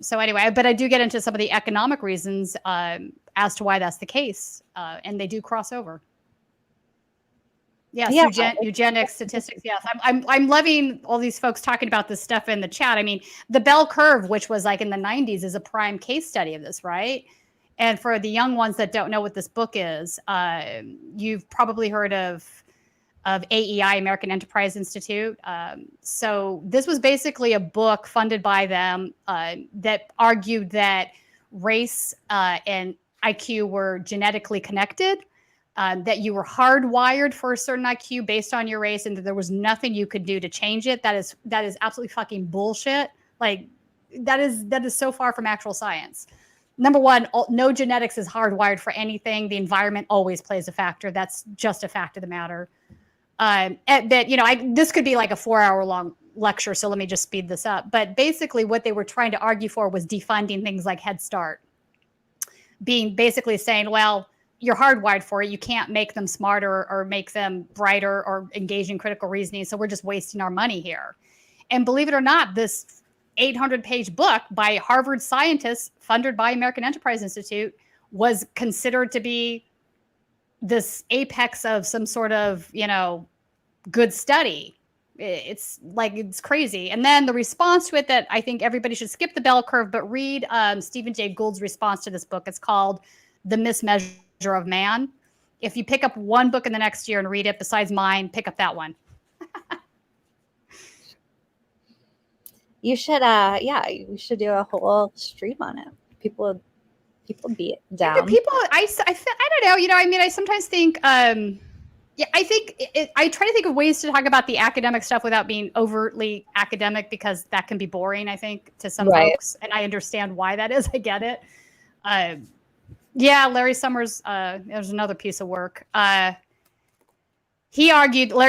so anyway, but I do get into some of the economic reasons as to why that's the case. And they do cross over. Yes, eugenics, statistics. Yes, I'm loving all these folks talking about this stuff in the chat. I mean, the bell curve, which was like in the 90s, is a prime case study of this, right? And for the young ones that don't know what this book is, you've probably heard of AEI, American Enterprise Institute. So this was basically a book funded by them that argued that race and IQ were genetically connected. That you were hardwired for a certain IQ based on your race, and that there was nothing you could do to change it. That is absolutely fucking bullshit. Like that is so far from actual science. Number one, no genetics is hardwired for anything. The environment always plays a factor. That's just a fact of the matter. But this could be like a 4-hour long lecture, so let me just speed this up. But basically, what they were trying to argue for was defunding things like Head Start, being basically saying, well, you're hardwired for it. You can't make them smarter or make them brighter or engage in critical reasoning. So we're just wasting our money here. And believe it or not, this 800-page book by Harvard scientists funded by American Enterprise Institute was considered to be this apex of some sort of, good study. It's crazy. And then the response to it that I think everybody should skip the bell curve, but read Stephen Jay Gould's response to this book. It's called The Mismeasure of Man. If you pick up one book in the next year and read it besides mine, pick up that one. You should we should do a whole stream on it. People be down. Yeah, people I don't know, I sometimes think I think I try to think of ways to talk about the academic stuff without being overtly academic, because that can be boring, I think, to some folks, and I understand why that is. I get it. Yeah, Larry Summers, there's another piece of work. Larry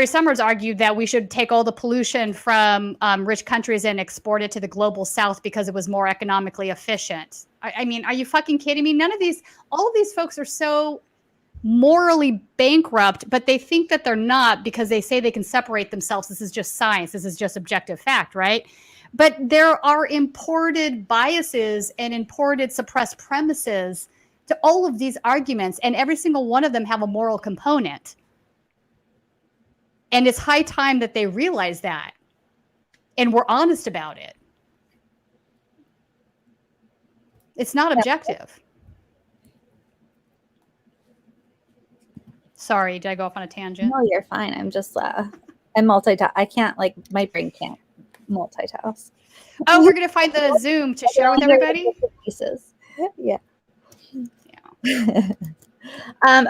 Summers argued that we should take all the pollution from rich countries and export it to the global south because it was more economically efficient. I mean, are you fucking kidding me? All of these folks are so morally bankrupt, but they think that they're not because they say they can separate themselves. This is just science. This is just objective fact, right? But there are imported biases and imported suppressed premises to all of these arguments, and every single one of them have a moral component. And it's high time that they realize that, and we're honest about it. It's not objective. Sorry, did I go off on a tangent? No, you're fine. I'm just I'm multitask. I can't, like, my brain can't multitask. Oh, we're gonna find the Zoom to share with everybody. Pieces. Yeah.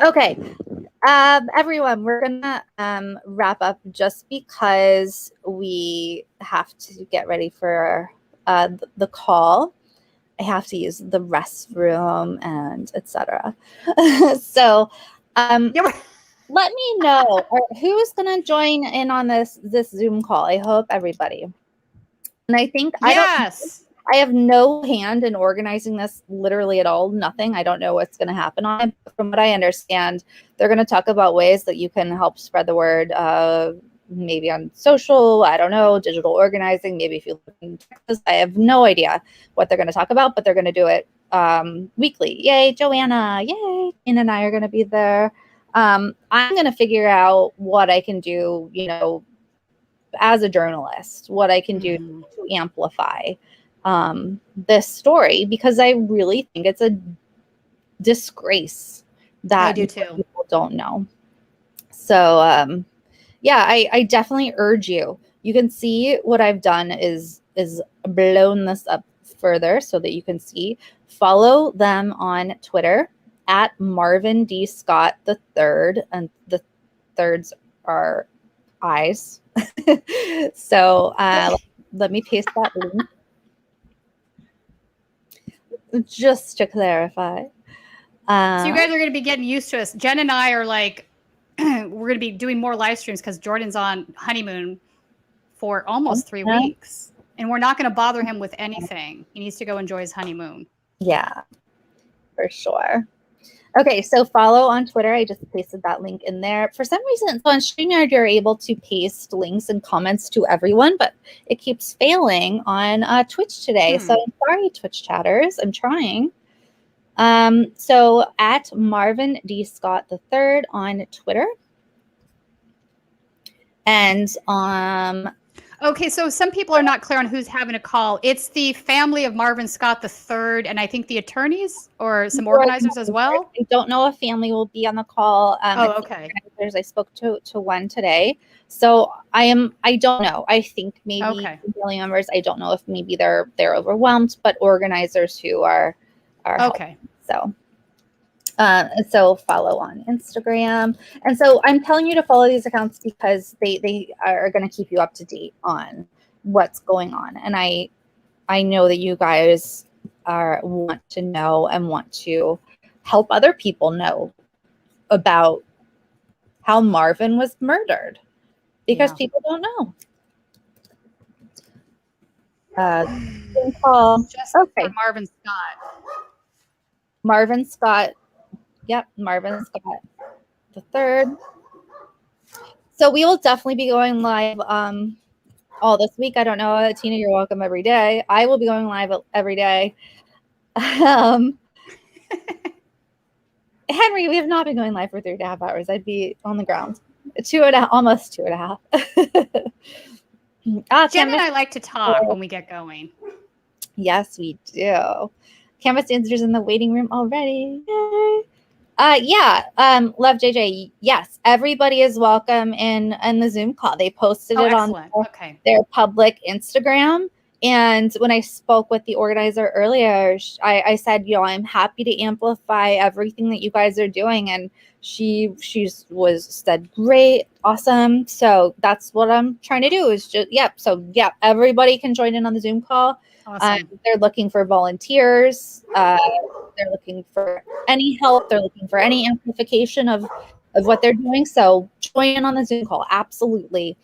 Okay. Everyone, we're gonna wrap up just because we have to get ready for the call. I have to use the restroom and etc. So let me know who's gonna join in on this Zoom call. I hope everybody. And I think I have no hand in organizing this literally at all. Nothing. I don't know what's going to happen on it. But from what I understand, they're going to talk about ways that you can help spread the word, maybe on social, I don't know, digital organizing. Maybe if you live in Texas, I have no idea what they're going to talk about, but they're going to do it weekly. Yay, Joanna. Yay. Ian and I are going to be there. I'm going to figure out what I can do, you know, as a journalist, what I can do to amplify this story, because I really think it's a disgrace that people don't know. So yeah, I definitely urge you. You can see what I've done is blown this up further so that you can see. Follow them on Twitter at Marvin D. Scott III, and the thirds are eyes. So let me paste that link. Just to clarify. So you guys are going to be getting used to us. Jen and I are like, we're going to be doing more live streams because Jordan's on honeymoon for almost 3 weeks. And we're not going to bother him with anything. He needs to go enjoy his honeymoon. Yeah, for sure. Okay, so follow on Twitter. I just pasted that link in there. For some reason, so on StreamYard, you're able to paste links and comments to everyone, but it keeps failing on Twitch today. So I'm sorry, Twitch chatters. I'm trying. So at Marvin D. Scott III on Twitter. And okay, so some people are not clear on who's having a call. It's the family of Marvin Scott III, and I think the attorneys or some organizers as well. I don't know if family will be on the call. Okay. I spoke to one today. So I don't know. I think maybe family members. I don't know if maybe they're overwhelmed, but organizers who are okay. Helping. So follow on Instagram. And so I'm telling you to follow these accounts because they are going to keep you up to date on what's going on. And I know that you guys want to know and want to help other people know about how Marvin was murdered, because people don't know. Just for Marvin Scott. Marvin Scott. Yep, Marvin Scott III. So we will definitely be going live all this week. I don't know, Tina, you're welcome every day. I will be going live every day. Henry, we have not been going live for 3.5 hours. I'd be on the ground. Almost 2.5. Jen and I like to talk when we get going. Yes, we do. Canvas dancers in the waiting room already. Yay. Love JJ. Yes, everybody is welcome in the Zoom call. They posted it on their public Instagram. And when I spoke with the organizer earlier, I said, I'm happy to amplify everything that you guys are doing. And she said, great, awesome. So that's what I'm trying to do is just, everybody can join in on the Zoom call. Awesome. They're looking for volunteers. They're looking for any help. They're looking for any amplification of what they're doing. So join in on the Zoom call. Absolutely.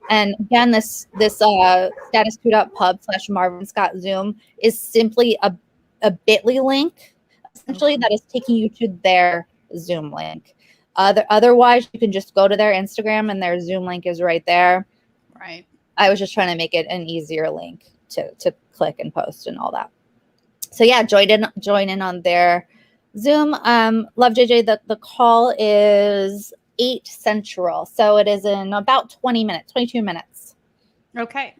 And again, this statuscoup.pub/Marvin Scott Zoom is simply a bit.ly link, essentially, that is taking you to their Zoom link. Otherwise, you can just go to their Instagram and their Zoom link is right there. Right. I was just trying to make it an easier link to click and post and all that. So yeah, join in on their Zoom. Love JJ, the call is 8 Central. So it is in about 20 minutes, 22 minutes. Okay.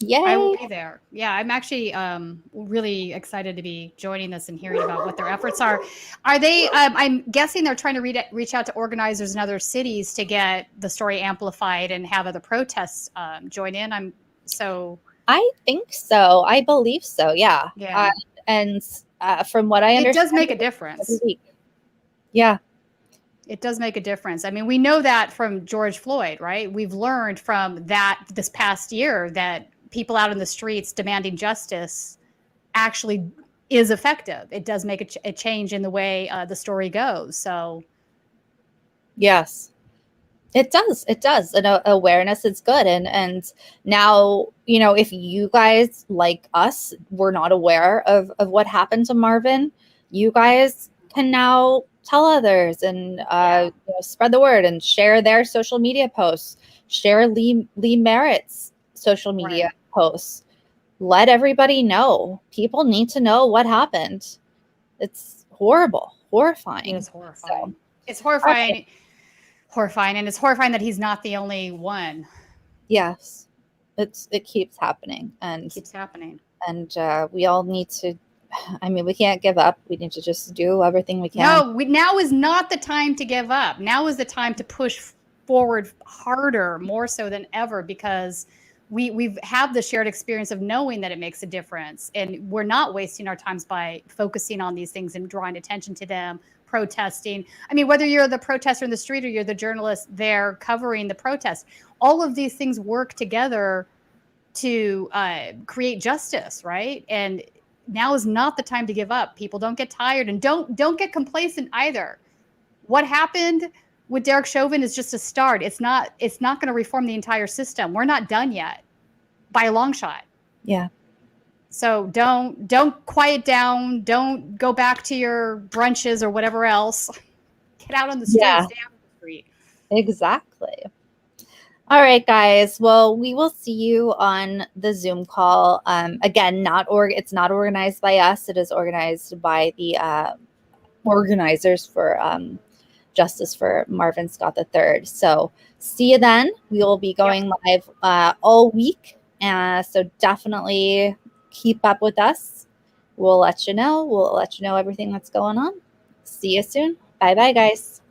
Yay! I will be there. Yeah, I'm actually really excited to be joining this and hearing about what their efforts are. Are they? I'm guessing they're trying to reach out to organizers in other cities to get the story amplified and have other protests join in. I think so. I believe so. Yeah. Yeah. And from what I understand, it does make a difference. Yeah. It does make a difference. I mean, we know that from George Floyd, right? We've learned from that this past year that people out in the streets demanding justice actually is effective. It does make a change in the way the story goes. So, yes, it does. It does. And awareness is good. And now, if you guys like us were not aware of what happened to Marvin, you guys can now tell others and spread the word and share their social media posts, share Lee Merritt's social media posts. Let everybody know. People need to know what happened. It's horrible, horrifying. It is horrifying. It's horrifying. Okay. Horrifying, and it's horrifying that he's not the only one. Yes, it keeps happening, and we all need to. I mean, we can't give up. We need to just do everything we can. No, now is not the time to give up. Now is the time to push forward harder, more so than ever, because we've had the shared experience of knowing that it makes a difference, and we're not wasting our times by focusing on these things and drawing attention to them, protesting. I mean, whether you're the protester in the street or you're the journalist there covering the protest, all of these things work together to create justice, right? And now is not the time to give up. People, don't get tired, and don't get complacent either. What happened with Derek Chauvin is just a start. It's not going to reform the entire system. We're not done yet by a long shot. Yeah. So don't quiet down. Don't go back to your brunches or whatever else. Get out on the street. Yeah. Stay out on the street. Exactly. All right, guys. Well, we will see you on the Zoom call. Again, it's not organized by us. It is organized by the organizers for Justice for Marvin Scott III. So see you then. We will be going live all week. So definitely keep up with us. We'll let you know. We'll let you know everything that's going on. See you soon. Bye-bye, guys.